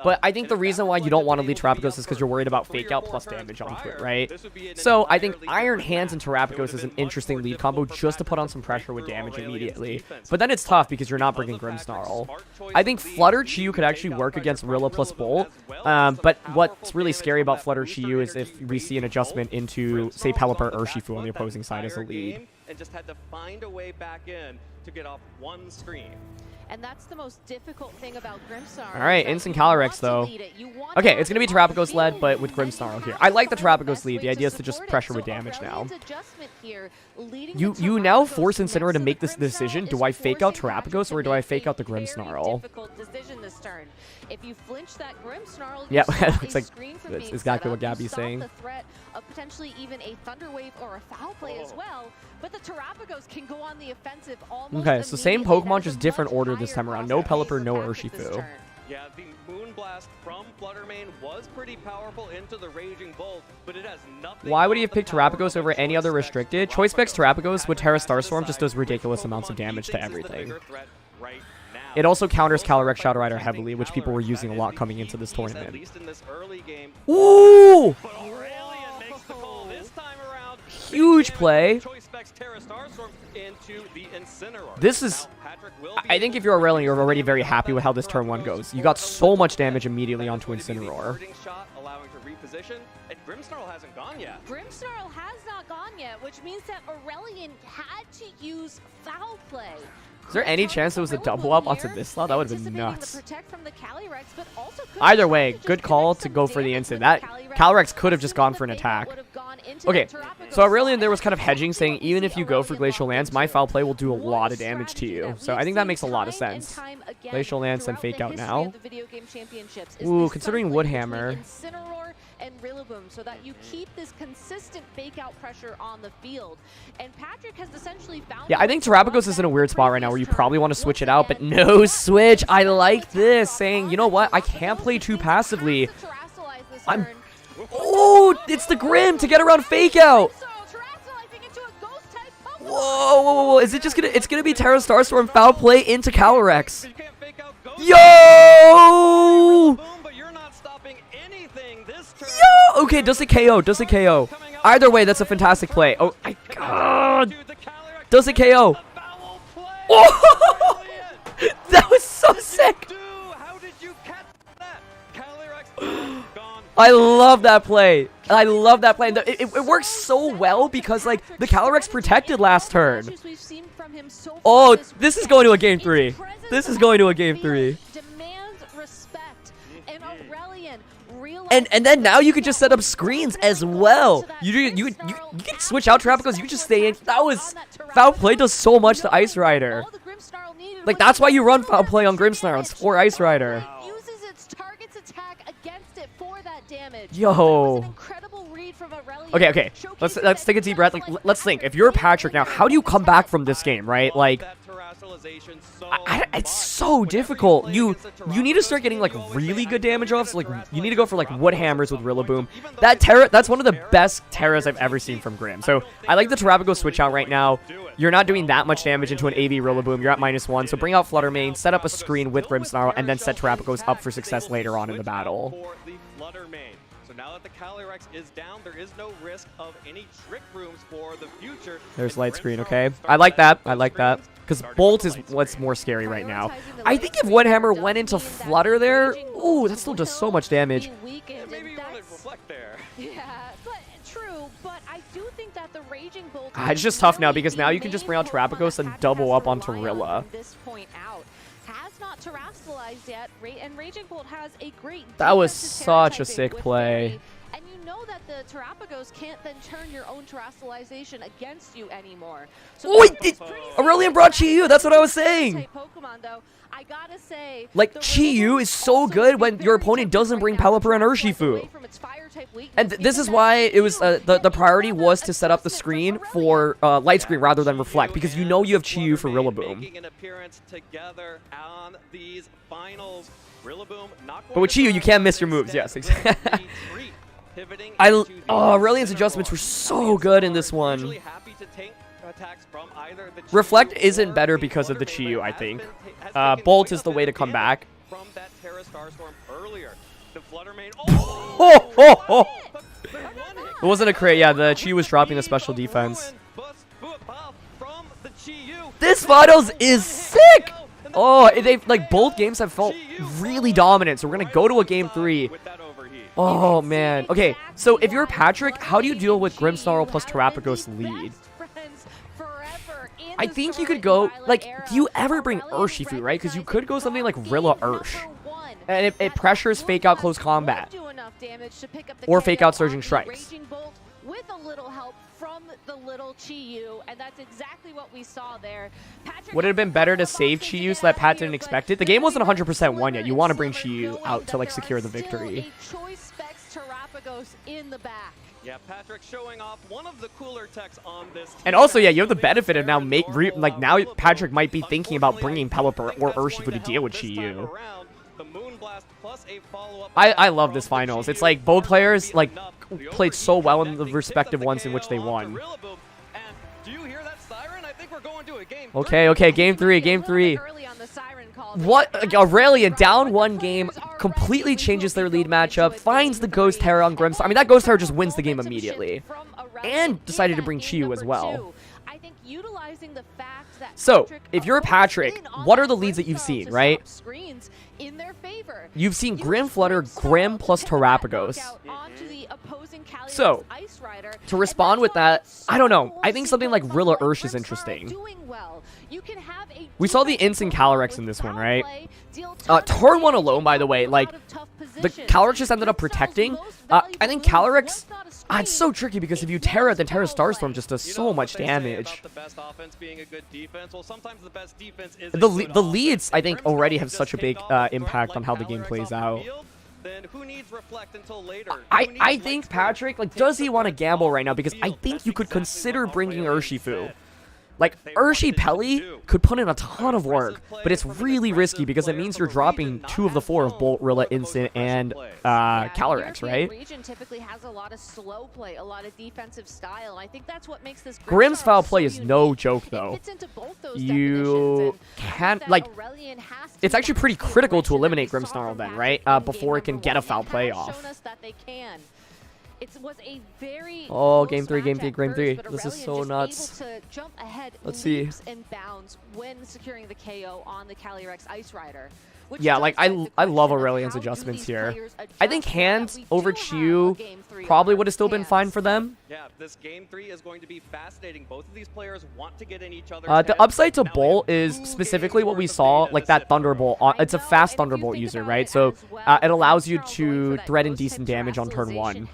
But I think the reason why you don't want to lead Terapagos is because you're worried about fake out plus damage onto it, right? So I think Iron Hands and Terapagos is an interesting lead combo just to put on some pressure with damage immediately. But then it's tough because you're not bringing Grimmsnarl. I think Flutter Chiyu could actually work against Rilla plus Bolt. But what's really scary about Flutter Chiyu is if we see an adjustment into, say, Pelipper or Urshifu on the opposing side as a lead. And just had to find a way back in to get off 1 screen. And that's the most difficult thing about Grimmsnarl. All right, instant Calyrex though. Okay, it's going to be Terapagos led, but with Grimmsnarl here. I like the Terapagos lead. The idea is to just pressure with damage now. You now force Incineroar to make this decision. Do I fake out Terapagos or do I fake out the Grimmsnarl? If you flinch that Grimmsnarl, yeah, it's like that's exactly what Gabby's saying. The threat of potentially even a Thunder Wave or a foul play as well, but the Terapagos can go on the offensive almost. Okay, so same Pokemon, just different order this time around. No Pelipper, no Urshifu. Yeah, the Moonblast from Fluttermane was pretty powerful into the Raging Bolt, but it has nothing. Why would he have picked Terapagos over any other restricted? Choice Specs Terapagos with Terra Starstorm just does ridiculous amounts of damage to everything. It also counters Calyrex Shadow Rider heavily, which people were using a lot coming into this tournament. Ooh! Huge play. This is... I think if you're Aurelian, you're already very happy with how this turn 1 goes. You got so much damage immediately onto Incineroar. Grimmsnarl hasn't gone yet. Grimmsnarl has not gone yet, which means that Aurelian had to use Foul Play. Is there any chance it was a double up onto this slot? That would have been nuts. Either way, good call to go for the instant. That Calyrex could have just gone for an attack. Okay, so Aurelian there was kind of hedging, saying even if you go for Glacial Lance, my Foul Play will do a lot of damage to you. So I think that makes a lot of sense. Glacial Lance and Fake Out now. Ooh, considering Woodhammer. And Rillaboom, so that you keep this consistent fake out pressure on the field. And Patrick has essentially found... Yeah, I think Terapagos is in a weird spot right now where you probably want to switch it out, but no switch. I like this, saying, you know what? I can't play too passively. Oh, it's the Grim to get around fake out. Whoa. Is it just gonna... It's gonna be Terra Starstorm Foul Play into Calyrex. Yo! Yo! Okay, does it KO? Does it KO? Either way, that's a fantastic play. Oh my god! Does it KO? Oh! That was so sick! I love that play. I love that play. It works so well because, like, the Calyrex protected last turn. Oh, this is going to a game 3. This is going to a game 3. And then now you can just set up screens as well. You can switch out Terapagos. You can just stay in. That was... Foul Play does so much to Ice Rider. Like, that's why you run Foul Play on Grimmsnarl. It's for Ice Rider. Yo. Okay. Let's take a deep breath. Like, let's think. If you're Patrick now, how do you come back from this game, right? Like, terastallization so it's so difficult. You need to start getting like really good damage off. So like you need to go for like wood hammers with Rillaboom. That Terra, that's one of the best Terras I've ever seen from Grim. So I like the Terapagos switch out right now. You're not doing that much damage into an AV Rillaboom. You're at -1. So bring out Flutter Mane, set up a screen with Grimmsnarl, and then set Terapagos up for success later on in the battle. So now that the Calyrex is down, there is no risk of any trick rooms for the future. There's light screen, okay. I like that. I like that. Because Bolt is what's more scary right now. I think if Woodhammer went into Flutter there, ooh, that still does so much damage. Maybe you want to reflect there. Yeah, but true, but I do think that the Raging Bolt It's just tough now because now you can just bring out Terapagos and double up onto Rilla. This point out has not terastallized yet, and Raging Bolt has a great. That was such a sick play. And you know that the Terapagos can't then turn your own terastallization against you anymore. So Aurelion brought Chi-Yu, that's what I was saying. Pokemon, though, I gotta say, like, Chi-Yu is so good when your opponent doesn't bring Pelipper and Urshifu. And this is why it was the priority was to set up the screen for light screen rather than reflect, because you know you have Chi-Yu for Rillaboom. Making an appearance together on these finals. Rillaboom not But with Chi-Yu, you can't miss your moves. Yes, exactly. Aurelion's adjustments were so good in this one. Reflect isn't better because of the Chi-Yu, I think. Bolt is the way to come back. From that Terra Starstorm earlier. The Flutter Mane. It wasn't a crit. Yeah, the Chi-Yu was dropping the special defense. This finals is sick. Oh, like both games have felt really dominant. So we're gonna go to a game 3. Oh man. Okay, so if you're Patrick, how do you deal with Grimmsnarl plus Terapagos lead? I think you could go, like, do you ever bring Urshifu, right? Because you could go something like Rilla Ursh. And it pressures fake out close combat. Or fake out Surging Strikes. With a little help from the little Chi-Yu, and that's exactly what we saw there. Would it have been better to save Chi-Yu so that Pat didn't expect it? The game wasn't 100% won yet. You want to bring Chi-Yu out to, like, secure the victory. In the back. Yeah, Patrick showing off one of the cooler techs on this team. And also, yeah, you have the benefit of now now Patrick might be thinking about bringing Pelipper or Urshifu to deal with Chi-Yu. I love this finals. It's like both players like played so well in the respective ones in which they won. Okay, game 3. What? Aurelion down 1 game, completely changes their lead matchup, finds the Ghost Terra on Grimmsnarl. I mean, that Ghost Terra just wins the game immediately. And decided to bring Chi-Yu as well. So, if you're Patrick, what are the leads that you've seen, right? You've seen Grim Flutter, Grim plus Terapagos. So, to respond with that, I don't know. I think something like Rilla Ursh is interesting. We saw the Instant Calyrex in this one, right? Turn 1 alone, by the way, like, the Calyrex just ended up protecting. I think Calyrex, it's so tricky because if you Terra, then Terra Starstorm just does so much damage. The leads, I think, already have such a big impact on how the game plays out. I think Patrick, like, does he want to gamble right now? Because I think you could consider bringing Urshifu. Like, Pelly could put in a ton of work, but it's really risky because it means you're dropping 2 of the 4 of Bolt, Rilla, Instant, and Calyrex, right? Region typically has a lot of slow play, a lot of defensive style, and I think that's what makes this Grimm's foul play is no joke, though. You can't, like, it's actually pretty critical to eliminate Grimmsnarl then, right? Before it can get a foul play off. It was a very game 3. This is so nuts. Let's see. And bounds when securing the KO on the Calyrex Ice Rider. Yeah, like, I love Aurelion's adjustments here. I think hands over Chi-Yu probably would have still been fine for them. Yeah, this game 3 is going to be fascinating. Both of these players want to get in each other's the upside to Bolt is specifically what we saw, like that Thunderbolt. It's a fast Thunderbolt user, right? So it allows you to threaten decent damage on turn 1.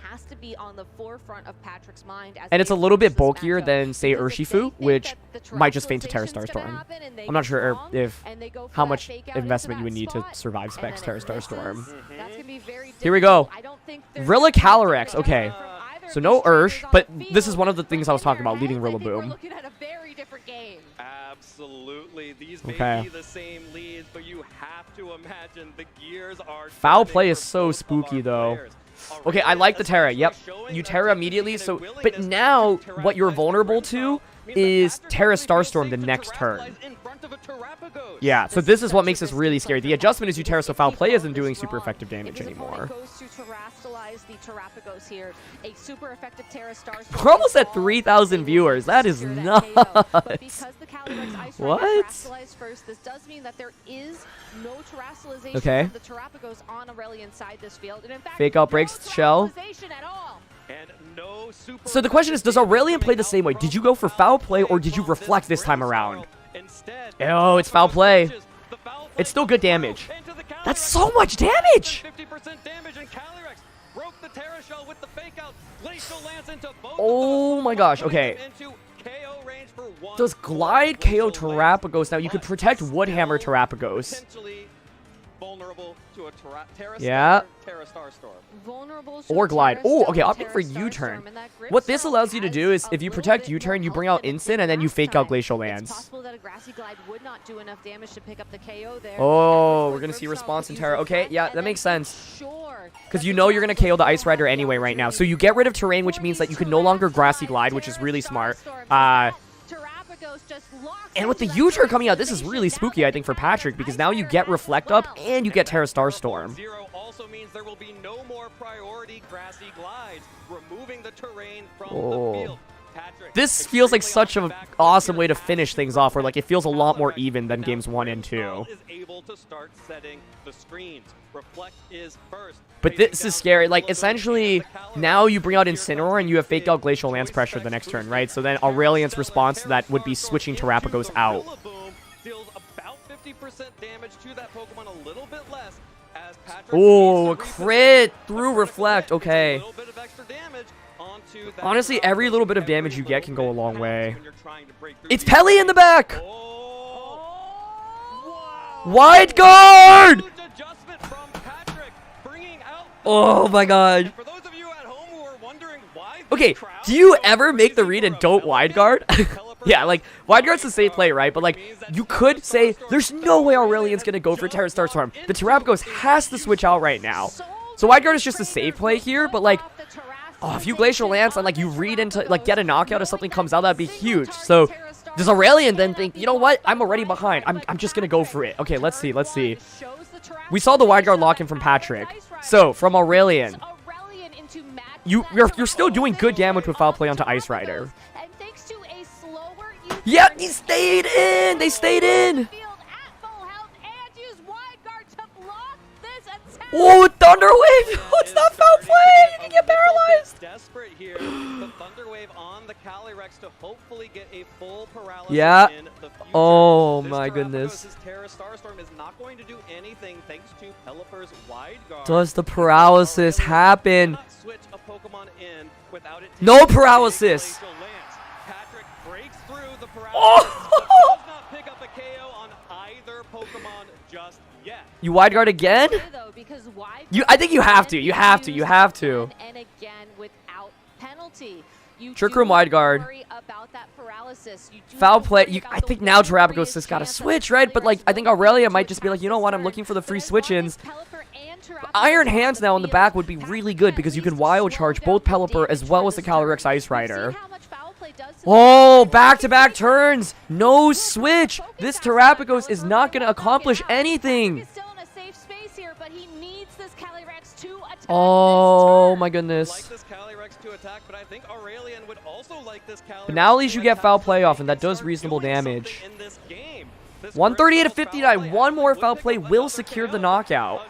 And it's a little bit bulkier than, say, Urshifu, which might just faint to Terra Starstorm. I'm not sure how much investment you would need to survive Specs Terra Starstorm. Here we go. Rilla Calyrex. Okay. So no Ursh, but this is one of the things I was talking about, leading Rillaboom. Looking at a very different game. Absolutely. These may Okay. be the same leads, but you have to imagine the gears are Foul play is so spooky, though. Okay, I like the Terra. Yep, you Terra immediately. So, but now what you're vulnerable to is Terra Starstorm the next turn. Yeah, so this is what makes this really scary. The adjustment is you Terra, so foul play isn't doing super effective damage anymore. Goes to terrestrialize the Terrapagos here. A super effective Terra Starstorm. We're almost at 3,000 viewers. That is nuts. What? First, this does mean that there is no terrestrialization Okay. of the Terrapagos on Aurelia inside this field. And in fact, Fake out breaks shell. at all. And no super So the question is, does Aurelian play the same way? Did you go for foul play or did you reflect this time around? Oh, it's foul play. It's still good damage. That's so much damage! 50% damage, and Calyrex broke the Terra Shell with the fake out. Glacial Lance into both. Oh my gosh, okay. Does Glide KO Terrapagos? Now you could protect Woodhammer Terrapagos. Potentially vulnerable to a Terra Yeah. Terra Starstorm. Or Glide. Oh, okay, opting for U-turn. What this allows you to do is, if you protect U-turn, you bring out Instant, and then you fake out Glacial Lance. Possible that a Grassy Glide would not do enough damage to pick up the KO there. Oh, we're gonna see response in Terra. Okay, yeah, that makes sense. Because you know you're gonna KO the Ice Rider anyway right now. So you get rid of Terrain, which means that you can no longer Grassy Glide, which is really smart. And with the U-turn coming out, this is really spooky, I think, for Patrick, because now you get Reflect Up and you get Terra Starstorm. Also means there will be no more priority Grassy Glides, removing the terrain from the field. Patrick, This feels like such an awesome way to finish things off, where like it feels a lot more even than games 1 and 2. is able to start setting the screens. Reflect is first. But this is scary. Like, essentially, now you bring out Incineroar and you have Fake Out Glacial Lance pressure the next turn, right? So then Aurelian's response to that would be switching Terrapagos out. Deals about 50% damage to that Pokemon, a little bit less, as Patrick Oh, a crit through Reflect. Okay. Honestly, every little bit of damage you get can go a long way. It's Pelly in the back! Wide guard! Oh my god. Okay, do you ever make the read and don't wide guard? Yeah, like, wide guard's the safe play, right? But like, you could say, there's no way Aurelian's gonna go for Terra Starstorm. The Terrapagos has to switch out right now. So wide guard is just a safe play here, but like, oh, if you Glacial Lance and like you read into, like, get a knockout if something comes out, that'd be huge. So does Aurelian then think, you know what? I'm already behind. I'm just gonna go for it. Okay, let's see, let's see. We saw the wide guard lock in from Patrick. So, from Aurelian, you're still doing good damage with foul play onto Ice Rider. Yeah, he stayed in! They stayed in! Oh, Thunder Wave! Oh, it's not foul play! You can get paralyzed! Desperate here. The Thunder Wave on the Calyrex to hopefully get a full paralysis Yeah. in the future. Oh This my Terrapagos' goodness. Terra Starstorm is not going to do anything thanks to Pelipper's wide guard. Does the paralysis happen? Switch a Pokemon in without it. No paralysis! Patrick breaks through the paralysis. Oh! But does not pick up a KO on either Pokemon just yet. You wide guard again? I think you have to. You have to. You have to. And again without penalty. You Trick Room wide guard. worry about that paralysis. You do Foul play. I think now Terrapagos has got to switch, right? But like, I think Aurelia might just be like, you know what? I'm looking for the free switch-ins. Iron Hands now in the back would be really good because you can Wild Charge both Pelipper as well as the Calyrex Ice Rider. Oh, back-to-back turns. No switch. This Terrapagos is not going to accomplish anything. Oh my goodness. But now at least you get foul play off, and that does reasonable damage. 138 to 59. One more foul play will secure the knockout.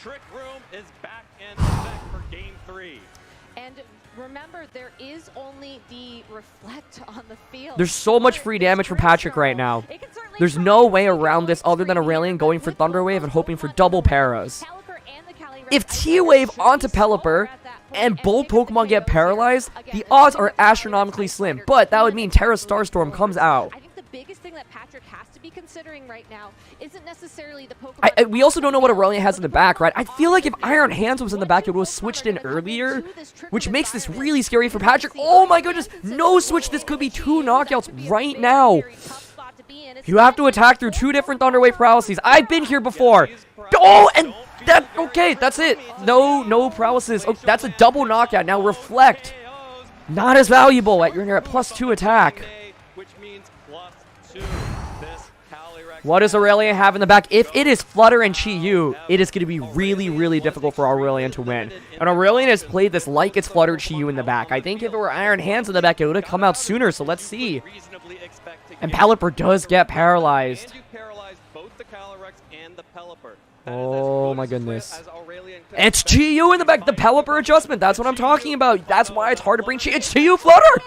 Trick Room is back in effect for Game 3. And remember, there is only the Reflect on the field. There's so much free damage for Patrick right now. There's no way around this other than Aurelian going for Thunder Wave and hoping for double paras. If T-Wave onto Pelipper and both Pokemon get paralyzed, the odds are astronomically slim. But that would mean Terra Starstorm comes out. I think the biggest thing that Patrick has to to be considering right now isn't necessarily the Pokemon. We also don't know what Aurelian has in the back, right? I feel like if Iron Hands was in the back, it would have switched in earlier, which makes this really scary for Patrick. Oh my goodness, no switch. This could be 2 knockouts right now. You have to attack through 2 different Thunder Wave paralyses. I've been here before. Oh, and that, okay, that's it. No paralysis. Oh, that's a double knockout. Now Reflect. Not as valuable at you're at +2 attack. What does Aurelian have in the back? If it is Flutter and Chi-Yu, it is going to be really, really difficult for Aurelian to win. And Aurelian has played this like it's Flutter Chi-Yu in the back. I think if it were Iron Hands in the back, it would have come out sooner, so let's see. And Pelipper does get paralyzed. Oh my goodness. It's Chi-Yu in the back, the Pelipper adjustment. That's what I'm talking about. That's why it's hard to bring Chi. It's Chi-Yu Flutter!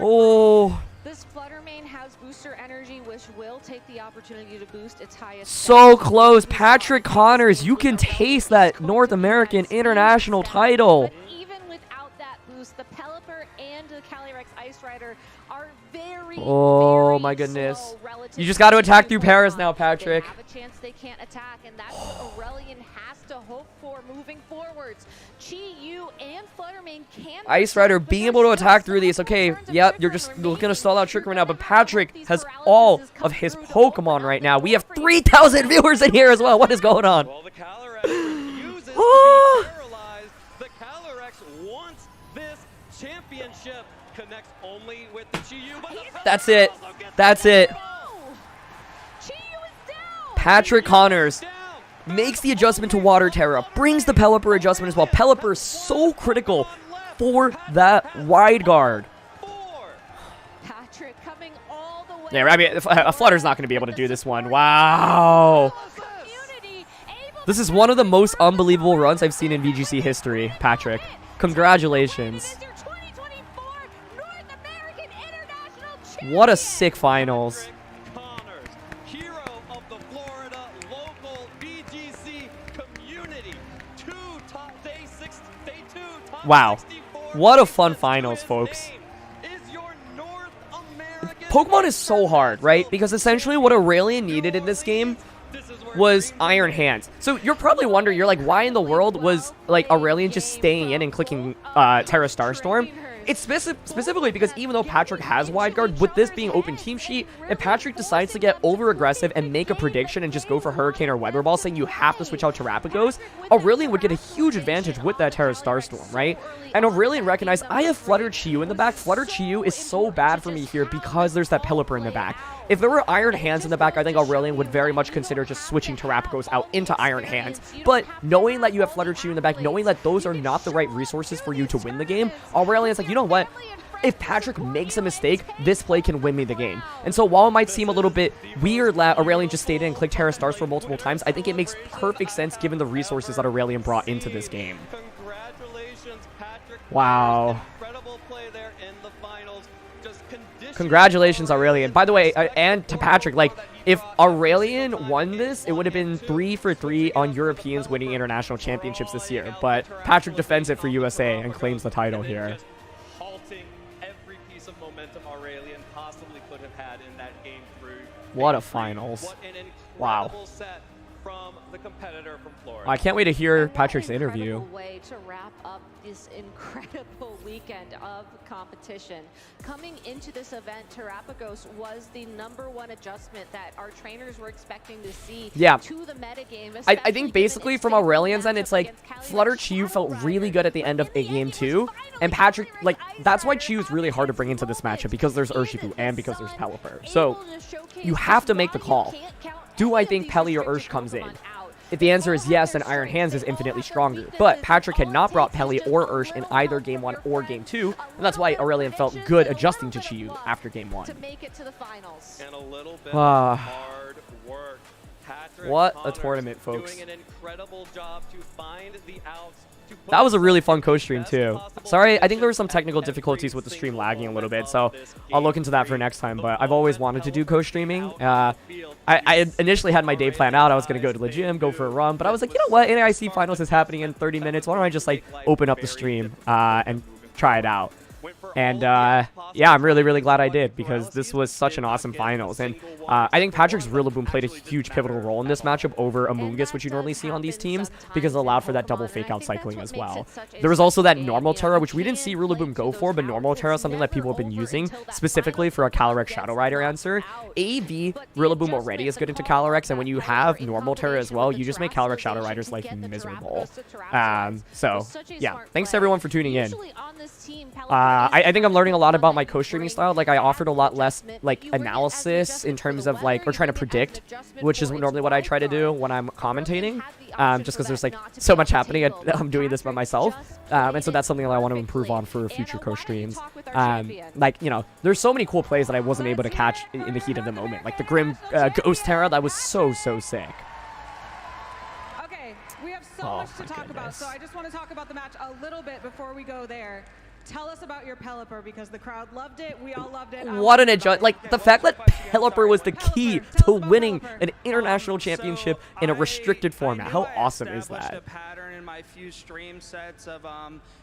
Oh. This Flutter main has booster energy, which will take the opportunity to boost its highest. So close. Patrick Connors, you can taste that North American International title. But even without that boost, the Pelipper and the Calyrex Ice Rider are very, oh my goodness. You just got to attack through Paris now, Patrick. They have a chance they can't attack, and that's what Aurelian has to hope for moving forwards. Chi-Yu and Fluttermane can Ice Rider being able to attack through these. Okay, yep, you're just looking to stall out Trick right now, but Patrick has all of his Pokemon right now. We have 3,000 viewers in here as well. What is going on? Well, the Calyrex refuses to be paralyzed. The Calyrex wants this championship. Connects only with the Chi-Yu, but that's it. That's it. Patrick Connors makes the adjustment to Water Terra, brings the Pelipper adjustment as well. Pelipper is so critical for that wide guard. Patrick coming all the way. Yeah, I mean, a Flutter's not going to be able to do this one. Wow. This is one of the most unbelievable runs I've seen in VGC history, Patrick. Congratulations. What a sick finals. Connors, hero of the Florida local VGC community. Wow. What a fun finals, folks. Pokemon is so hard, right? Because essentially what Aurelian needed in this game was Iron Hands. So you're probably wondering, you're like, why in the world was like Aurelian just staying in and clicking Terra Starstorm? It's specifically because even though Patrick has wide guard, with this being open team sheet, if Patrick decides to get over aggressive and make a prediction and just go for Hurricane or Weather Ball, saying you have to switch out Terrapagos, Aurelian would get a huge advantage with that Terra Starstorm, right? And Aurelian recognized, I have Flutter Chi-Yu in the back. Flutter Chi-Yu is so bad for me here because there's that Pelipper in the back. If there were Iron Hands in the back, I think Aurelian would very much consider just switching Terrapagos out into Iron Hands. But knowing that you have Flutter Chi-Yu in the back, knowing that those are not the right resources for you to win the game, Aurelian's like, you know what? If Patrick makes a mistake, this play can win me the game. And so while it might seem a little bit weird that Aurelian just stayed in and clicked Terra Starstorm multiple times, I think it makes perfect sense given the resources that Aurelian brought into this game. Congratulations, Patrick. Wow. Incredible play there in the finals. Congratulations, Aurelian. By the way, and to Patrick, like, if Aurelian won this, it would have been 3 for 3 on Europeans winning international championships this year. But Patrick defends it for USA and claims the title here. Halting every piece of momentum Aurelian possibly could have had in that game through. What a finals. What an wow. incredible set from the competitor from Florida. I can't wait to hear Patrick's interview. Way to wrap up this incredible weekend of competition. Coming into this event, Terrapagos was the #1 adjustment that our trainers were expecting to see to the metagame. I think basically from Aurelian's end, it's like Flutter Chi-Yu felt really good at the end of a game 2, and Patrick, like, that's why Chi-Yu is really hard to bring into this matchup, because there's Urshifu and because there's Pelipper. So you have to make the call. Do I think Peli or Ursh comes in? If the answer is yes, then Iron Hands is infinitely stronger. But Patrick had not brought Peli or Ursh in either Game 1 or Game 2, and that's why Aurelian felt good adjusting to Chi-Yu after Game 1. To make it to the finals. And a little bit of hard work. Patrick What a Connors tournament, folks. doing an incredible job to find the outs. That was a really fun co-stream too. Sorry, I think there were some technical difficulties with the stream lagging a little bit, so I'll look into that for next time, but I've always wanted to do co-streaming. I initially had my day planned out. I was going to go to the gym, go for a run, but I was like, you know what? NAIC Finals is happening in 30 minutes. Why don't I just like open up the stream and try it out? And yeah, I'm really, really glad I did, because this was such an awesome finals. And I think Patrick's Rillaboom played a huge pivotal role in this matchup over Amoonguss, which you normally see on these teams, because it allowed for that double fake out cycling as well. There was also that normal Terra, which we didn't see Rillaboom go for, but normal Terra is something that people have been using specifically for a Calyrex Shadow Rider answer. AV Rillaboom already is good into Calyrex, and when you have normal Terra as well, you just make Calyrex Shadow Rider's life miserable. So yeah, thanks to everyone for tuning in. I think I'm learning a lot about my co-streaming style. Like, I offered a lot less like analysis in terms of like, or trying to predict, which is normally what I try to do when I'm commentating, just because there's like so much happening. I'm doing this by myself, and so that's something that I want to improve on for future co-streams. Like, you know, there's so many cool plays that I wasn't able to catch in the heat of the moment, like the Grim Ghost Terra. That was so sick. Okay, we have so much to talk about, so I just want to talk about the match a little bit before we go there. Tell us about your Pelipper, because the crowd loved it. We all loved it. What an adjust! Like, the fact that Pelipper was the key to winning an international championship in a restricted format. How awesome is that? A pattern in my few stream sets of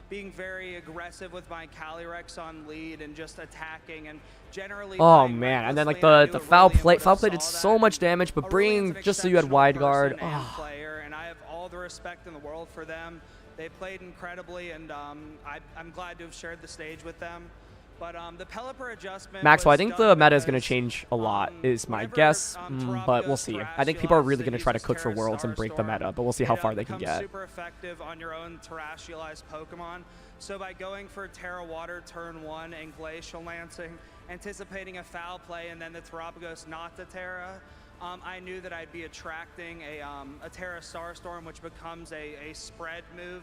being very aggressive with my Calyrex on lead and just attacking and generally. Oh man! And then like the foul play did so much damage, but bringing just so you had wide guard. Oh. And I have all the respect in the world for them. They played incredibly, and I'm glad to have shared the stage with them. But the Pelipper adjustment. Maxwell, I think the meta is going to change a lot, is my guess, but we'll see. I think people are really going to try to cook for Worlds and break the meta, but we'll see how far they can get. Super effective on your own terrestrialized Pokemon. So by going for Terra Water turn 1 and Glacial Lancing, anticipating a foul play and then the Terrapagos not to Terra, I knew that I'd be attracting a Terra Starstorm, which becomes a spread move.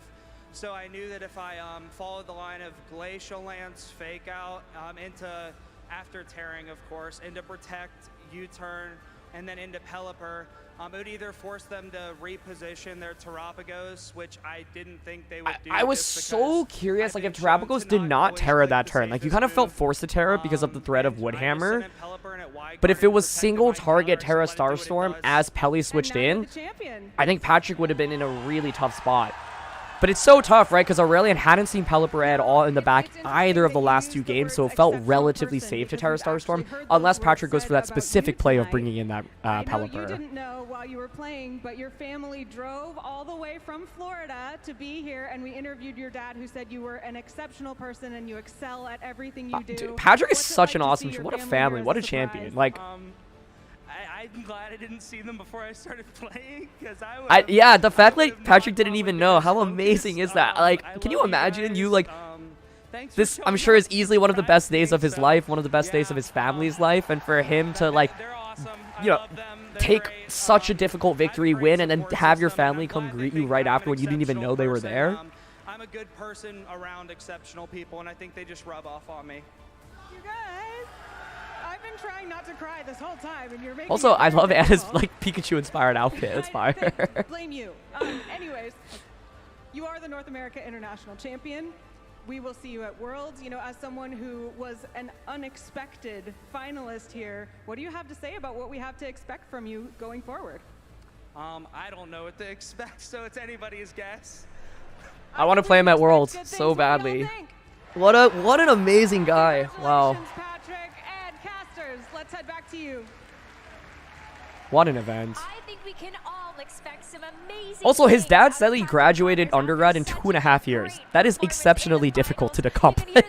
So I knew that if I followed the line of Glacial Lance, Fake Out, into after tearing, of course, into Protect, U-turn, and then into Pelipper, it would either force them to reposition their Terrapagos, which I didn't think they would do. I was so curious, like, if Terrapagos did not Terra that turn. Like, you kind of felt forced to Terra because of the threat of Woodhammer. But if it was single target Terra Starstorm as Pelly switched in, I think Patrick would have been in a really tough spot. But it's so tough, right? Because Aurelian hadn't seen Pelipper at all in the back either of the last 2 games, so it felt relatively safe to Terra Starstorm, unless Patrick goes for that specific play of bringing in that Pelipper. You didn't know while you were playing, but your family drove all the way from Florida to be here, and we interviewed your dad, who said you were an exceptional person and you excel at everything you do. Dude, Patrick is such an awesome, what a family, what a champion. Like, I'm glad I didn't see them before I started playing, because yeah, the fact like Patrick didn't even know, how amazing is that? Like, can you imagine you like this? I'm sure is easily one of the best days of his life, one of the best days of his family's life, and for him to like, you know, take such a difficult victory win and then have your family come greet you right after when you didn't even know they were there. I'm a good person around exceptional people, and I think they just rub off on me. You guys, I've been trying not to cry this whole time, and you're making also, I love Anna's like Pikachu-inspired outfit. It's fire. Blame you. Anyways, you are the North America International Champion. We will see you at Worlds. You know, as someone who was an unexpected finalist here, what do you have to say about what we have to expect from you going forward? I don't know what to expect, so it's anybody's guess. I want to play him at Worlds so badly. What an amazing guy. Wow. Patrick and casters, let's head back to you. What an event. I think we can all expect some amazing. Also, his dad said he graduated undergrad in 2.5 years. That is exceptionally difficult to accomplish.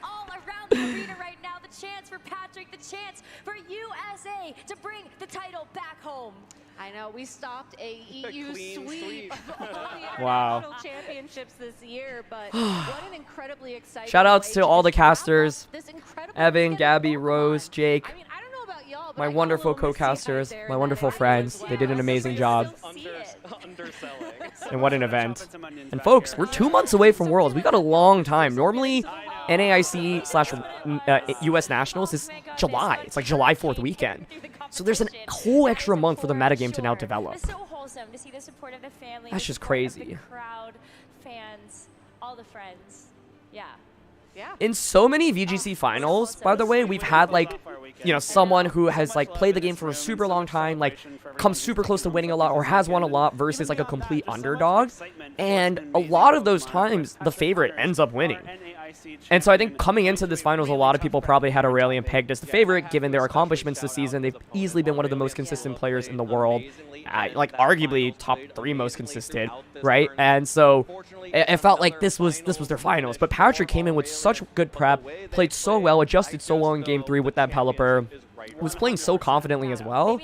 All around the arena right now. The chance for Patrick, the chance for USA to bring the title back home. I know, we stopped a EU sweep of all the Wow. international championships this year, but what an incredibly exciting Shoutouts to all the casters. this incredible Evan, Gabby, Rose, Jake. I mean, I don't know about y'all, but My wonderful co-casters, my wonderful friends. They did an amazing job. And what an event. And folks, we're 2 months away from Worlds. We got a long time. Normally, NAIC/US Nationals is July. It's like July 4th weekend. So there's a whole extra month for the metagame to now develop. It's so wholesome to see the support of the family. That's the just support of crazy. The crowd, fans, all the friends. Yeah. Yeah. In so many VGC finals, by the way, we've had like, you know, someone who has like played the game for a super long time, like comes super close to winning a lot or has won a lot versus like a complete underdog. And a lot of those times, the favorite ends up winning. And so I think coming into this finals, a lot of people probably had Aurelian pegged as the favorite, given their accomplishments this season. They've easily been one of the most consistent players in the world, like arguably top 3 most consistent, right? And so it felt like this was their finals. But Patrick came in with such good prep, played so well, adjusted so well in Game 3 with that Pelipper, was playing so confidently as well.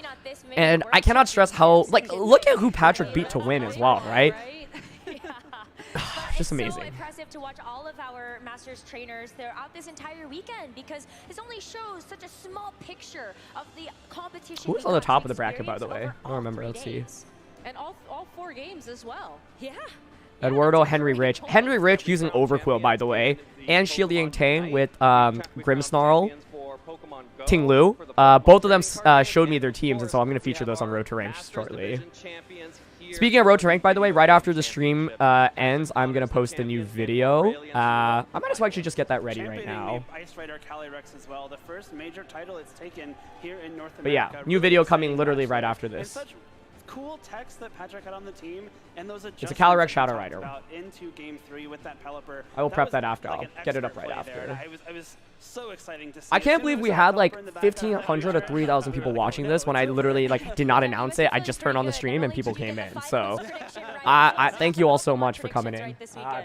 And I cannot stress how, like, look at who Patrick beat to win as well, right? Just amazing. So impressive to watch all of our Masters trainers throughout this entire weekend, because this only shows such a small picture of the competition. Who was on the top of the bracket, by the way? I don't remember. Let's see. And all 4 games as well. Yeah. Eduardo, Henry Rich. Henry Rich using Overquill, by the way. And Shiliang Tang with Grimmsnarl, Ting Lu. Both of them showed me their teams, and so I'm going to feature those on Road to Rank shortly. Speaking of Road to Rank, by the way, right after the stream ends, I'm going to post a new video. I might as well actually just get that ready right now. Ice Rider Calyrex as well, the first major title it's taken here in North America. But yeah, new video coming literally right after this. Such cool text that Patrick had on the team, and those It's a Calyrex Shadow Rider. Into Game 3 with that Pelipper. I will prep that after. I'll get it up right after. I was so exciting to see. I can't believe we had like 1,500 or 3,000 people watching this when I literally like did not announce it. I just turned on the stream and people came in. So I thank you all so much for coming in.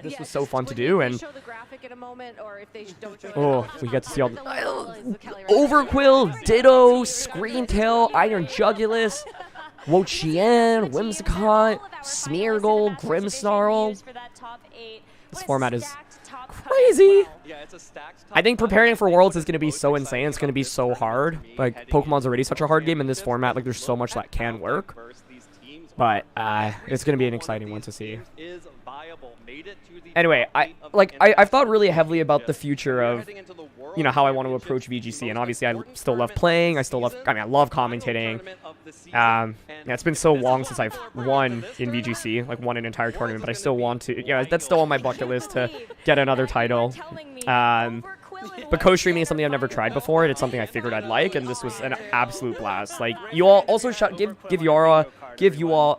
This was so fun to do, and oh, we get to see all the Overquill, Ditto, Screentail, Iron Jugulus, Wo-Chien, Whimsicott, Smeargle, Grimmsnarl. This format is crazy. I think preparing for Worlds is going to be so insane. It's going to be so hard. Like, Pokemon's already such a hard game in this format. Like, there's so much that can work. But it's going to be an exciting one to see. Anyway, I've thought really heavily about the future of, you know, how I want to approach VGC, and obviously I still love playing. I love commentating. Yeah, it's been so long since I've won in VGC, like won an entire tournament, but I still want to. Yeah, that's still on my bucket list to get another title. But co-streaming is something I've never tried before, and it's something I figured I'd like, and this was an absolute blast. Like, you all also give you all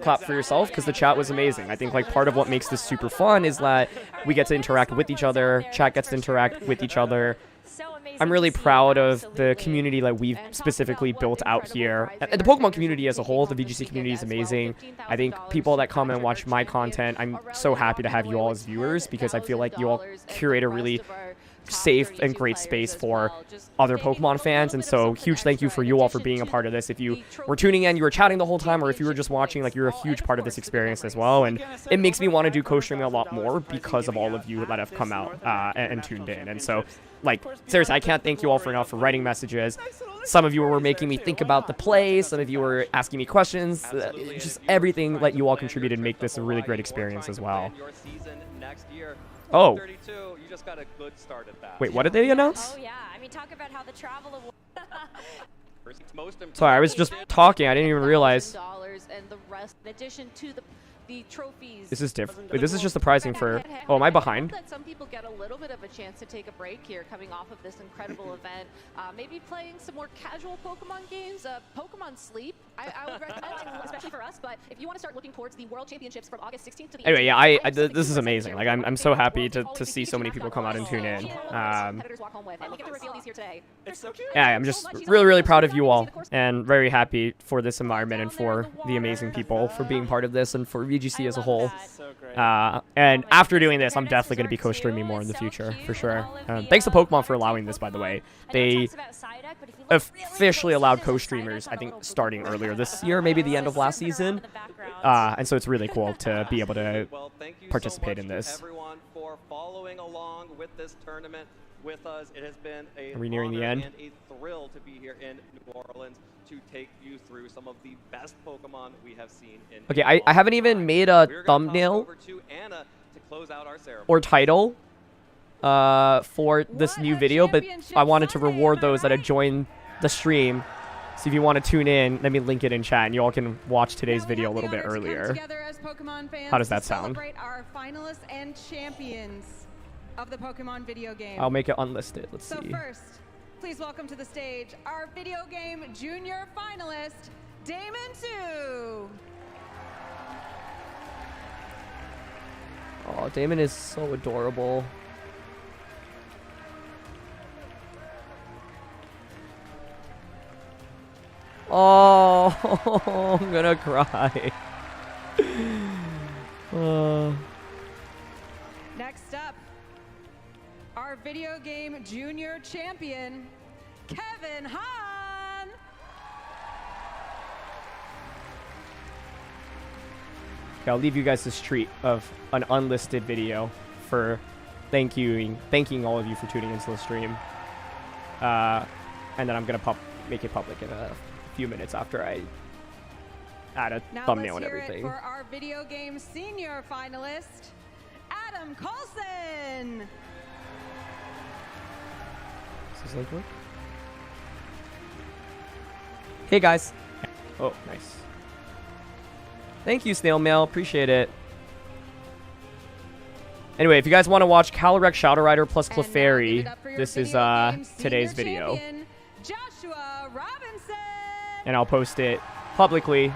clap for yourself, because the chat was amazing. I think like part of what makes this super fun is that we get to interact with each other, chat gets to interact with each other. I'm really proud of the community that we've specifically built out here. And the Pokemon community as a whole, the VGC community is amazing. I think people that come and watch my content, I'm so happy to have you all as viewers, because I feel like you all curate a really safe and great space for other Pokemon fans, and so huge thank you for you all for being a part of this. If you were tuning in, you were chatting the whole time, or if you were just watching, like, you're a huge part of this experience as well, and it makes me want to do co-streaming a lot more because of all of you that have come out and tuned in. And so, like, seriously, I can't thank you all enough for writing messages. Some of you were making me think about the play, some of you were asking me questions, just everything that you all contributed make this a really great experience as well. Oh. You just got a good start at that. Wait, what did they announce? Oh yeah, I mean, talk about how the travel Sorry, I was just talking. I didn't even realize. And the rest, in addition to the trophies. This is different. This is just the pricing for. Oh, am I behind? That some people get a little bit of a chance to take a break here, coming off of this incredible event. Maybe playing some more casual Pokemon games. Pokemon Sleep, I would recommend, especially for us. But if you want to start looking towards the World Championships from August 16th to the 18th. Anyway, yeah, this is amazing. Like, I'm so happy to see so many people come out and tune in. Yeah, I'm just really proud of you all, and very happy for this environment and for the amazing people for being part of this, and for VGC as a whole. And after doing this, I'm definitely going to be co-streaming more in the future, for sure. Thanks to Pokemon for allowing this, by the way. They officially allowed co-streamers, I think, starting earlier this year, maybe the end of last season. And so it's really cool to be able to participate in this. Everyone for following along with this tournament with us. It has been a Are we nearing the end? And a thrill to be here in New Orleans to take you through some of the best Pokemon we have seen in Okay, I haven't even made a thumbnail or title for this new video, but I wanted to reward those that had joined the stream. So if you want to tune in, let me link it in chat, and you all can watch today's video a little bit earlier. How does that sound? Our finalists and champions of the Pokemon video game. I'll make it unlisted. Let's see. So first, please welcome to the stage our video game junior finalist, Damon 2. Oh, Damon is so adorable. Oh, I'm gonna cry. Next up, our video game junior champion, Kevin Hahn. Okay, I'll leave you guys this treat of an unlisted video for thanking all of you for tuning into the stream. And then I'm gonna make it public in a few minutes after I add a thumbnail and everything. Now let's hear it for our video game senior finalist, Adam Coulson. Does this link work? Hey guys. Oh, nice. Thank you, Snail Mail. Appreciate it. Anyway, if you guys want to watch Calyrex Shadow Rider plus Clefairy, this is today's video. Joshua Robinson. And I'll post it publicly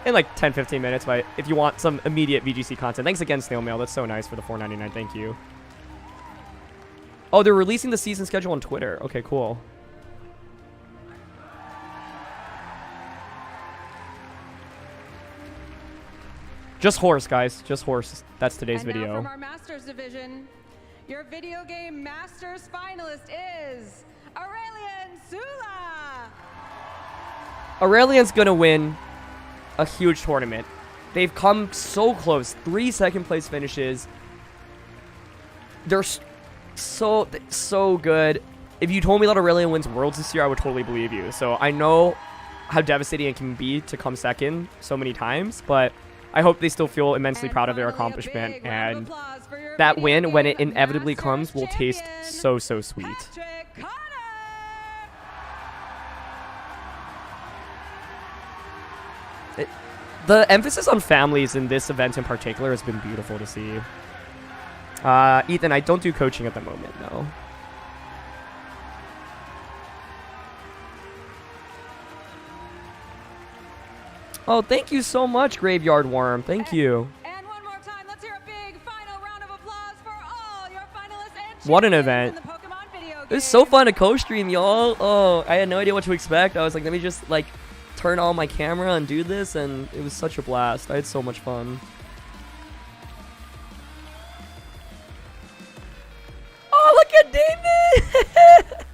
in like 10-15 minutes, but if you want some immediate VGC content. Thanks again, Snail Mail. That's so nice for the $4.99. Thank you. Oh, they're releasing the season schedule on Twitter. Okay, cool. Just horse, guys. Just horse. That's today's video. Now from our Masters division, your video game Masters finalist is Aurelian Sula. Aurelian's gonna win a huge tournament. They've come so close. 3 second-place finishes. They're so good. If you told me that Aurelian wins Worlds this year, I would totally believe you. So I know how devastating it can be to come second so many times, but I hope they still feel immensely proud of their accomplishment, and that win, when it inevitably comes, will taste so sweet. The emphasis on families in this event in particular has been beautiful to see. Ethan, I don't do coaching at the moment, though. Oh, thank you so much, Graveyard Worm. Thank you. And one more time, let's hear a big final round of applause for all your finalists and What an event. in the Pokemon video game. It was so fun to co-stream, y'all. Oh, I had no idea what to expect. I was like, let me just, like, turn on my camera and do this, and it was such a blast. I had so much fun. Oh, look at Damon!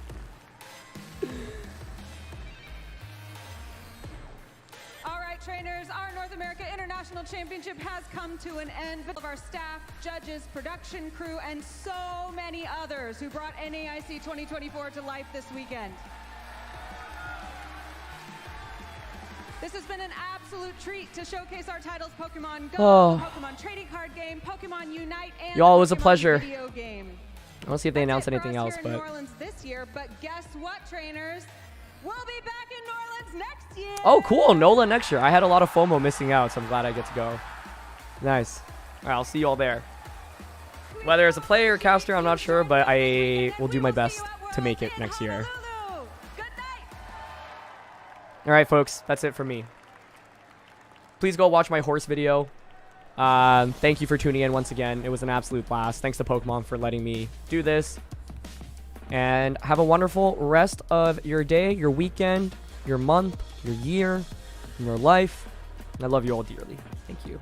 All right, trainers, our North America International Championship has come to an end. Of our staff, judges, production crew, and so many others who brought NAIC 2024 to life this weekend. This has been an absolute treat to showcase our titles: Pokemon Go, Pokemon Trading Card Game, Pokemon Unite, and Y'all, it was a pleasure. Video game. I want to see if they announce anything else, Here in New Orleans this year, but guess what, trainers? We'll be back in New Orleans next year. Oh, cool. NOLA next year. I had a lot of FOMO missing out, so I'm glad I get to go. Nice. All right, I'll see you all there. Whether it's a player or caster, I'm not sure, but I will do my best to make it next year. All right, folks, that's it for me. Please go watch my horse video. Thank you for tuning in once again. It was an absolute blast. Thanks to Pokemon for letting me do this. And have a wonderful rest of your day, your weekend, your month, your year, and your life. And I love you all dearly. Thank you.